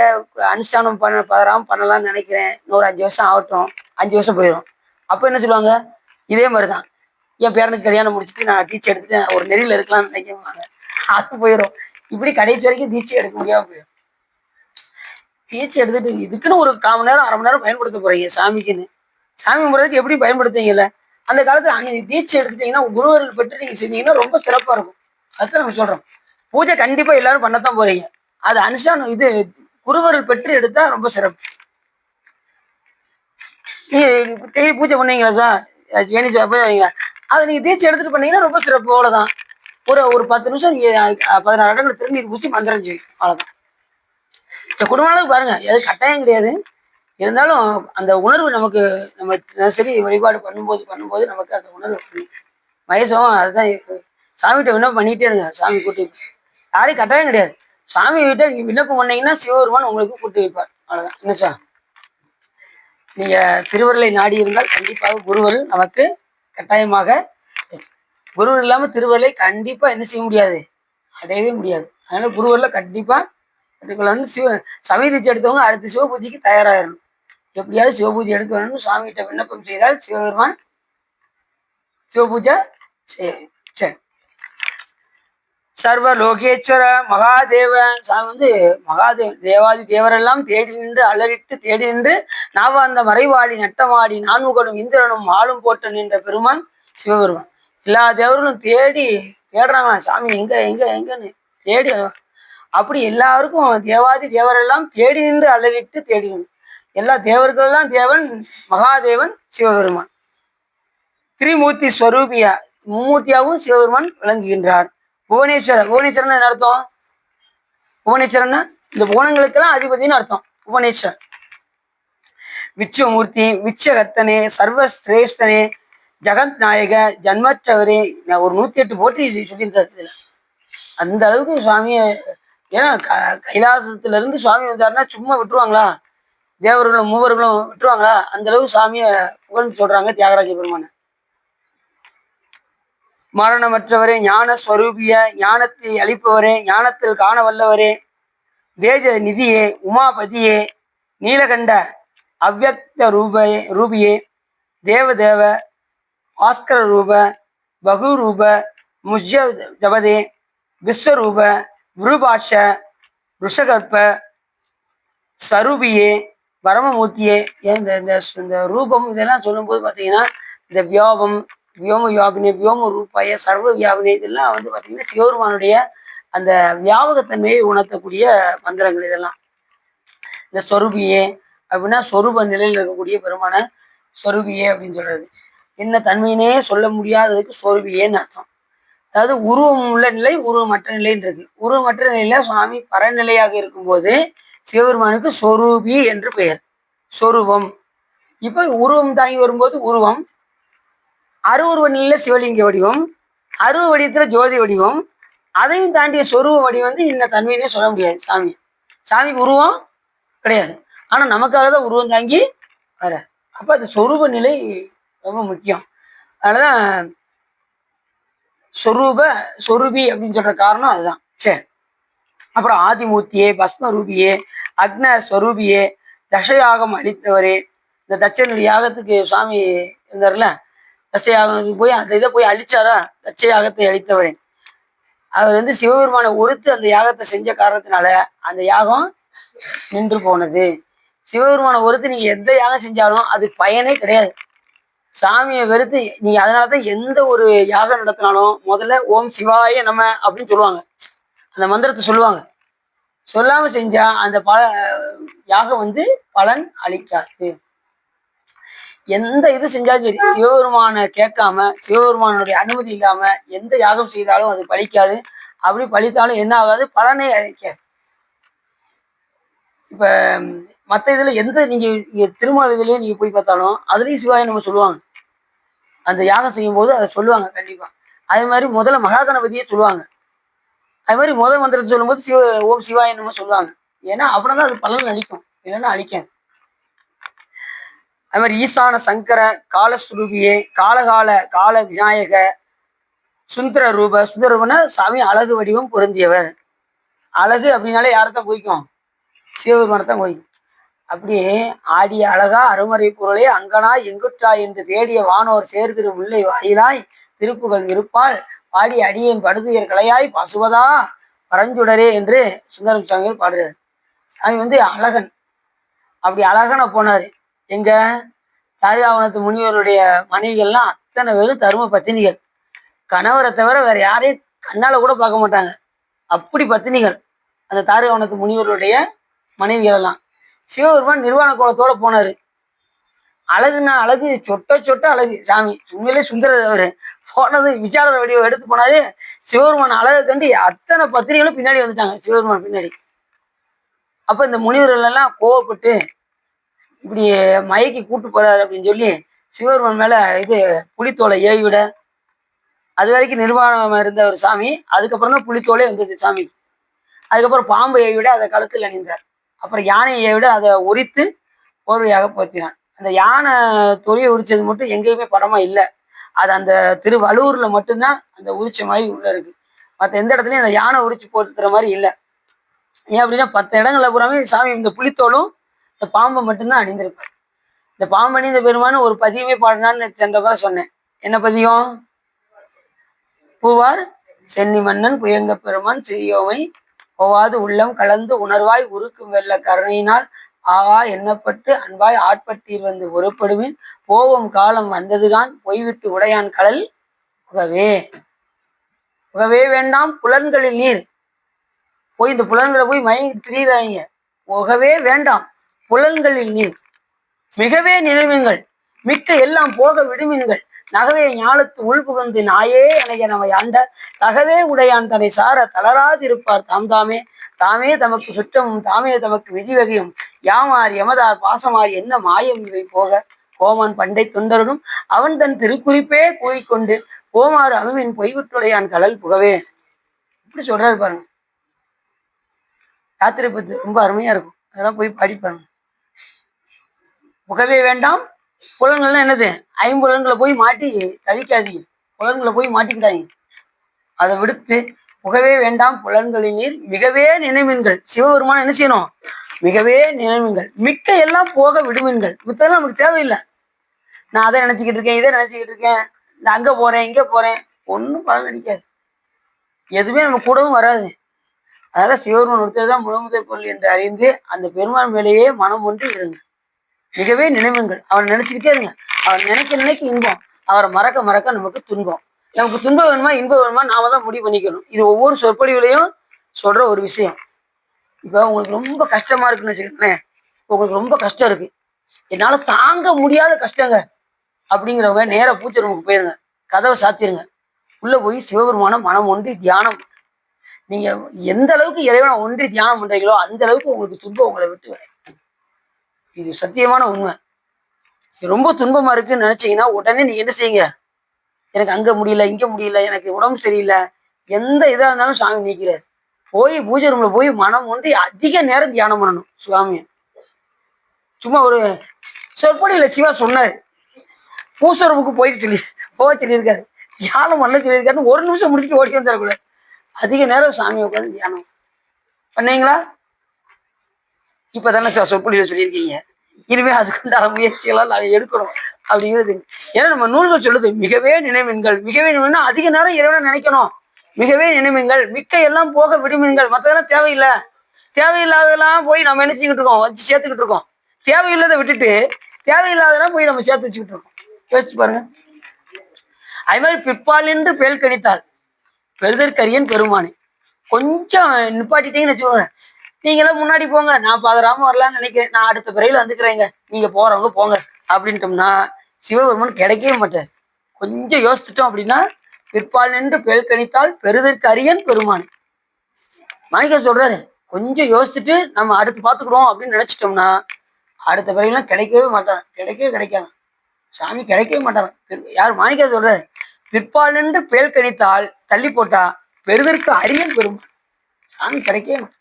அனுஷ்டானம் பதறாம பண்ணலாம்னு நினைக்கிறேன். இன்னொரு 5 வருஷம் ஆகட்டும், 5 வருஷம் போயிடும். அப்ப என்ன சொல்லுவாங்க, இதே மாதிரிதான் என் பேரனுக்கு கல்யாணம் முடிச்சுட்டு நான் தீட்சை எடுத்துட்டு ஒரு நெறியில இருக்கலாம்னு நினைக்குவாங்க. அது போயிடும். இப்படி கடைசி வரைக்கும் தீட்சை எடுக்க முடியாம போயிடும். தீட்சை எடுத்துட்டு இதுக்குன்னு ஒரு 1/4 மணி நேரம் 1/2 மணி நேரம் பயன்படுத்த போறீங்க சாமிக்குன்னு. சாமி கும்பிட்றதுக்கு எப்படி பயன்படுத்துவீங்கல்ல? அந்த காலத்துல அன்னைக்கு தீட்சை எடுத்துட்டீங்கன்னா குருவர்கள் பெற்று நீங்க செஞ்சீங்கன்னா ரொம்ப சிறப்பா இருக்கும். அதுதான் நம்ம சொல்றோம். பூஜை கண்டிப்பா எல்லாரும் பண்ணத்தான் போறீங்க. அது அனுஷ்டானம் குருவர்கள் பெற்று எடுத்தா ரொம்ப சிறப்பு. நீங்க பூஜை பண்ணீங்களா சார், வேணிங்களா, அதை நீங்க தீட்சை எடுத்துட்டு பண்ணீங்கன்னா ரொம்ப சிறப்பு. அவ்வளவுதான். ஒரு 10 நிமிஷம் 16 இடங்கள் திருநீர் பூசி மந்திரம் செய்யும். அவ்வளவுதான். குடும்ப அளவுக்கு பாருங்க, எது கட்டாயம் கிடையாது. இருந்தாலும் அந்த உணர்வு நமக்கு நம்ம சரி வழிபாடு பண்ணும்போது நமக்கு அந்த உணர்வு மயசம். அதுதான் சாமிகிட்ட விண்ணப்பம் பண்ணிட்டே இருங்க. சாமி கூட்டி யாரையும் கட்டாயம் கிடையாது. சாமி கிட்ட நீங்க விண்ணப்பம் பண்ணீங்கன்னா சிவபெருமான் உங்களுக்கு கூட்டி வைப்பார். அவ்வளவுதான். என்ன சார், நீங்க திருவருளை நாடி இருந்தால் கண்டிப்பாக குருவருள் நமக்கு கட்டாயமாக. குருவர் இல்லாம திருவருளை கண்டிப்பா என்ன செய்ய முடியாது, அடையவே முடியாது. அதனால குருவருளை கண்டிப்பா சமய தீட்சை எடுத்தவங்க அடுத்த சிவபூஜைக்கு தயாராகிடணும். எப்படியாவது சிவபூஜை எடுக்க வேணும்னு சாமிகிட்ட விண்ணப்பம் செய்தால் சிவபெருமான் சிவபூஜை சரி. சர்வ லோகேஸ்வர மகாதேவ சாமி மகாதேவன் தேவாதி தேவரெல்லாம் தேடி நின்று அலறிட்டு தேடி நின்று நாவாந்த மறைவாடி நட்டமாடி நான்முகனும் இந்திரனும் ஆளும் போட்ட நின்ற பெருமான் சிவபெருமான். எல்லா தேவர்களும் தேடுறாங்களா சாமி எங்க எங்க எங்கன்னு தேடி. அப்படி எல்லாருக்கும் தேவாதி தேவரெல்லாம் தேடி நின்று அலறிட்டு தேடி நின்று எல்லா தேவர்களெல்லாம் தேவன் மகாதேவன் சிவபெருமான். திரிமூர்த்தி ஸ்வரூபியா மும்மூர்த்தியாகவும் சிவபெருமான் விளங்குகின்றார். புவனேஸ்வரன் என்ன அர்த்தம்? புவனேஸ்வரன் இந்த புவனங்களுக்கெல்லாம் அதிபதினு அர்த்தம். புவனேஸ்வர் விச்சமூர்த்தி விச்சகர்த்தனே சர்வசிரேஷ்டனே ஜெகத் நாயக ஜன்மற்றவரே. ஒரு 108 போற்றி சொல்லியிருக்காரு. அந்த அளவுக்கு சுவாமிய ஏன்னா கைலாசத்துல இருந்து சுவாமி வந்தாருன்னா சும்மா விட்டுருவாங்களா? தேவர்களும் மூவர்களும் விட்டுருவாங்களா? அந்த அளவுக்கு சாமியை புகழ்ந்து சொல்றாங்க தியாகராஜ பெருமான. மரணமற்றவரே ஞான ஸ்வரூபிய ஞானத்தை அளிப்பவரே ஞானத்தில் காண வல்லவரே தேஜ நிதியே உமாபதியே நீலகண்ட அவ்வக்த ரூபியே தேவதேவ ஆஸ்கர ரூப பகுரூப முஜபதே விஸ்வரூப விருபாஷ ருஷகற்ப சரூபியே பரமமூர்த்தியே. இந்த ரூபம் இதெல்லாம் சொல்லும்போது பார்த்தீங்கன்னா இந்த வியோம வியாபினே வியோம ரூபாய சர்வ வியாபினே இதெல்லாம் பார்த்தீங்கன்னா சிவபெருமானுடைய அந்த வியாபகத்தன்மையை உணர்த்தக்கூடிய மந்திரங்கள் இதெல்லாம். இந்த ஸ்வரூபியே அப்படின்னா சொரூப நிலையில் இருக்கக்கூடிய பெருமான ஸ்வரூபியே அப்படின்னு சொல்றது. என்ன தன்மையினே சொல்ல முடியாததுக்கு ஸ்வரூபியேன்னு அர்த்தம். அதாவது உருவம் உள்ள நிலை உருவமற்ற நிலைன்னு இருக்கு. உருவமற்ற நிலையில சுவாமி பரநிலையாக இருக்கும்போது சிவபெருமானுக்கு சொரூபி என்று பெயர். சொரூபம். இப்ப உருவம் தாங்கி வரும்போது உருவம், அருவுருவ நிலையில சிவலிங்க வடிவம், அருவ வடிவத்துல ஜோதி வடிவம், அதையும் தாண்டிய சொருவ வடிவம் வந்து இந்த தன்மையிலே சொல்ல முடியாது சாமி. சாமிக்கு உருவம் கிடையாது. ஆனா நமக்காக தான் உருவம் தாங்கி வர. அப்ப அது சொரூப நிலை ரொம்ப முக்கியம். அதனாலதான் சொரூப சொரூபி அப்படின்னு சொல்ற காரணம் அதுதான். சரி. அப்புறம் ஆதிமூர்த்தியே, பஸ்ம ரூபியே, அக்ன ஸ்வரூபியே, தசயாகம் அளித்தவரே. இந்த தட்சனுடைய யாகத்துக்கு சுவாமி இருந்தார்ல, தசயாகத்துக்கு போய் அந்த இதை போய் அழிச்சாரா, தட்ச யாகத்தை அழித்தவரே. அவர் வந்து சிவபெருமானை ஒருத்து அந்த யாகத்தை செஞ்ச காரணத்தினால அந்த யாகம் நின்று போனது. சிவபெருமானை ஒருத்து நீங்க எந்த யாகம் செஞ்சாலும் அது பயனே கிடையாது. சாமியை வெறுத்து நீங்க அதனாலதான் எந்த ஒரு யாகம் நடத்தினாலும் முதல்ல ஓம் சிவாய நம அப்படின்னு சொல்லுவாங்க. அந்த மந்திரத்தை சொல்லுவாங்க. சொல்லாம செஞ்சா அந்த யாகம் வந்து பலன் அளிக்காது. எந்த இது செஞ்சாலும் சரி, சிவபெருமானை கேட்காம சிவபெருமானுடைய அனுமதி இல்லாம எந்த யாகம் செய்தாலும் அது பலிக்காது. அப்படி பலித்தாலும் என்ன ஆகாது, பலனை அளிக்காது. இப்ப மற்ற இதுல எந்த நீங்க திருமால் இதுலயே நீங்க போய் பார்த்தாலும் அதுலயும் சிவாய நம்ம சொல்லுவாங்க. அந்த யாகம் செய்யும் போது அதை சொல்லுவாங்க கண்டிப்பா. அதே மாதிரி முதல்ல மகா கணபதியே சொல்லுவாங்க. அது மாதிரி முதல் மந்திரத்தை சொல்லும்போது ஓம் சிவாய நம்ம சொல்லுவாங்க. ஏன்னா அப்படிதான் அது பலன் அளிக்கும், இல்லைன்னா அளிக்காது. அது மாதிரி ஈசான சங்கர காலஸ்வரூபியே, காலகால கால விநாயக, சுந்தர ரூப. சுந்தர ரூபனா சாமி அழகு வடிவம் பொருந்தியவர். அழகு அப்படின்னாலே யாரைத்தான் குறிக்கும், சிவபெருமானத்தான் குறிக்கும். அப்படியே ஆடிய அழகா அருமறை பொருளே அங்கனா எங்குற்றாய் என்று தேடிய வானோர் சேர்திரு முல்லை வாயிலாய் திருப்புகள் இருப்பால் பாடி அடியேன் படுதுயர் கலையாய் பசுவதா பரஞ்சுடரே என்று சுந்தரம் சாமிகள் பாடுறாரு. சாமி வந்து அழகன். அப்படி அழகன போனாரு. எங்க தாரிகாவனத்து முனிவருடைய மனைவிகள்லாம் அத்தனை பேரும் தரும பத்தினிகள். கணவரை தவிர வேற யாரையும் கண்ணால கூட பார்க்க மாட்டாங்க. அப்படி பத்தினிகள் அந்த தாரிகாவனத்து முனிவருடைய மனைவிகள் எல்லாம். சிவபெருமான் நிர்வாண கோலத்தோட போனாரு. அழகுன்னா அழகு, சொட்ட சொட்ட அழகு. சாமி உண்மையிலே சுந்தரர் அவரு போனது விசார வடிவம் எடுத்து போனாரு. சிவபெருமான் அழகை கண்டு அத்தனை பத்திரிகளும் பின்னாடி வந்துட்டாங்க சிவபெருமான் பின்னாடி. அப்ப இந்த முனிவர்கள் எல்லாம் கோவப்பட்டு இப்படி மயக்கி கூட்டு போறாரு அப்படின்னு சொல்லி சிவபெருமான் மேல இது புலித்தோலை ஏவி விட. அது வரைக்கும் நிர்வாணம் இருந்த ஒரு சாமி, அதுக்கப்புறம் தான் புலித்தோலே வந்தது சாமி. அதுக்கப்புறம் பாம்பு ஏவி விட அதை கழுத்தில் அணிந்தார். அப்புறம் யானையை ஏவி விட அதை உரித்து போர்வையாக போத்தினான். அந்த யானை தொழியை உரிச்சது மட்டும் எங்கேயுமே படமா இல்லை. அது அந்த திருவள்ளூர்ல மட்டும்தான் அந்த உரிச்ச மாதிரி உள்ள இருக்கு. மற்ற எந்த இடத்துலையும் அந்த யானை உரிச்சு போட்டுக்கிற மாதிரி இல்லை. ஏன் அப்படின்னா 10 இடங்கள்ல பூராமே சாமி இந்த புலித்தோலும் இந்த பாம்பை மட்டும்தான் அணிந்திருப்பார். இந்த பாம்பு அணிந்த பெருமானு ஒரு பதியமே பாடினான்னு சென்றவரை சொன்னேன். என்ன பதியம்? பூவார் சென்னி மன்னன் புயங்க பெருமான் சிறியோமை போவாது உள்ளம் கலந்து உணர்வாய் உருக்கும் வெள்ள கருணையினால் ஆகா எண்ணப்பட்டு அன்பாய் ஆட்பட்டீர் வந்து ஒருப்படுவின் போவும் காலம் வந்ததுதான் பொய்விட்டு உடையான் கடல் புகவே. புகவே வேண்டாம் புலன்களில் நீர். போய் இந்த புலன்களை போய் மயங்கி திரியிறாங்க. புகவே வேண்டாம் புலன்களில் நீர். மிகவே நினைவுங்கள் மிக்க எல்லாம் போக விடுமீன்கள் நகவே ஞாலத்து உள்புகந்து நாயே அணைய நம்மை ஆண்ட தகவே உடையான் தன்னை சார தளராதிருப்பார் தாம் தாமே. தாமே தமக்கு சுற்றமும் தாமே தமக்கு விதிவகையும் யாமார் எமதார் பாசமார் என்ன மாயம் இவை போக கோமான் பண்டை தொண்டரும் அவன் தன் திருக்குறிப்பே கூறிக்கொண்டு போமாறு அமின் பொய்விட்டுடையான் கடல் புகவே. இப்படி சொல்றாரு பாருங்க. யாத்திரை பத்தி ரொம்ப அருமையா இருக்கும். அதெல்லாம் போய் படிப்பாருங்க. புகவே வேண்டாம் புலன்கள்னா என்னது? ஐம்புலன்களை போய் மாட்டி தவிக்காதீங்க. புலன்களை போய் மாட்டிக்கிட்டாங்க. அதை விடுத்து புகவே வேண்டாம் புலன்களின் நீர் மிகவே நினைவீன்கள். சிவபெருமான என்ன செய்யணும்? மிகவே நினைவீன்கள் மிக்க எல்லாம் போக விடுமீன்கள். மித்தெல்லாம் நமக்கு தேவையில்லை. நான் அதை நினைச்சுக்கிட்டு இருக்கேன், இதை நினைச்சுக்கிட்டு இருக்கேன், இந்த அங்க போறேன் இங்க போறேன், ஒன்றும் பலன் அடிக்காது. எதுவுமே நம்ம கூடவும் வராது. அதனால சிவபெருமான் ஒருத்தர் தான் முழுமுதல் பொருள் என்று அறிந்து அந்த பெருமான் மேலேயே மனம் ஒன்று இருங்க. மிகவே நினைவுங்கள். அவரை நினைச்சுக்கிட்டே இருங்க. அவர் நினைக்க இன்பம், அவரை மறக்க மறக்க நமக்கு துன்பம். நமக்கு துன்பம் வேணுமா இன்பம் வேணுமா நாம தான் முடிவு பண்ணிக்கணும். இது ஒவ்வொரு சொற்பொழிவுலையும் சொல்ற ஒரு விஷயம். இப்போ உங்களுக்கு ரொம்ப கஷ்டமா இருக்குன்னு வச்சுக்கோங்களேன். உங்களுக்கு ரொம்ப கஷ்டம் இருக்கு, என்னால தாங்க முடியாத கஷ்டங்க அப்படிங்கிறவங்க நேர பூஜை ரூமுக்கு போயிருங்க. கதவை சாத்திருங்க. உள்ள போய் சிவபெருமான மனம் ஒன்றி தியானம். நீங்க எந்த அளவுக்கு இறைவனை ஒன்றி தியானம் பண்றீங்களோ அந்த அளவுக்கு உங்களுக்கு துன்பம் உங்களை விட்டு. இது சத்தியமான உண்மை. ரொம்ப துன்பமா இருக்குன்னு நினைச்சீங்கன்னா உடனே நீங்க என்ன செய்யுங்க? எனக்கு அங்க முடியல, இங்க முடியல, எனக்கு உடம்பு சரியில்லை, எந்த இதா இருந்தாலும் சாமி நீக்கிறார். போய் பூஜை ரூம்ல போய் மனம் ஒன்றி அதிக நேரம் தியானம் பண்ணணும் சுவாமிய. சும்மா ஒரு சொற்பொழிவுல சிவா சொன்னாரு, பூச ரூமுக்கு போக சொல்லியிருக்காரு, தியானம் பண்ண சொல்லியிருக்காருன்னு ஒரு நிமிஷம் முடிச்சுட்டு ஓடி வந்துடக்கூடாது. அதிக நேரம் சாமி உட்காந்து தியானம் பண்ணீங்களா? இப்பதானே சொற்பொழிவு சொல்லியிருக்கீங்க, இனிமே அதுக்குண்டான முயற்சிகளால் நாங்கள் எடுக்கணும் அப்படிங்கிறது. ஏன்னா நம்ம நூல்கள் சொல்லுது, மிகவே நினைவீன்கள். மிகவே நினைவுன்னா அதிக நேரம் இறைவனை நினைக்கணும். மிகவே நினைவீன்கள், மிக்க எல்லாம் போக விடுமீன்கள். மற்றதெல்லாம் தேவையில்லை. தேவையில்லாததெல்லாம் போய் நம்ம என்ன செஞ்சுக்கிட்டு இருக்கோம், வச்சு சேர்த்துக்கிட்டு இருக்கோம். தேவையில்லாத விட்டுட்டு தேவையில்லாதெல்லாம் போய் நம்ம சேர்த்து வச்சுக்கிட்டு இருக்கோம். யோசிச்சு பாருங்க. அது மாதிரி பிற்பால் என்று பேல் கணித்தால் பெருதற்கரியன் பெருமானி. கொஞ்சம் நிப்பாட்டிட்டீங்கன்னு வச்சுக்கோங்க, நீங்களாம் முன்னாடி போங்க, நான் பாதராம வரலான்னு நினைக்கிறேன், நான் அடுத்த பிறையில வந்துக்கிறேங்க, நீங்க போறவங்க போங்க அப்படின்ட்டோம்னா சிவபெருமன் கிடைக்கவே மாட்டார். கொஞ்சம் யோசிச்சுட்டோம் அப்படின்னா பிற்பால் நின்று பேல் கணித்தால் பெருதற்கு அரியன் பெருமானி. மாணிக்க சொல்றாரு, கொஞ்சம் யோசிச்சுட்டு நம்ம அடுத்து பார்த்துக்கிறோம் அப்படின்னு நினைச்சிட்டோம்னா அடுத்த பிறகுலாம் கிடைக்கவே மாட்டாங்க, கிடைக்காது, சாமி கிடைக்கவே மாட்டாங்க. யார் மாணிக்க சொல்றாரு, பிற்பால் நின்று பேல் கணித்தால் தள்ளி போட்டா பெருதற்கு அரியன் பெருமான். சாமி கிடைக்கவே மாட்டான்.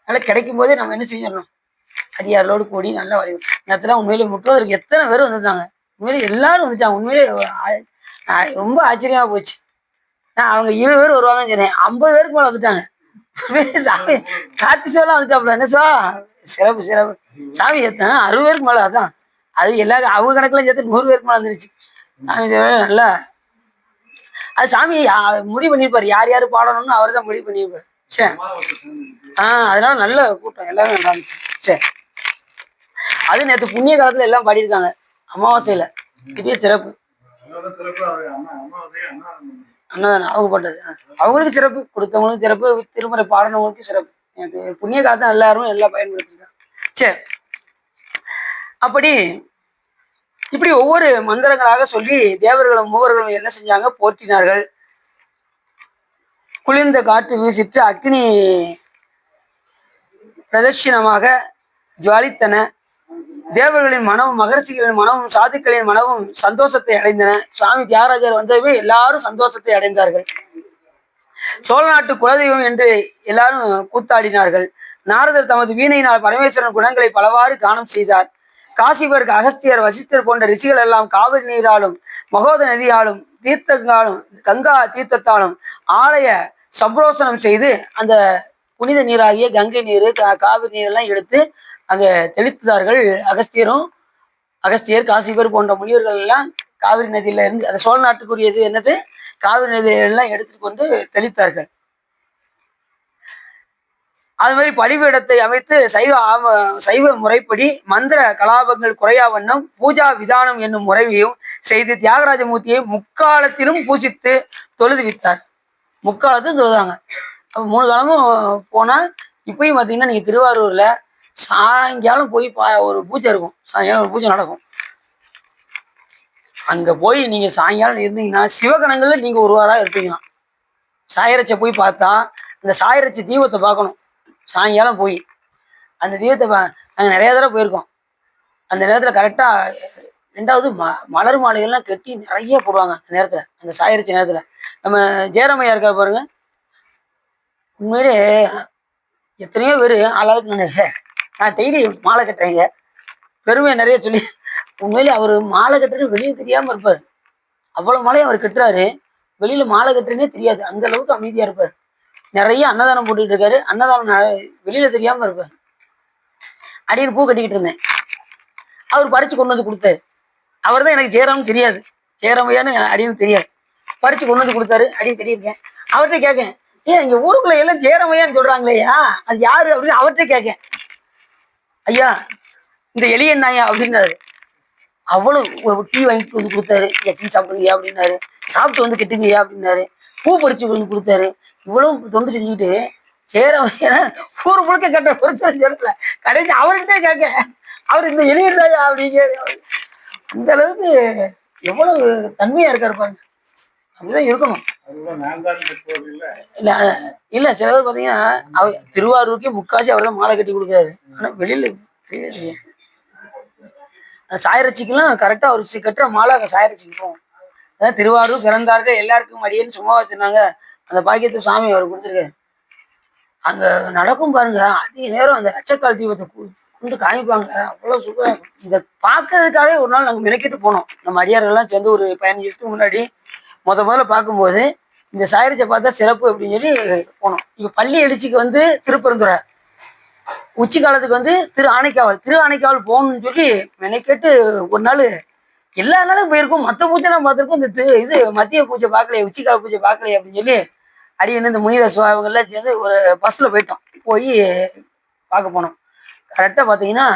அதனால கிடைக்கும் போதே நம்ம என்ன செஞ்சிடணும், அடியாரோடு கூடி நல்ல வழி. நேரத்துல உண்மையிலே முற்றுவதற்கு எத்தனை பேர் வந்துட்டாங்க, உண்மையிலே எல்லாரும் வந்துட்டாங்க. உண்மையிலே ரொம்ப ஆச்சரியமா போச்சு. நான் அவங்க 20 பேர் வருவாங்கன்னு சொன்னேன், 50 பேருக்கு மேல வந்துட்டாங்க. சாமி கார்த்தி சோலாம் வந்துட்டாப்ல. என்ன சோ சிறப்பு சாமி ஏத்தேன் 60 பேருக்கு மேல. அதான் அது எல்லா அவங்க கணக்குல சேர்த்து 100 பேருக்கு மேல வந்துருச்சு. சாமி நல்லா அது சாமி முடிவு பண்ணியிருப்பாரு, யார் யாரு பாடணும்னு அவர் தான் முடிவு பண்ணியிருப்பாரு. சரி, அதனால நல்ல கூட்டம், எல்லாமே நல்லா இருந்துச்சு. சரி, அது நேற்று புண்ணிய காலத்துல எல்லாம் பாடியிருக்காங்க அமாவாசையில. பெரிய சிறப்பு அண்ணாதானே அவங்க போட்டது. அவங்களுக்கு சிறப்பு, கொடுத்தவங்களுக்கு சிறப்பு, திருமுறை பாடினவங்களுக்கு சிறப்பு. எனக்கு புண்ணிய காலத்தை எல்லாரும் எல்லாம் பயன்படுத்திருக்காங்க. சரி, அப்படி இப்படி ஒவ்வொரு மந்திரங்களாக சொல்லி தேவர்களும் மூவர்களும் என்ன செஞ்சாங்க, போற்றினார்கள். குளிர்ந்த காற்று வீசிட்டு அக்னி பிரதட்சிணமாக ஜுவாலித்தன. தேவர்களின் மனமும் மகர்ஷிகளின் மனமும் சாதுக்களின் மனமும் சந்தோஷத்தை அடைந்தன. சுவாமி தியாகராஜர் வந்தவே எல்லாரும் சந்தோஷத்தை அடைந்தார்கள். சோழ நாட்டு குலதெய்வம் என்று எல்லாரும் கூத்தாடினார்கள். நாரதர் தமது வீணையினால் பரமேஸ்வரன் குணங்களை பலவாறு காணம் செய்தார். காசிபருக்கு அகஸ்தியர் வசிஷ்டர் போன்ற ரிஷிகள் எல்லாம் காவிரி நீராலும் மகோத நதியாலும் தீர்த்தங்காலும் கங்கா தீர்த்தத்தாலும் ஆலய சப்ரோசனம் செய்து அந்த புனித நீராகிய கங்கை நீர் காவிரி நீரெல்லாம் எடுத்து அங்கே தெளித்தார்கள். அகஸ்தியர் காசிபர் போன்ற முனிவர்கள் எல்லாம் காவிரி நதியில இருந்து, அந்த சோழ நாட்டுக்குரியது என்னது, காவிரி நதியெல்லாம் எடுத்துக்கொண்டு தெளித்தார்கள். அது மாதிரி பலிபீடத்தை அமைத்து சைவ முறைப்படி மந்திர கலாபங்கள் குறையா வண்ணம் பூஜா விதானம் என்னும் முறையையும் செய்து தியாகராஜமூர்த்தியை முக்காலத்திலும் பூசித்து தொழுது வித்தார். முக்காலத்தும் தொழுதாங்க. அப்போ 3 காலமும் போனா இப்பயும் பார்த்தீங்கன்னா நீங்க திருவாரூர்ல சாயங்காலம் போய் ஒரு பூஜை இருக்கும், சாயங்காலம் ஒரு பூஜை நடக்கும். அங்க போய் நீங்க சாயங்காலம் இருந்தீங்கன்னா சிவகணங்கள்ல நீங்க ஒருவராக இருப்பீங்களாம். சாயரட்சை போய் பார்த்தா அந்த சாயரட்சை தீபத்தை பார்க்கணும். சாயங்காலம் போய் அந்த தீபத்தை நாங்கள் நிறைய தடவை போயிருக்கோம். அந்த நேரத்தில் கரெக்டாக 2வது மலர் மாலைகள்லாம் கட்டி நிறைய போடுவாங்க அந்த நேரத்தில், அந்த சாயரட்சை நேரத்தில். நம்ம ஜெயராமையா இருக்கா பாருங்க, உண்மையிலே எத்தனையோ பேர் ஆளாளுக்கு நான் டெய்லி மாலை கட்டுறேங்க பெருமையை நிறைய சொல்லி, உண்மையிலே அவர் மாலை கட்டுறது வெளியே தெரியாமல் இருப்பார். அவ்வளோ மாலையும் அவர் கட்டுறாரு, வெளியில மாலை கட்டுறேன்னே தெரியாது, அந்த அளவுக்கு அமைதியாக இருப்பார். நிறைய அன்னதானம் போட்டுட்டு இருக்காரு, அன்னதானம் வெளியில தெரியாம இருப்பார். அடியில் பூ கட்டிக்கிட்டு இருந்தேன், அவர் பறிச்சு கொண்டு வந்து கொடுத்தாரு. அவர் தான் எனக்கு ஜெயராம் தெரியாது, ஜெயராமையான்னு அடியும் தெரியாது, பறிச்சு கொண்டு வந்து கொடுத்தாரு. அடியும் தெரியிருக்கேன். அவர்கிட்ட கேட்கேன், ஏன் இங்க ஊருக்குள்ள எல்லாம் ஜெயராமையான்னு சொல்றாங்களேயா, அது யாரு அப்படின்னு அவர்கிட்ட கேட்கேன். ஐயா இந்த எளியன் தாயா அப்படின்னாரு. அவ்வளவு டீ வாங்கிட்டு வந்து கொடுத்தாரு. டீ சாப்பிடுங்கய்யா அப்படின்னாரு. சாப்பிட்டு வந்து கெட்டுங்கய்யா அப்படின்னாரு. பூ பறிச்சு வந்து கொடுத்தாரு. இவ்வளவு தொண்டு செஞ்சுக்கிட்டு சேரவையா ஊர் முழுக்க கேட்ட ஒருத்தர் சொல்லல, கடைசி அவர்கிட்ட கேட்க அவர் இந்த எளியன் தாயா அப்படிங்க. அந்த அளவுக்கு எவ்வளவு தன்மையா இருக்காரு பாருங்க. அப்படிதான் இருக்கணும். இல்ல சில பேர் பாத்தீங்கன்னா அவர் திருவாரூருக்கே முக்காசி அவர் தான் மாலை கட்டி கொடுக்குறாரு. ஆனா வெளியில சாயரட்சிக்கெல்லாம் கரெக்டா அவர் கட்டுற மாலை அங்க சாயரட்சிக்கு போகும். அதான் திருவாரூர் பிறந்தார்கள் எல்லாருக்கும் அடியேன்னு சும்மா வச்சிருந்தாங்க. அந்த பாக்கியத்தை சாமி அவர் கொடுத்துருக்காரு. அங்க நடக்கும் பாருங்க, அதிக நேரம் அந்த லட்சக்கால் தீபத்தை கொண்டு காமிப்பாங்க. அவ்வளவு சூப்பரா இருக்கும். இதை பார்க்கறதுக்காகவே ஒரு நாள் நாங்கள் மெனக்கிட்டு போனோம். நம்ம அடியார்கள்லாம் சேர்ந்து ஒரு 15 வருஷத்துக்கு முன்னாடி முதல்ல பார்க்கும்போது இந்த சாயரிச்சை பார்த்தா சிறப்பு அப்படின்னு சொல்லி போனோம். இப்போ பள்ளி எழுச்சிக்கு வந்து திருப்பரந்துரை, உச்சி காலத்துக்கு வந்து திரு ஆனைக்காவல் போகணும்னு சொல்லி மெனக்கெட்டு ஒரு நாள் எல்லா நாளும் போயிருக்கும். மற்ற பூஜைலாம் பார்த்துருக்கோம். இந்த இது மத்திய பூஜை பார்க்கலையே, உச்சிக்கால பூஜை பார்க்கலையே அப்படின்னு சொல்லி அடியன்னு இந்த முனிர சுவாமிகள்லாம் சேர்ந்து ஒரு பஸ்ஸில் போயிட்டோம். போய் பார்க்க போனோம். கரெக்டாக பார்த்தீங்கன்னா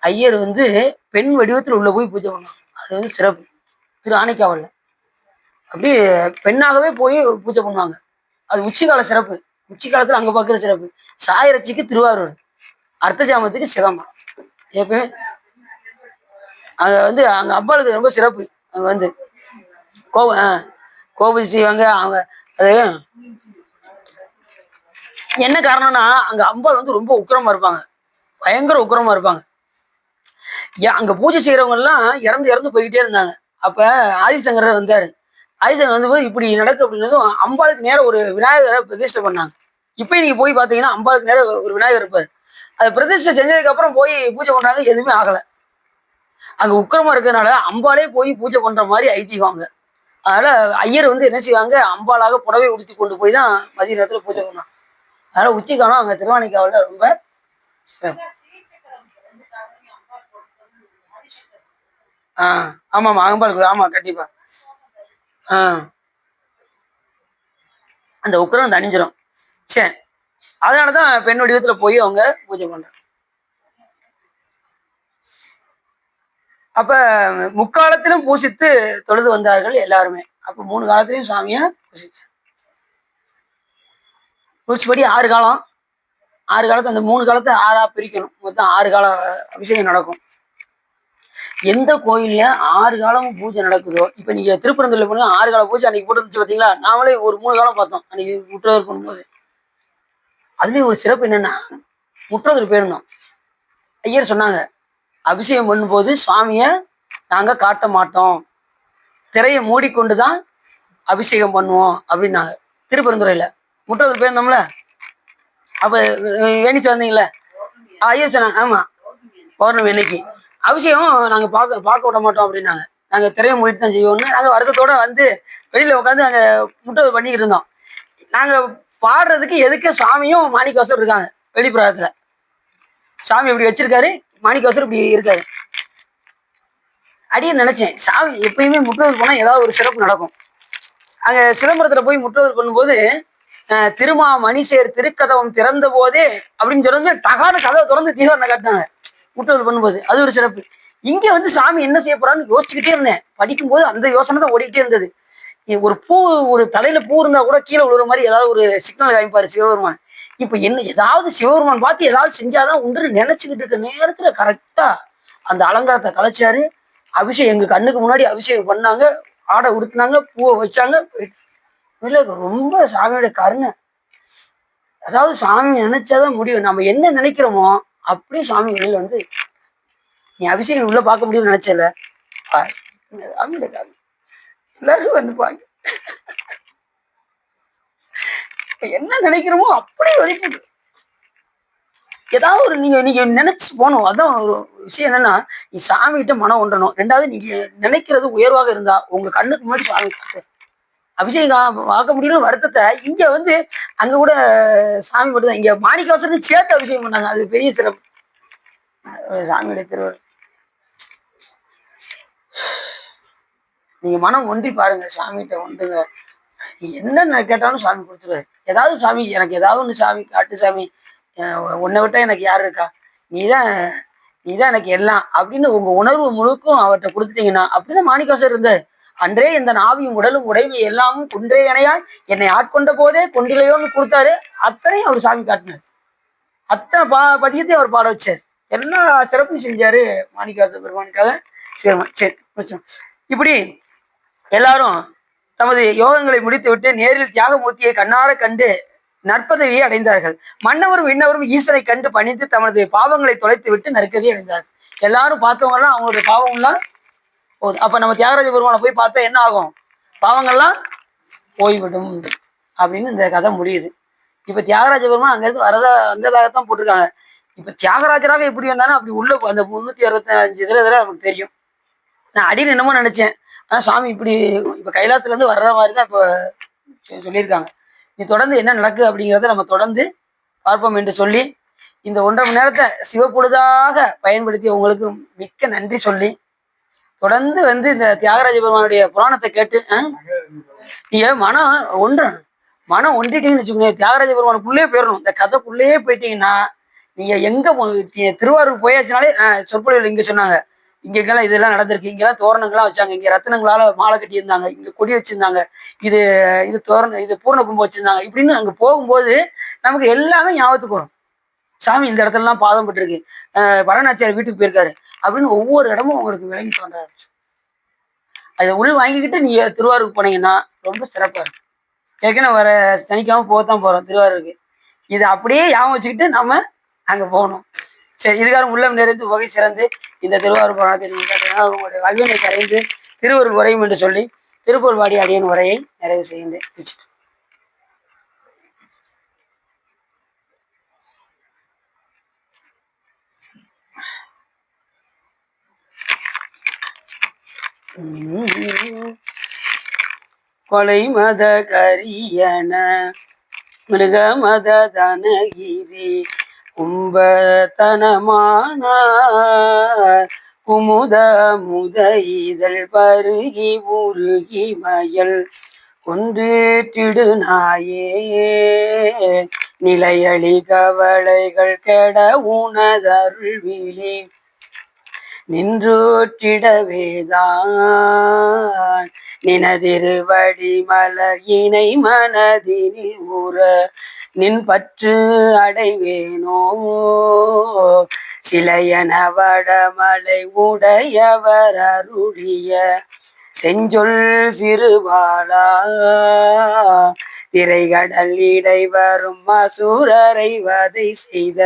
ஐயர் வந்து பெண் வடிவத்தில் உள்ள போய் பூஜை பண்ணோம். அது வந்து சிறப்பு. திரு ஆனைக்காவல்ல அப்படி பெண்ணாகவே போய் பூஜை பண்ணுவாங்க. அது உச்சிக்கால சிறப்பு. உச்சி காலத்தில் அங்கே பார்க்குற சிறப்பு. சாயரட்சிக்கு திருவாரூர், அர்த்த ஜாமத்துக்கு சிதம்பரம். எப்பயுமே அங்கே வந்து அங்கே அம்பாளுக்கு ரொம்ப சிறப்பு. அங்கே வந்து கோவில் செய்வாங்க. அவங்க அது என்ன காரணம்னா அங்கே அம்பாள் வந்து ரொம்ப உக்கிரமா இருப்பாங்க, பயங்கர உக்கிரமா இருப்பாங்க. அங்கே பூஜை செய்கிறவங்க எல்லாம் இறந்து இறந்து போய்கிட்டே இருந்தாங்க. அப்போ ஆதிசங்கரர் வந்தார். ஆதிசங்கர் வந்தபோது இப்படி நடக்கு அப்படின்னதும் அம்பாளுக்கு நேரம் ஒரு விநாயகரை பிரதிஷ்டை பண்ணாங்க. இப்போ நீங்கள் போய் பார்த்தீங்கன்னா அம்பாளுக்கு நேரம் ஒரு விநாயகர் இருப்பார். அதை பிரதிஷ்டை செஞ்சதுக்கு அப்புறம் போய் பூஜை பண்ணுறாங்க, எதுவுமே ஆகலை. அங்கே உக்கிரமா இருக்கிறதுனால அம்பாலே போய் பூஜை பண்ணுற மாதிரி ஐதீகம். அதனால ஐயர் வந்து என்ன செய்வாங்க, அம்பாலாக புடவை உடுத்தி கொண்டு போய் தான் மதிய நேரத்தில் பூஜை பண்ணுவாங்க. அதனால உச்சிக்காலம் அங்கே திருவானைக்காவல்ல ரொம்ப ஆமாம் அம்பாளுக்கு ஆமாம் கண்டிப்பா. அந்த உக்கிரம் தணிஞ்சிடும். சரி, அதனாலதான் பெண் வடிவத்துல போய் அவங்க பூஜை பண்றாங்க. அப்ப முக்காலத்திலும் பூசித்து தொழுது வந்தார்கள் எல்லாருமே. அப்ப 3 காலத்திலையும் சாமிய பூசிச்சு. பூச்சிப்படி 6 காலம். 6 காலத்தை அந்த 3 காலத்தை 6ஆ பிரிக்கணும். மொத்தம் 6 கால அபிஷேகம் நடக்கும். எந்த கோயில்ல 6 காலமும் பூஜை நடக்குதோ, இப்ப நீங்க திருப்பரந்தூர்ல போனா 6 கால பூஜை அன்னைக்கு போட்டு இருந்துச்சு பாத்தீங்களா? நாமளே ஒரு 3 காலம் பார்த்தோம் அன்னைக்கு முற்றவர் பண்ணும்போது. அதுலயும் ஒரு சிறப்பு என்னன்னா, முற்றவர் போயிருந்தோம். ஐயர் சொன்னாங்க, அபிஷேகம் பண்ணும்போது சுவாமிய நாங்க காட்ட மாட்டோம், திரையை மூடிக்கொண்டுதான் அபிஷேகம் பண்ணுவோம் அப்படின்னாங்க. திருப்பரந்துரையில முற்றவர் போயிருந்தோம்ல, அப்ப வேணிச்சு வந்தீங்களே, ஐயர் சொன்னாங்க ஆமா பௌர்ணமி அன்னைக்கு அபிஷேகம் நாங்க பார்க்க விட மாட்டோம் அப்படின்னாங்க. நாங்க திரையை மூடிட்டு தான் செய்வோம்னு நாங்க வருத்தத்தோட வந்து வெளியில உட்காந்து அங்க முற்றவர் பண்ணிக்கிட்டு இருந்தோம். நாங்க பாடுறதுக்கு எதுக்கு சாமியும் மாணிக்கவாசர் இருக்காங்க வெளிப்புறத்துல. சாமி இப்படி வச்சிருக்காரு, மாணிக்கவாசர் இப்படி இருக்காரு. அடியே நினைச்சேன், சாமி எப்பயுமே முற்றவர் போனா ஏதாவது ஒரு சிறப்பு நடக்கும். அங்க சிதம்பரத்துல போய் முற்றவர் பண்ணும்போது திருமா மணிசேர் திருக்கதவம் திறந்த போதே அப்படின்னு சொல்றது டகான கதவை திறந்து தீபாவளி காட்டினாங்க முற்றவர் பண்ணும்போது. அது ஒரு சிறப்பு. இங்க வந்து சாமி என்ன செய்ய போறான்னு யோசிச்சுக்கிட்டே இருந்தேன். படிக்கும்போது அந்த யோசனை தான் ஓடிக்கிட்டே இருந்தது. ஒரு பூ, ஒரு தலையில பூ இருந்தா கூட கீழே விழுற மாதிரி ஏதாவது ஒரு சிக்னல் காமிப்பாரு சிவபெருமான். இப்ப என்ன ஏதாவது சிவபெருமான் பார்த்து ஏதாவது செஞ்சாதான் உண்டு நினைச்சுக்கிட்டு இருக்க நேரத்துல கரெக்டா அந்த அலங்காரத்தை கலைச்சாரு. அபிஷேகம் எங்க கண்ணுக்கு முன்னாடி அபிஷேகம் பண்ணாங்க, ஆடை உடுத்தினாங்க, பூவை வச்சாங்க. ரொம்ப சாமியோட கருணை. அதாவது சாமி நினைச்சாதான் முடியும். நம்ம என்ன நினைக்கிறோமோ அப்படியே சாமி வெளியில வந்து நீ அபிஷேகம் உள்ள பார்க்க முடியும்னு நினைச்சல, சாமியோட கருணை எல்லாரும் வந்து பாங்க. என்ன நினைக்கிறோமோ அப்படியே வெளிப்பட்டு ஏதாவது ஒரு நீங்க நினைச்சு போகணும். அதான் ஒரு விஷயம் என்னன்னா, நீ சாமி கிட்ட மனம் ஒன்றணும். 2வது நீங்க நினைக்கிறது உயர்வாக இருந்தா உங்க கண்ணுக்கு முன்னாடி சாமி காட்டு. அபிஷேகம் பார்க்க முடியல வருத்தத்தை இங்க வந்து அங்க கூட சாமி மட்டும் தான். இங்க மாணிக்கவாசருக்கு சேர்த்து அபிஷேகம் பண்ணாங்க. அது பெரிய சிறப்பு. சாமியோட திருவள்ளுவர் நீங்க மனம் ஒன்றி பாருங்க, சாமிகிட்ட ஒன்றுங்க. என்ன கேட்டாலும் சாமி கொடுத்துருவாரு. ஏதாவது சாமி எனக்கு ஏதாவது ஒன்று சாமி காட்டு சாமி, உன்னை விட்டா எனக்கு யாரு இருக்கா, நீதான் எனக்கு எல்லாம் அப்படின்னு உங்க உணர்வு முழுக்கும் அவர்கிட்ட கொடுத்துட்டீங்கன்னா. அப்படிதான் மாணிக்கவாசர் இருந்தார். அன்றே இந்த நாவியும் உடலும் உடைமை எல்லாமும் குன்றே இணையாய் என்னை ஆட்கொண்ட போதே கொண்டிலையோன்னு கொடுத்தாரு. அத்தனையும் அவர் சாமி காட்டினார். அத்தனை பதியத்தையும் அவர் பாட வச்சார். எல்லா சிறப்பும் செஞ்சாரு மாணிக்கவாசர் பெருமானுக்காக. சரி, இப்படி எல்லாரும் தமது யோகங்களை முடித்துவிட்டு நேரில் தியாகமூர்த்தியை கண்ணார கண்டு நற்பதவியை அடைந்தார்கள். மன்னவரும் விண்ணவரும் ஈசனை கண்டு பணிந்து தமது பாவங்களை தொலைத்து விட்டு நற்கதியை அடைந்தார்கள். எல்லாரும் பார்த்தவங்கலாம் அவங்களுடைய பாவம்லாம் போதும். அப்ப நம்ம தியாகராஜ பெருமானை போய் பார்த்தா என்ன ஆகும்? பாவங்கள்லாம் போய்விடும் அப்படின்னு இந்த கதை முடியுது. இப்ப தியாகராஜ பெருமான் அங்கிருந்து வரதா வந்ததாகத்தான் போட்டிருக்காங்க. இப்ப தியாகராஜராக எப்படி வந்தாலும் அப்படி உள்ள அந்த 365 இதுல நமக்கு தெரியும். நான் அடின்னு என்னமோ நினைச்சேன். ஆனா சாமி இப்படி இப்ப கைலாசத்துல இருந்து வர்ற மாதிரிதான் இப்ப சொல்லியிருக்காங்க. நீ தொடர்ந்து என்ன நடக்கு அப்படிங்கிறத நம்ம தொடர்ந்து பார்ப்போம் என்று சொல்லி இந்த 1.5 மணி நேரத்தை சிவப்பொழுதாக பயன்படுத்தி உங்களுக்கு மிக்க நன்றி சொல்லி தொடர்ந்து இந்த தியாகராஜ பெருமானுடைய புராணத்தை கேட்டு நீங்க மனம் ஒன்றிட்டீங்கன்னு வச்சுக்கோங்க. தியாகராஜ பெருமானுக்குள்ளே போயிடணும். இந்த கதைக்குள்ளேயே போயிட்டீங்கன்னா நீங்க எங்க திருவாரூர் போயாச்சுனாலே சொற்பொழிவில் இங்க சொன்னாங்க, இங்கெல்லாம் இதெல்லாம் நடந்திருக்கு, இங்கெல்லாம் தோரணங்கள்லாம் வச்சாங்க, இங்க ரத்தினங்களால மாலை கட்டி இருந்தாங்க, இங்க கொடி வச்சிருந்தாங்க, இது இது தோரணம், இது பூர்ண கும்பம் வச்சிருந்தாங்க இப்படின்னு அங்க போகும்போது நமக்கு எல்லாமே ஞாபகத்துக்கு வரும். சாமி இந்த இடத்துலலாம் பாதம் பட்டிருக்கு, வரணாச்சியார் வீட்டுக்கு போயிருக்காரு அப்படின்னு ஒவ்வொரு இடமும் உங்களுக்கு விளங்கி தோன்றாரு. அதை உள் வாங்கிக்கிட்டு நீங்க திருவாரூர் போனீங்கன்னா ரொம்ப சிறப்பா இருக்கும். ஏற்கனவே வர சனிக்கிழமை போகத்தான் போறோம் திருவாரூருக்கு. இதை அப்படியே ஞாபகம் வச்சுக்கிட்டு நம்ம அங்க போகணும். சரி, இதுக்காக உள்ளம் நிறைந்து வகை சிறந்து இந்த திருவாரூர் புராணத்தை நீங்கள் உங்களுடைய வல்வினை கரைந்து திருவருள் உரையும் என்று சொல்லி திருப்பூர் வாடி அடியன் உரையை நிறைவு செய்கின்றேன். கொலை மத கரியன மிருக மத தனகிரி கும்பத்தனமான குமுத முத இதழ் பருகி உருகி மயல் கொன்றிடு நாயே நிலையளி கவலைகள் கெட உனதருள்விழி நின்றோற்றிடவேதான் நினதிருவடி மலர் இணை மனதினில் ஊற நின் பற்று அடைவேனோ சிலையன வடமலை உடையவர் அருளிய செஞ்சொல் சிறுபாலா திரைகடல் இடை வரும் அசுரரை வதை செய்த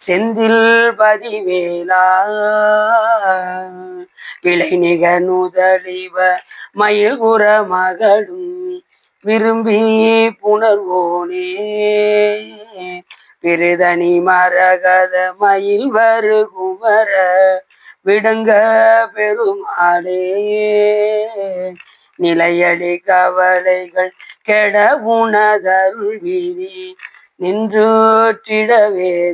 செந்தில் பதிவேலா விலை நிக நுதலிவ மயில்புற மகளும் விரும்பி புணர்வோனே விருதனி மரகத மயில் வருகுமர விடங்க பெருமாளே நிலையடி கவலைகள் கெட உனதருள் வீதி நின்றோற்றிடவேதான்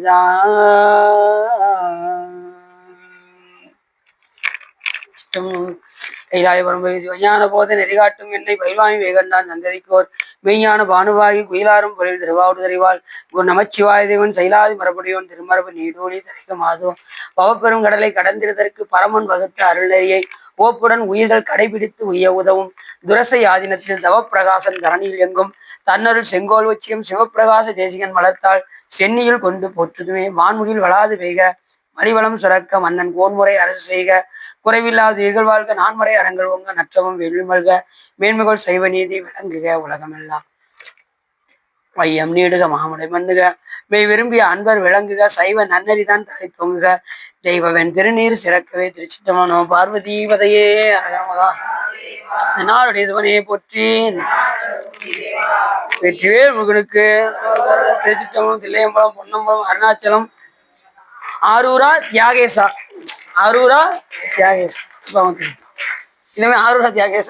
கைலாய பரம்பரை விஞ்ஞான போத நெறிகாட்டும் என்னை பயில்வாமி வேகண்டான் சந்ததிக்கோர் மெய்ஞான பானுவாகி குயிலாரும் பொருள் திருவாவுடு தெரிவாள் குரு நமச்சிவாய தேவன் சைலாதி மரபுடையோன் திருமரபு நீடோழி தலைக்க மாதோ பவப்பெரும் கடலை கடந்திருதற்கு பரமன் வகுத்த அருளறியை ஓப்புடன் உயிர்கள் கடைபிடித்து உய்ய உதவும் துரசை ஆதீனத்தில் தவப்பிரகாசன் தரணியில் எங்கும் தன்னருள் செங்கோல் வச்சியம் சிவப்பிரகாச தேசிகன் வளர்த்தாள் சென்னியில் கொண்டு போற்றுதுமே வான்முகில் வளாது பெய்க மணிவளம் சுரக்க மன்னன் கோன்முறை அரசு செய்க குறைவில்லாத ஈர்கள் வாழ்க நான்முறை அறங்கள் ஓங்க நற்றவம் வெள்ளிமல்க மேன்மைகள் செய்வ நீதி விளங்குக உலகமெல்லாம் வையம் நீடுக மாமுடை மண்ணுக மெய் விரும்பிய அன்பர் விளங்குக சைவ நன்னறிதான் தலை தொங்குக தெய்வவன் திருநீர் சிறக்கவே திருச்சிட்டமனோ பார்வதி பதையே அழகமகா நாளுடைய சிவனையை போற்றி வெற்றிவேல் முருகனுக்கு திருச்சிட்டமனம் தில்லையம்பலம் பொன்னம்பலம் அருணாச்சலம் ஆரூரா தியாகேசா ஆரூரா தியாகேஷ் இனிமே ஆரூரா தியாகேச